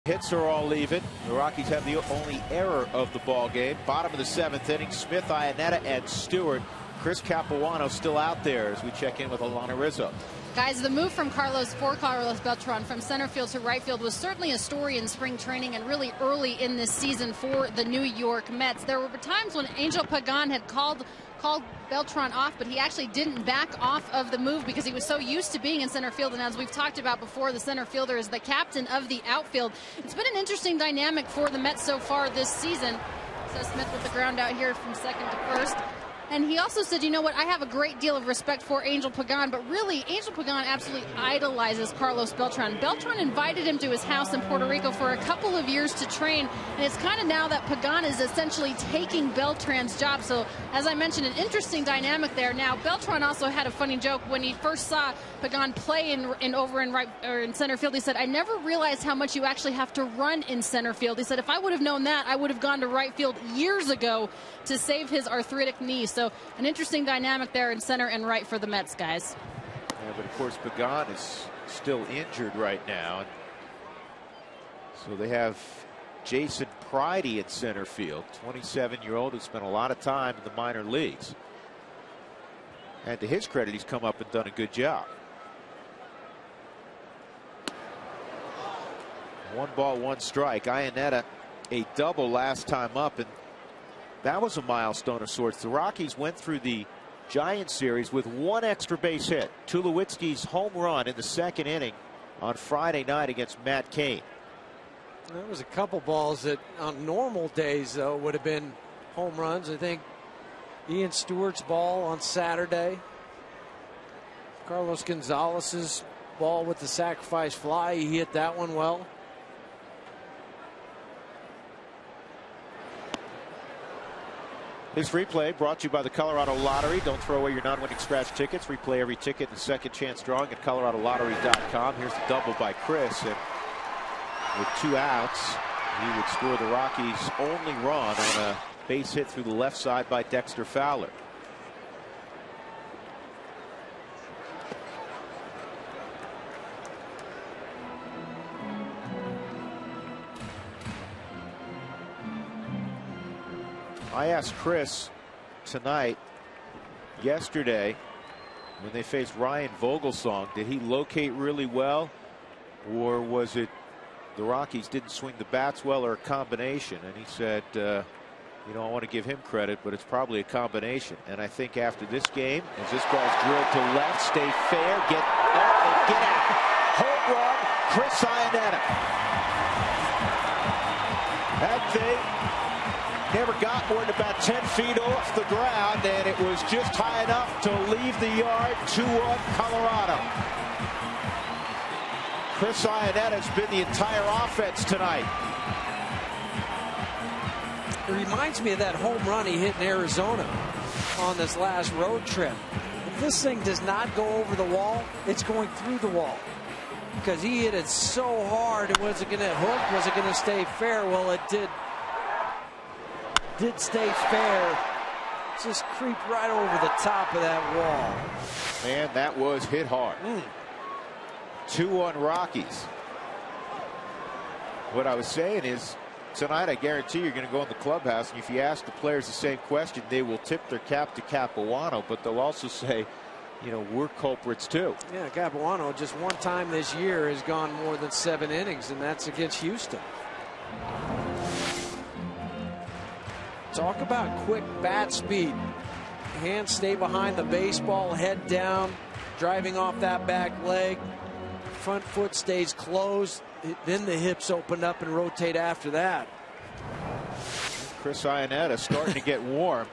Hits are all even. The Rockies have the only error of the ball game. Bottom of the 7th inning. Smith, Iannetta, and Stewart. Chris Capuano still out there as we check in with Alana Rizzo. Guys, the move from Carlos Beltran from center field to right field was certainly a story in spring training and really early in this season for the New York Mets. There were times when Angel Pagan had called Beltran off, but he actually didn't back off of the move because he was so used to being in center field. And as we've talked about before, the center fielder is the captain of the outfield. It's been an interesting dynamic for the Mets so far this season. So Smith with the ground out here from second to first. And he also said, you know what, I have a great deal of respect for Angel Pagan, but really, Angel Pagan absolutely idolizes Carlos Beltran. Beltran invited him to his house in Puerto Rico for a couple of years to train, and it's kind of now that Pagan is essentially taking Beltran's job. So, as I mentioned, an interesting dynamic there. Now, Beltran also had a funny joke when he first saw Pagan play in center field. He said, I never realized how much you actually have to run in center field. He said, if I would have known that, I would have gone to right field years ago to save his arthritic knee. So an interesting dynamic there in center and right for the Mets, guys. Yeah, but of course Pagan is still injured right now. So they have Jason Pridey at center field, 27-year-old who spent a lot of time in the minor leagues. And to his credit, he's come up and done a good job. 1 ball, 1 strike. Iannetta a double last time up, and that was a milestone of sorts. The Rockies went through the Giants series with 1 extra base hit. Tulowitzki's home run in the 2nd inning on Friday night against Matt Cain. There was a couple balls that on normal days, though, would have been home runs. I think Ian Stewart's ball on Saturday. Carlos Gonzalez's ball with the sacrifice fly. He hit that one well. This replay brought to you by the Colorado Lottery. Don't throw away your non-winning scratch tickets. Replay every ticket in the second chance drawing at coloradolottery.com. Here's the double by Chris. And with 2 outs, he would score the Rockies' only run on a base hit through the left side by Dexter Fowler. I asked Chris tonight, yesterday, when they faced Ryan Vogelsong, did he locate really well, or was it the Rockies didn't swing the bats well, or a combination? And he said, you know, I want to give him credit, but it's probably a combination. And I think after this game, as this ball's drilled to left, stay fair, get up and get out. Home run, Chris Iannetta. That thing never got more than about 10 feet off the ground, and it was just high enough to leave the yard. 2-1 Colorado. Chris Iannetta's been the entire offense tonight. It reminds me of that home run he hit in Arizona on this last road trip. If this thing does not go over the wall, it's going through the wall. Because he hit it so hard, and was it going to hook? Was it going to stay fair? Well, it did stay fair. Just creeped right over the top of that wall. Man, that was hit hard. 2-1 Rockies. What I was saying is, tonight, I guarantee you're going to go in the clubhouse, and if you ask the players the same question, they will tip their cap to Capuano, but they'll also say, you know, we're culprits too. Yeah, Capuano just one time this year has gone more than 7 innings, and that's against Houston. Talk about quick bat speed. Hands stay behind the baseball, head down, driving off that back leg. Front foot stays closed. Then the hips open up and rotate after that. Chris Iannetta starting to get warm,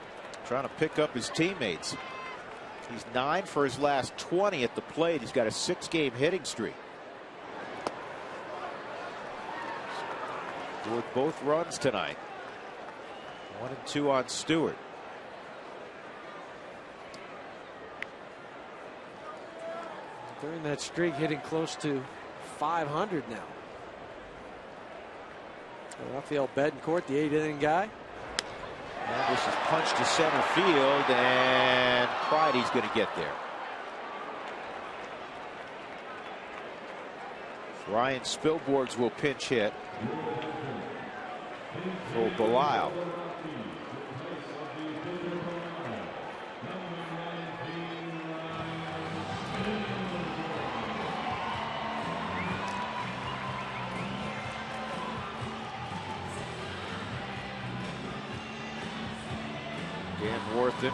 trying to pick up his teammates. He's 9 for his last 20 at the plate. He's got a 6-game hitting streak. Scored both runs tonight. 1 and 2 on Stewart. During that streak, hitting close to 500 now. Rafael Betancourt, the 8th-inning guy. And this is punched to center field, and Pridey's going to get there. Ryan Spilborghs will pinch hit for Belisle. Dan Worthen.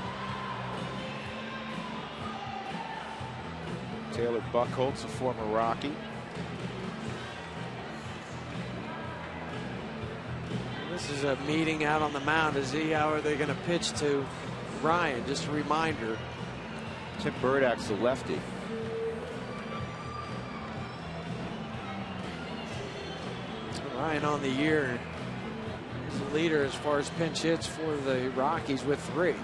Taylor Buchholz, a former Rocky. This is a meeting out on the mound to see how are they going to pitch to Ryan. Just a reminder. Tim Burdak's the lefty. Ryan on the year. He's the leader as far as pinch hits for the Rockies with 3. Well,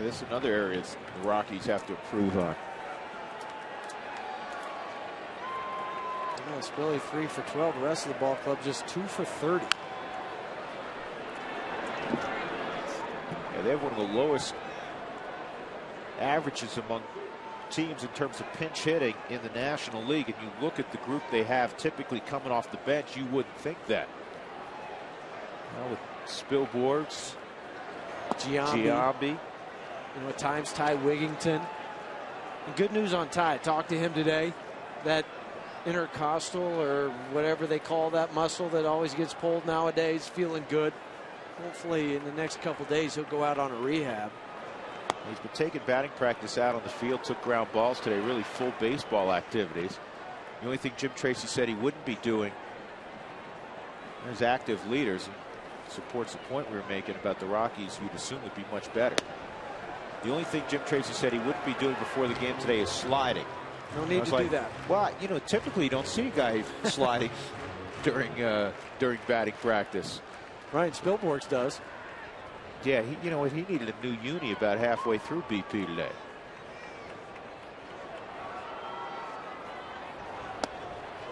this is another area the Rockies have to improve on. It's really 3 for 12. The rest of the ball club just 2 for 30. Yeah, they have one of the lowest averages among teams in terms of pinch hitting in the National League, and you look at the group they have typically coming off the bench, you wouldn't think that. Now with Spilborghs, Giambi. You know, at times Ty Wigington. And good news on Ty. Talked to him today. That intercostal or whatever they call that muscle that always gets pulled nowadays, feeling good. Hopefully in the next couple days he'll go out on a rehab. He's been taking batting practice out on the field, took ground balls today, really full baseball activities. The only thing Jim Tracy said he wouldn't be doing as active leaders, and supports the point we were making about the Rockies, you'd assume would be much better. The only thing Jim Tracy said he wouldn't be doing before the game today is sliding. No need to do that. Well, you know, typically you don't see a guy sliding during batting practice. Ryan Spilborghs does. Yeah, you know what? He needed a new uni about halfway through BP today.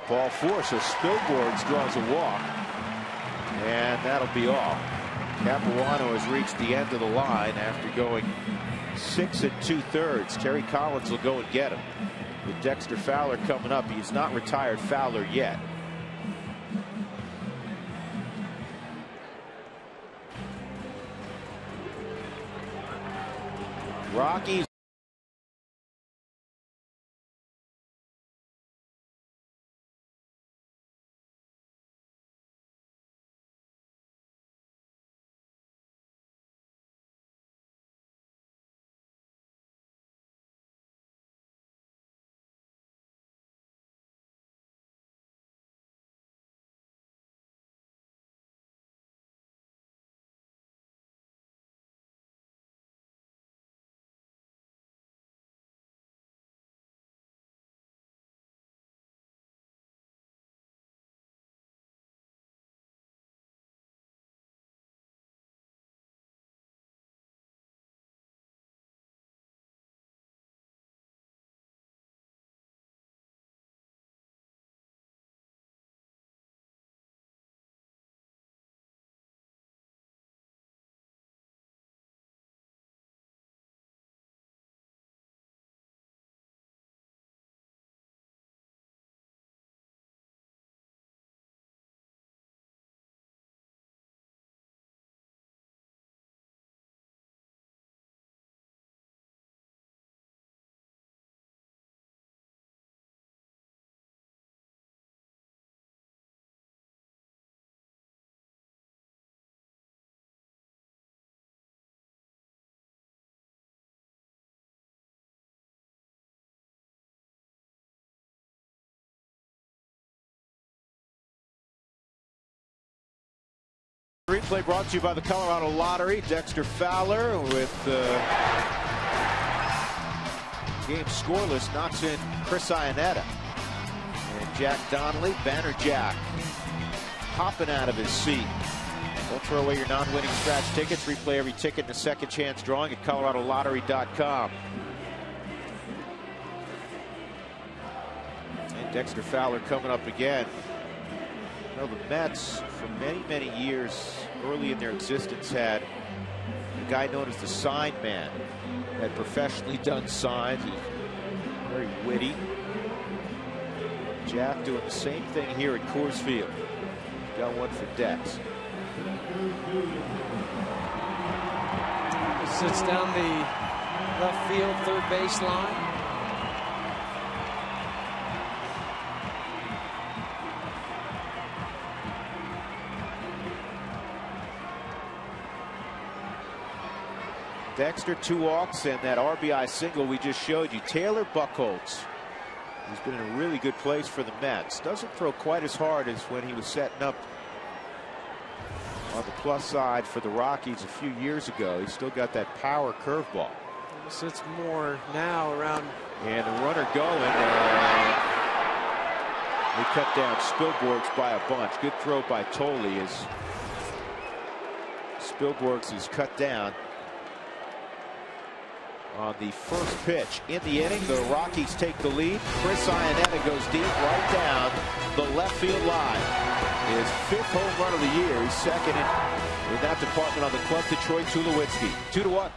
Ball 4, so Spilborghs draws a walk, and that'll be all. Capuano has reached the end of the line after going 6 2/3. Terry Collins will go and get him. With Dexter Fowler coming up, he's not retired Fowler yet. Rockies. Replay brought to you by the Colorado Lottery. Dexter Fowler with game scoreless knocks in Chris Iannetta. And Jack Donnelly, Banner Jack, hopping out of his seat. Don't throw away your non-winning scratch tickets. Replay every ticket in a second chance drawing at coloradolottery.com. And Dexter Fowler coming up again. Well, the Mets, for many, many years early in their existence, had a guy known as the sign man, had professionally done signs. He's very witty. Jack doing the same thing here at Coors Field. Got one for Dex. He sits down the left field third base line. Dexter, 2 walks, and that RBI single we just showed you. Taylor Buchholz, who's been in a really good place for the Mets. Doesn't throw quite as hard as when he was setting up on the plus side for the Rockies a few years ago. He's still got that power curveball. He sits more now around. And the runner going. They cut down Spilborghs by a bunch. Good throw by Tolley as Spilborghs is cut down on the first pitch in the inning. The Rockies take the lead. Chris Iannetta goes deep right down the left field line. His 5th home run of the year. He's second in that department on the club to Troy Tulowitzki. 2-1.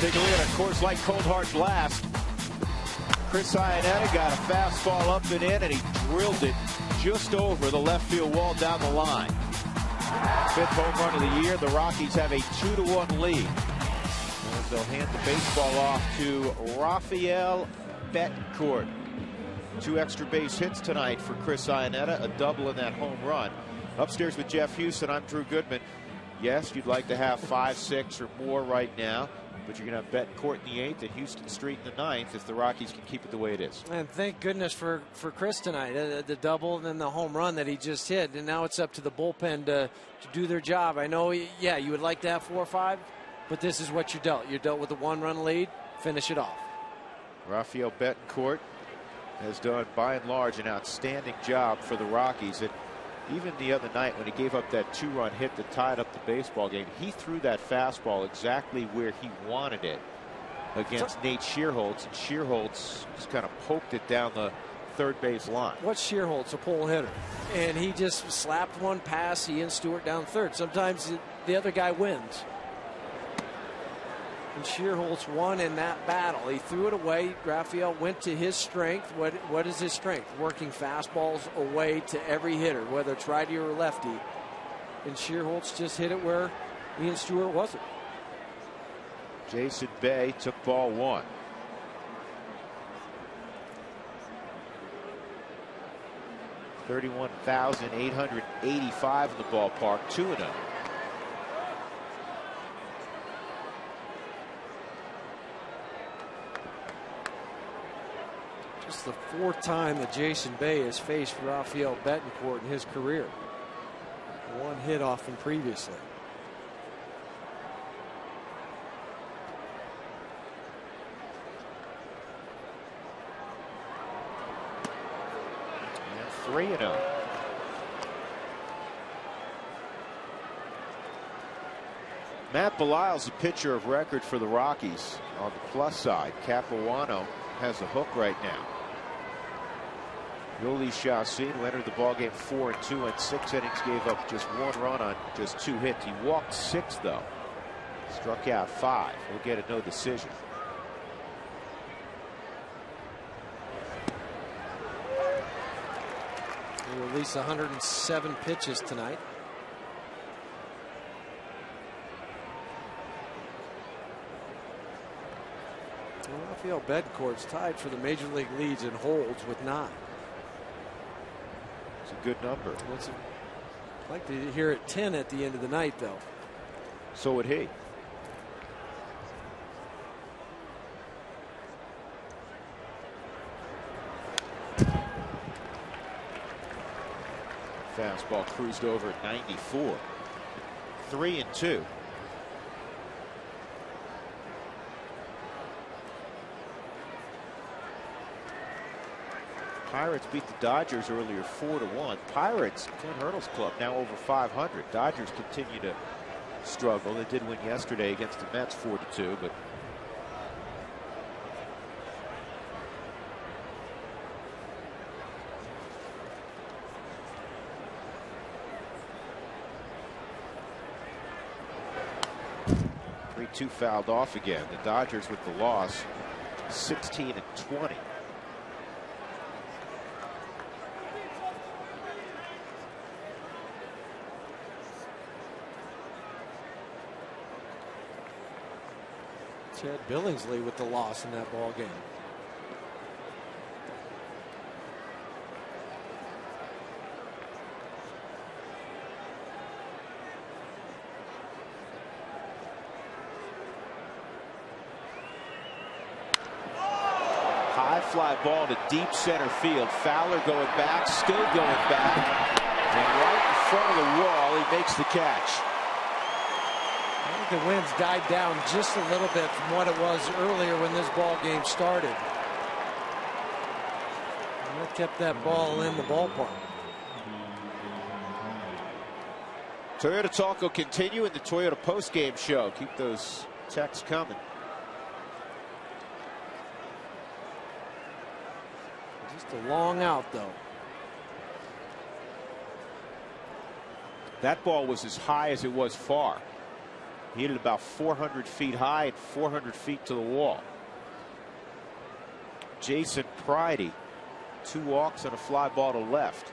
Take a look at a course like Cold Hard Blast. Chris Iannetta got a fastball up and in, and he drilled it just over the left field wall down the line. 5th home run of the year. The Rockies have a 2-1 lead. As they'll hand the baseball off to Rafael Betancourt. 2 extra base hits tonight for Chris Iannetta, a double in that home run. Upstairs with Jeff Houston, I'm Drew Goodman. Yes, you'd like to have 5, 6 or more right now, but you're going to have Betancourt in the 8th and Houston Street in the 9th if the Rockies can keep it the way it is. And thank goodness for Chris tonight. The double and then the home run that he just hit. And now it's up to the bullpen to do their job. I know, yeah, you would like to have 4 or 5, but this is what you're dealt. You're dealt with a 1-run lead. Finish it off. Rafael Betancourt has done, by and large, an outstanding job for the Rockies. And even the other night when he gave up that 2-run hit that tied up the baseball game, he threw that fastball exactly where he wanted it against Nate Shearholtz, and Shearholtz just kind of poked it down the third base line. What's Shearholtz? A pull hitter. And he just slapped one past Ian Stewart down third. Sometimes the other guy wins. And Shearholtz won in that battle. He threw it away. Rafael went to his strength. What is his strength? Working fastballs away to every hitter, whether it's righty or lefty. And Shearholtz just hit it where Ian Stewart wasn't. Jason Bay took ball 1. $31,885 in the ballpark, 2-0. It's the 4th time that Jason Bay has faced Rafael Betancourt in his career. 1 hit off him previously. And 3-0. Matt Belisle's a pitcher of record for the Rockies. On the plus side, Capuano has a hook right now. Yoli Chacin, who entered the ballgame 4-2 in 6 innings, gave up just 1 run on just 2 hits. He walked 6, though. Struck out 5. He'll get a no decision. He released 107 pitches tonight. Rafael Betancourt's tied for the major league leads in holds with 9. It's a good number. I'd like to hear it 10 at the end of the night, though. So would he. Fastball cruised over at 94. 3-2. Pirates beat the Dodgers earlier 4-1. Pirates, Ken Hurdle's club, now over 500. Dodgers continue to struggle. They did win yesterday against the Mets 4-2, but two fouled off again. The Dodgers with the loss, 16-20. Chad Billingsley with the loss in that ball game. High fly ball to deep center field. Fowler going back, still going back, and right in front of the wall, he makes the catch. I think the wind's died down just a little bit from what it was earlier when this ball game started. And that kept that ball in the ballpark. Toyota Talk will continue in the Toyota postgame show. Keep those texts coming. Just a long out, though. That ball was as high as it was far. He hit it about 400 feet high and 400 feet to the wall. Jason Pridey, 2 walks and a fly ball to left.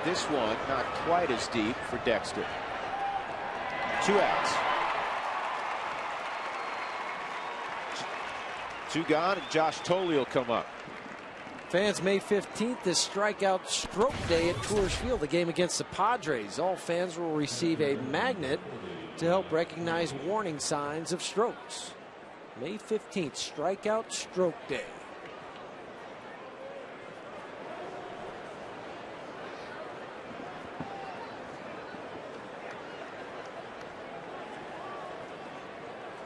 This one not quite as deep for Dexter. 2 outs. 2 gone, and Josh Tolley will come up. Fans, May 15th is strikeout stroke day at Coors Field, the game against the Padres. All fans will receive a magnet to help recognize warning signs of strokes. May 15th, strikeout stroke day.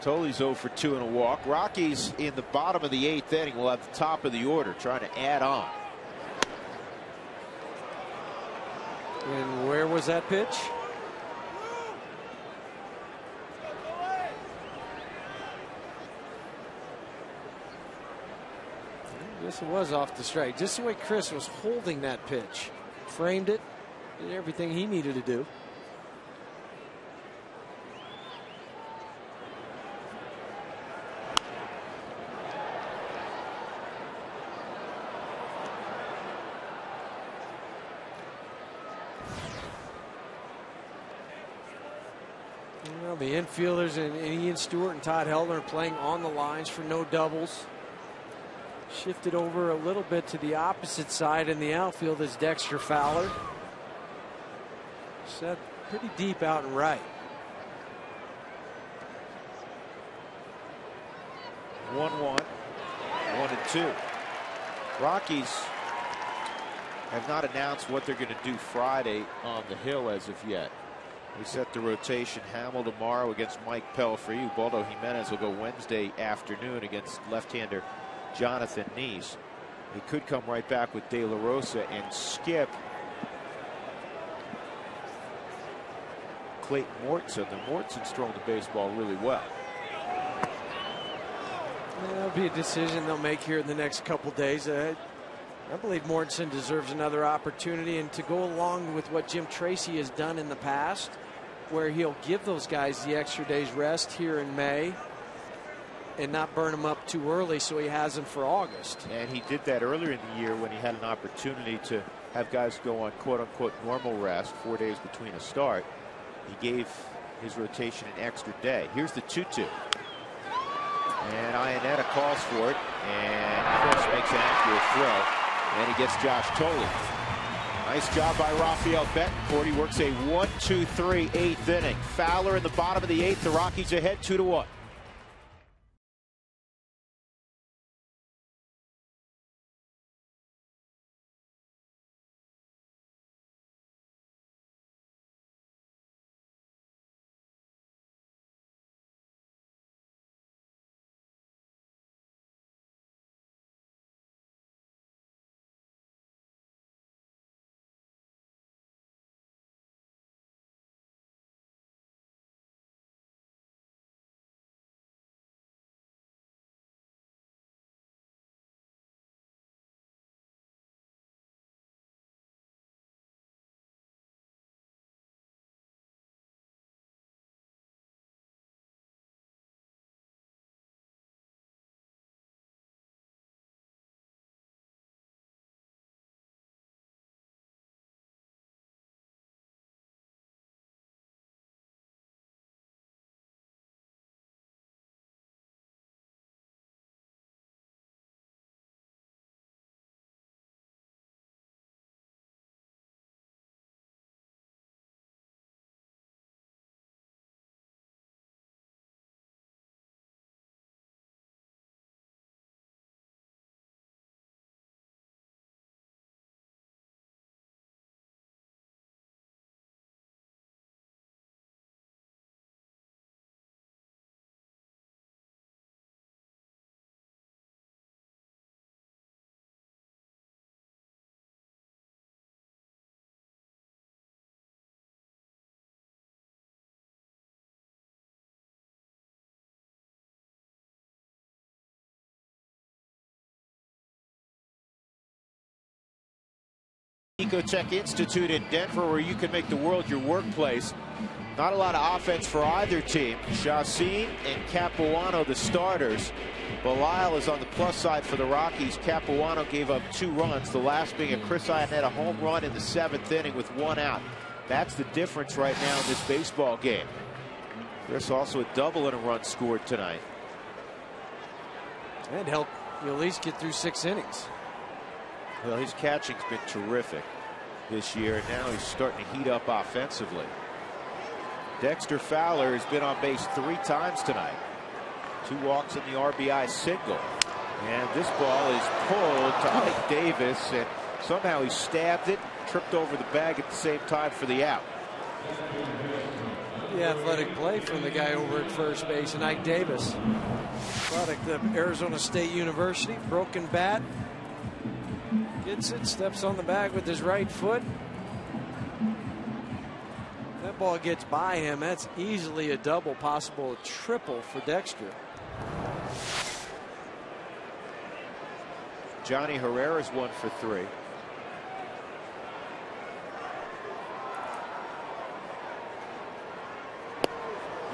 Tolley's 0 for 2 and a walk. Rockies in the bottom of the 8th inning will have the top of the order trying to add on. And where was that pitch? I guess it was off the strike. Just the way Chris was holding that pitch. Framed it, did everything he needed to do. Well, the infielders and Ian Stewart and Todd Helton are playing on the lines for no doubles. Shifted over a little bit to the opposite side in the outfield is Dexter Fowler. Set pretty deep out and right. 1-1, 1-2. Rockies have not announced what they're going to do Friday on the hill as of yet. We set the rotation. Hamill tomorrow against Mike Pelfrey. Ubaldo Jimenez will go Wednesday afternoon against left-hander Jonathan Neese. He could come right back with De La Rosa and skip Clayton Mortensen. The Mortensen's throwing the baseball really well. That'll be a decision they'll make here in the next couple days. I believe Mortensen deserves another opportunity, and to go along with what Jim Tracy has done in the past, where he'll give those guys the extra day's rest here in May and not burn them up too early so he has them for August. And he did that earlier in the year when he had an opportunity to have guys go on quote-unquote normal rest, 4 days between a start. He gave his rotation an extra day. Here's the 2-2. And Iannetta calls for it, and Chris makes an accurate throw, and he gets Josh Tolley. Nice job by Rafael Betancourt. He works a 1-2-3 8th inning. Fowler in the bottom of the 8th. The Rockies ahead 2-1. Ecotech Institute in Denver, where you can make the world your workplace. Not a lot of offense for either team. Chacin and Capuano, the starters. Belisle is on the plus side for the Rockies. Capuano gave up 2 runs, the last being a Chris Iannetta home run in the 7th inning with 1 out. That's the difference right now in this baseball game. There's also a double and a run scored tonight. And help you at least get through 6 innings. Well, his catching's been terrific this year, and now he's starting to heat up offensively. Dexter Fowler has been on base 3 times tonight. 2 walks in the RBI single. And this ball is pulled to Ike Davis, and somehow he stabbed it, tripped over the bag at the same time for the out. The athletic play from the guy over at first base, and Ike Davis, product of Arizona State University. Broken bat. Gets it, steps on the bag with his right foot. That ball gets by him. That's easily a double, possible a triple for Dexter. Johnny Herrera's 1 for 3.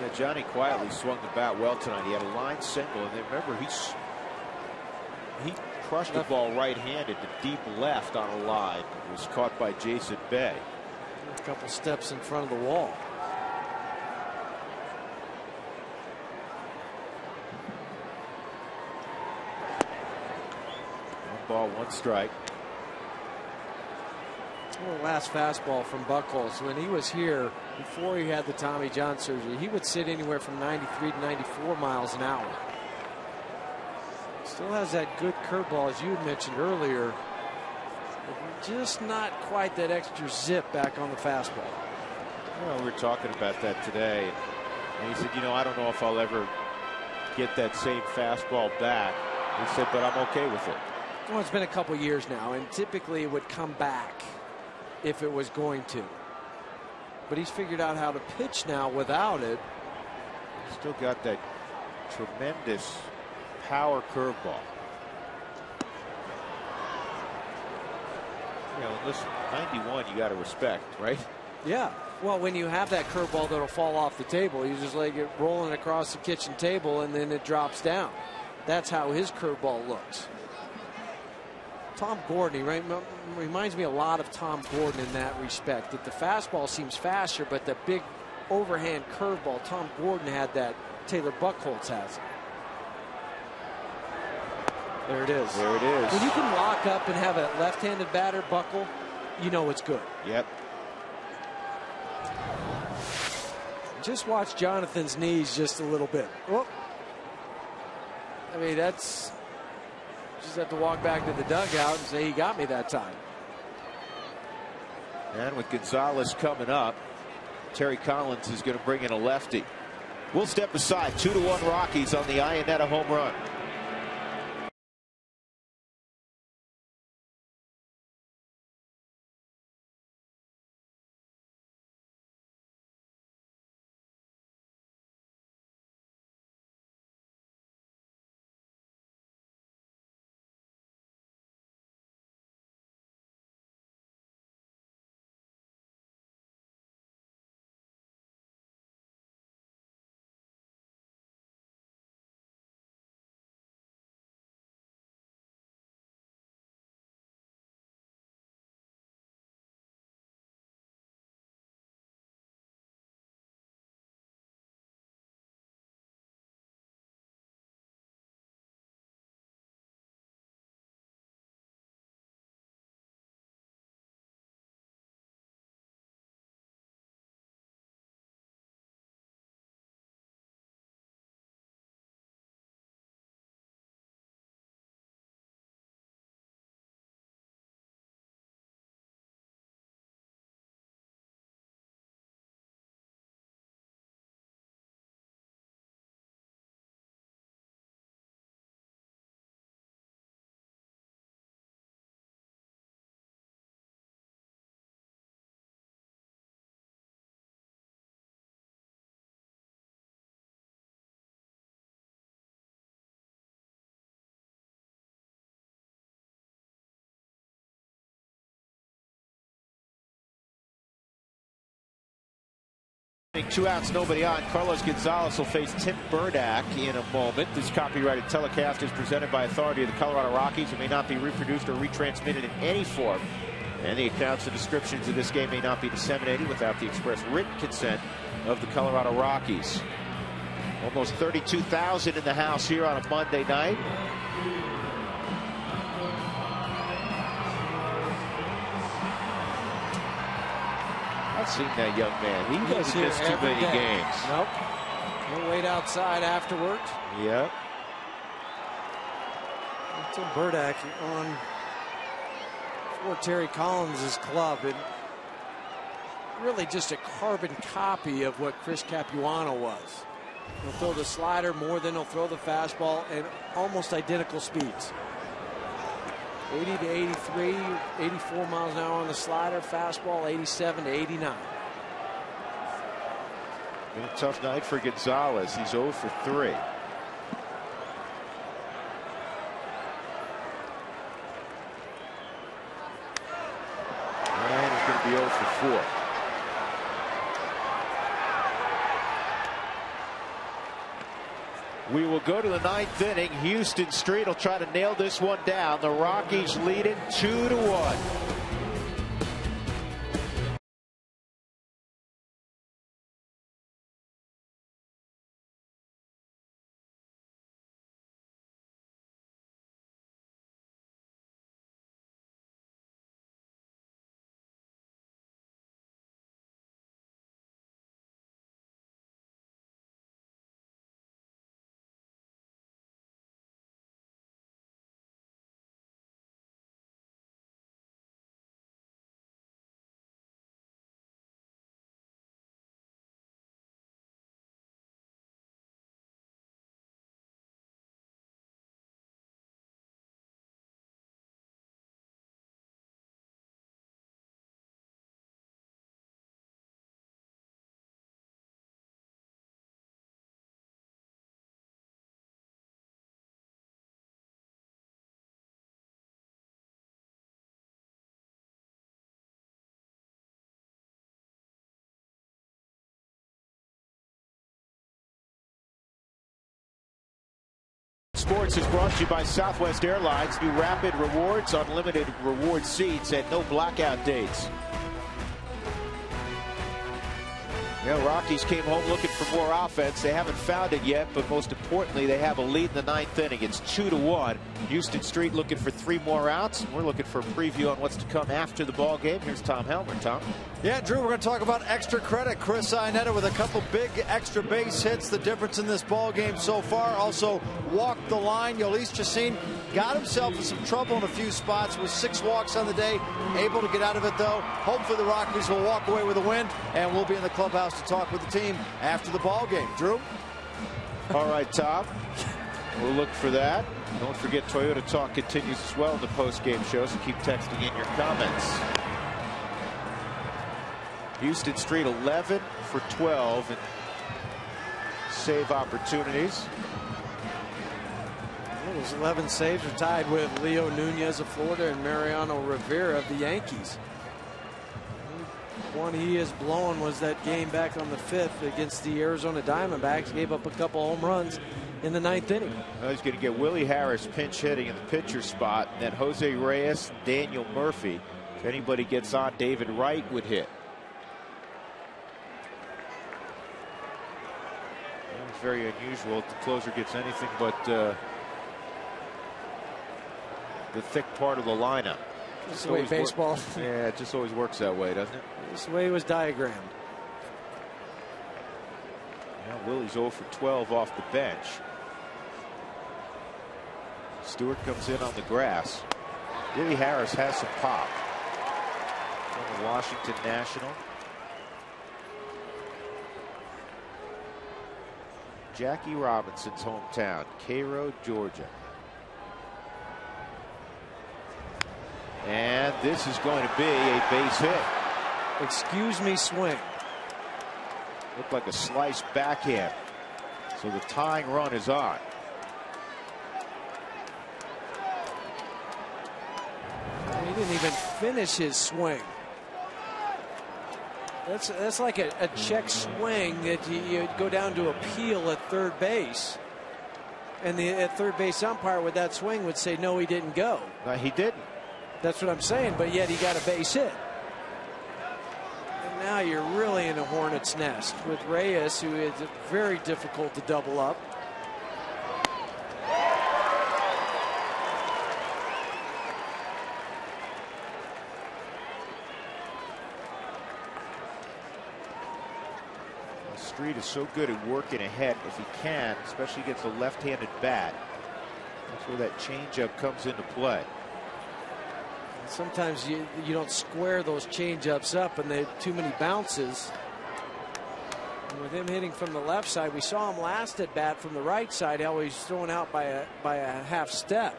Yeah, Johnny quietly swung the bat well tonight. He had a line single, and then remember he crushed the ball right-handed to deep left on a line. It was caught by Jason Bay. A couple steps in front of the wall. 1 ball, 1 strike. Last fastball from Buchholz. When he was here, before he had the Tommy John surgery, he would sit anywhere from 93 to 94 miles an hour. Still has that good curveball, as you had mentioned earlier. But just not quite that extra zip back on the fastball. Well, we were talking about that today. And he said, you know, I don't know if I'll ever get that same fastball back. He said, but I'm okay with it. Well, it's been a couple years now, and typically it would come back if it was going to. But he's figured out how to pitch now without it. Still got that tremendous power curveball. You know, listen, 91 you got to respect, right? Yeah. Well, when you have that curveball that'll fall off the table, you just like it rolling across the kitchen table and then it drops down. That's how his curveball looks. Tom Gordon, he reminds me a lot of Tom Gordon in that respect, that the fastball seems faster, but the big overhand curveball, Tom Gordon had that. Taylor Buchholz has it. There it is. There it is. When you can lock up and have a left-handed batter buckle, you know it's good. Yep. Just watch Jonathan's knees just a little bit. Whoop. I mean, that's just have to walk back to the dugout and say he got me that time. And with Gonzalez coming up, Terry Collins is going to bring in a lefty. We'll step aside. 2-1 Rockies on the Iannetta home run. 2 outs, nobody on. Carlos Gonzalez will face Tim Burdack in a moment. This copyrighted telecast is presented by authority of the Colorado Rockies and may not be reproduced or retransmitted in any form. And the accounts and descriptions of this game may not be disseminated without the express written consent of the Colorado Rockies. Almost 32,000 in the house here on a Monday night. I've seen that young man. He doesn't miss too many games. Nope. He'll wait outside afterwards. Yep. Tim Burdack on for Terry Collins' club, and really just a carbon copy of what Chris Capuano was. He'll throw the slider more than he'll throw the fastball, and almost identical speeds. 80 to 83, 84 miles an hour on the slider, fastball 87 to 89. Been a tough night for Gonzalez. He's 0 for 3. And he's going to be 0 for 4. We will go to the 9th inning. Houston Street will try to nail this one down. The Rockies lead it 2-1. Sports is brought to you by Southwest Airlines. New Rapid Rewards, unlimited reward seats, and no blackout dates. Yeah, Rockies came home looking for more offense. They haven't found it yet, but most importantly, they have a lead in the 9th inning. It's 2-1. Houston Street looking for 3 more outs. We're looking for a preview on what's to come after the ball game. Here's Tom Helmer. Tom. Yeah, Drew, we're going to talk about extra credit. Chris Iannetta with a couple big extra base hits. The difference in this ball game so far. Also walked the line. Yolis Chacin got himself in some trouble in a few spots with 6 walks on the day. Able to get out of it, though. Hopefully the Rockies will walk away with a win, and we'll be in the clubhouse to talk with the team after the ball game. Drew? All right, Tom. We'll look for that. Don't forget Toyota Talk continues as well in the post-game show, so keep texting in your comments. Houston Street 11 for 12 in save opportunities. Well, those 11 saves are tied with Leo Nunez of Florida and Mariano Rivera of the Yankees. One he has blown was that game back on the 5th against the Arizona Diamondbacks. Gave up a couple home runs in the 9th inning. Well, he's going to get Willie Harris pinch hitting in the pitcher spot, and then Jose Reyes, Daniel Murphy. If anybody gets on, David Wright would hit. It's very unusual if the closer gets anything but the thick part of the lineup. That's the way baseball. Yeah, it just always works that way, doesn't it? That's the way it was diagrammed. Yeah, Willie's 0 for 12 off the bench. Stewart comes in on the grass. Willie Harris has some pop. From the Washington National. Jackie Robinson's hometown, Cairo, Georgia. And this is going to be a base hit. Excuse me, swing. Looked like a slice backhand. So the tying run is on. He didn't even finish his swing. That's like a check swing that you go down to appeal at third base. And the third base umpire with that swing would say, no, he didn't go. No, he didn't. That's what I'm saying, but yet he got a base hit. And now you're really in a hornet's nest with Reyes, who is very difficult to double up. Street is so good at working ahead if he can, especially against a left-handed bat. That's where that changeup comes into play. Sometimes you don't square those changeups up, and they have too many bounces. And with him hitting from the left side, we saw him last at bat from the right side, how he's thrown out by a half step.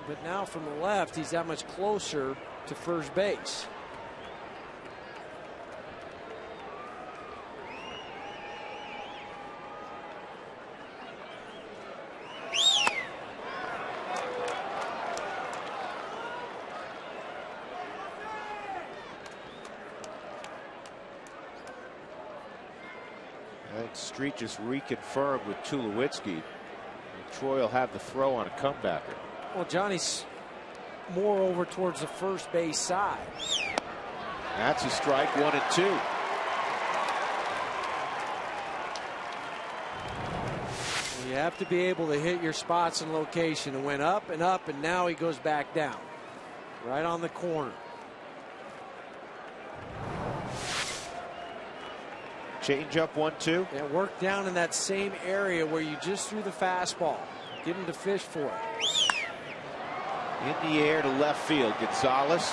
But now from the left, he's that much closer to first base. I think Street just reconfirmed with Tulowitzki. Troy will have the throw on a comebacker. Well, Johnny's more over towards the first base side. That's a strike, 1-2. You have to be able to hit your spots and location. It went up, and now he goes back down. Right on the corner. Change up 1-2. And work down in that same area where you just threw the fastball. Get him to fish for it. In the air to left field. Gonzalez.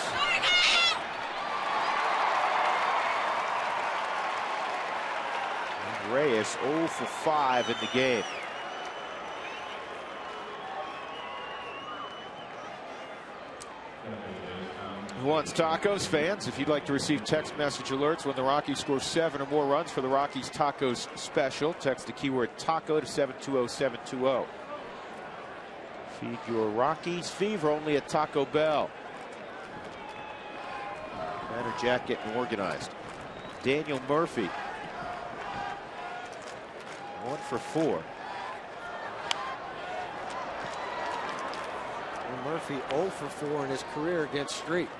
And Reyes 0 for 5 in the game. Who wants tacos? Fans, if you'd like to receive text message alerts when the Rockies score 7 or more runs for the Rockies Tacos Special, text the keyword taco to 720-720. Feed your Rockies fever only at Taco Bell. Banner Jack getting organized. Daniel Murphy 1 for 4. And Murphy 0 for 4 in his career against Street.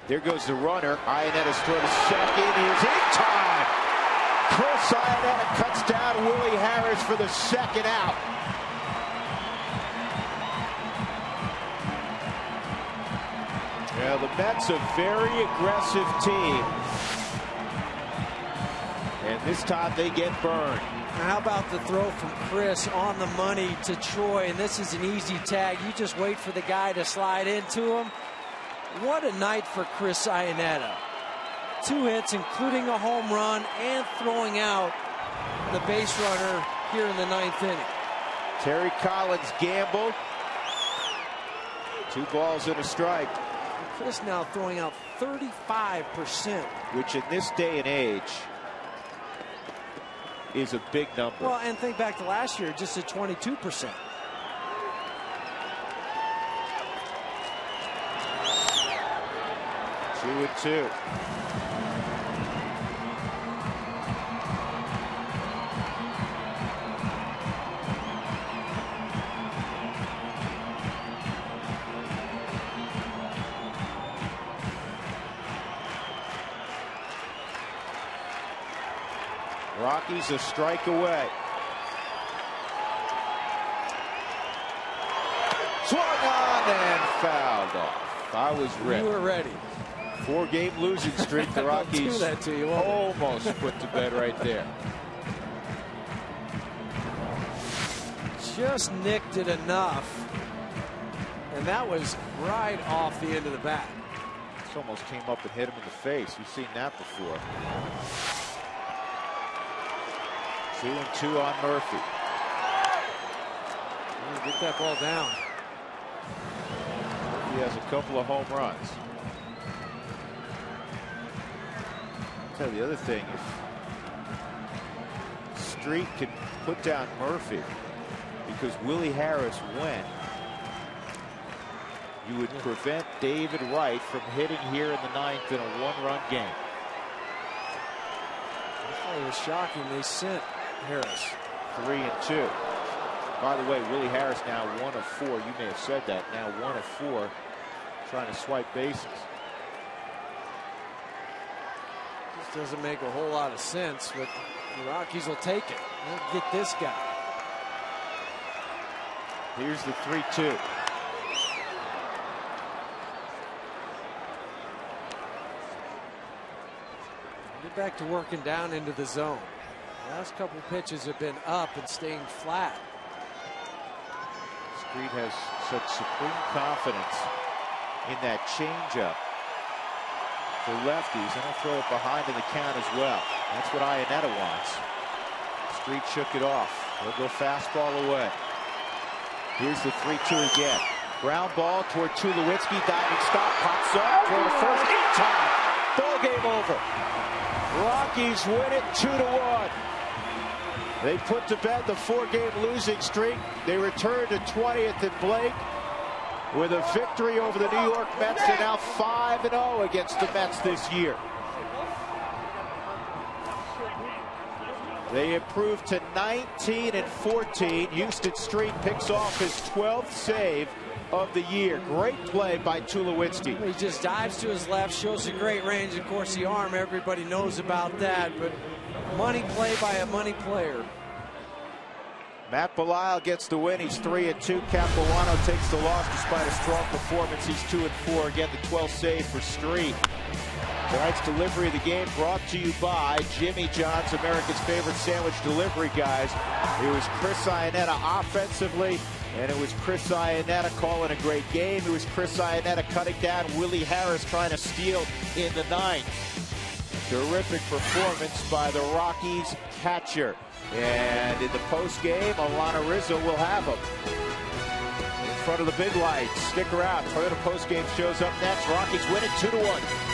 There goes the runner. Ionetta's throw to second is in time. Chris Ionetta cuts down Willie Harris for the second out. Yeah, the Mets a very aggressive team. And this time they get burned. How about the throw from Chris on the money to Troy? And this is an easy tag. You just wait for the guy to slide into him. What a night for Chris Ionetta. 2 hits, including a home run, and throwing out the base runner here in the 9th inning. Terry Collins gambled. 2 balls and a strike. And Chris now throwing out 35%. Which in this day and age is a big number. Well, and think back to last year, just at 22%. Two and 2. Rockies a strike away. Swung on and fouled off. I was ready. You were ready. 4-game losing streak. The Rockies do that to you, almost put to bed right there. Just nicked it enough. And that was right off the end of the bat. This almost came up and hit him in the face. We've seen that before. 2 and 2 on Murphy. Get that ball down. He has a couple of home runs. I'll tell you the other thing, if Street can put down Murphy, because Willie Harris went, you would prevent David Wright from hitting here in the 9th in a one-run game. It was shocking they sent Harris. 3-2. By the way, Willie Harris now 1 of 4. You may have said that. Now 1 of 4 trying to swipe bases. This doesn't make a whole lot of sense, but the Rockies will take it. They'll get this guy. Here's the 3-2. Get back to working down into the zone. The last couple pitches have been up and staying flat. Street has such supreme confidence in that changeup for lefties, and he'll throw it behind in the count as well. That's what Iannetta wants. Street shook it off. He'll go fastball away. Here's the 3-2 again. Ground ball toward Tulowitzki. Diving stop. Pops up toward the first. In time. Ball game over. Rockies win it 2-1. They put to bed the 4-game losing streak. They return to 20th and Blake with a victory over the New York Mets. They're now 5-0 against the Mets this year. They improved to 19-14. Houston Street picks off his 12th save of the year. Great play by Tulowitzki. He just dives to his left, shows a great range. Of course, the arm, everybody knows about that, but money play by a money player. Matt Belisle gets the win. He's 3-2. Capuano takes the loss despite a strong performance. He's 2-4. Again, the 12th save for Street. Tonight's delivery of the game brought to you by Jimmy John's, America's favorite sandwich delivery guys. It was Chris Iannetta offensively, and it was Chris Iannetta calling a great game. It was Chris Iannetta cutting down Willie Harris trying to steal in the 9th. Terrific performance by the Rockies catcher. And in the post game, Alana Rizzo will have him in front of the big lights. Stick around. Toyota post game shows up next. Rockies win it 2-1.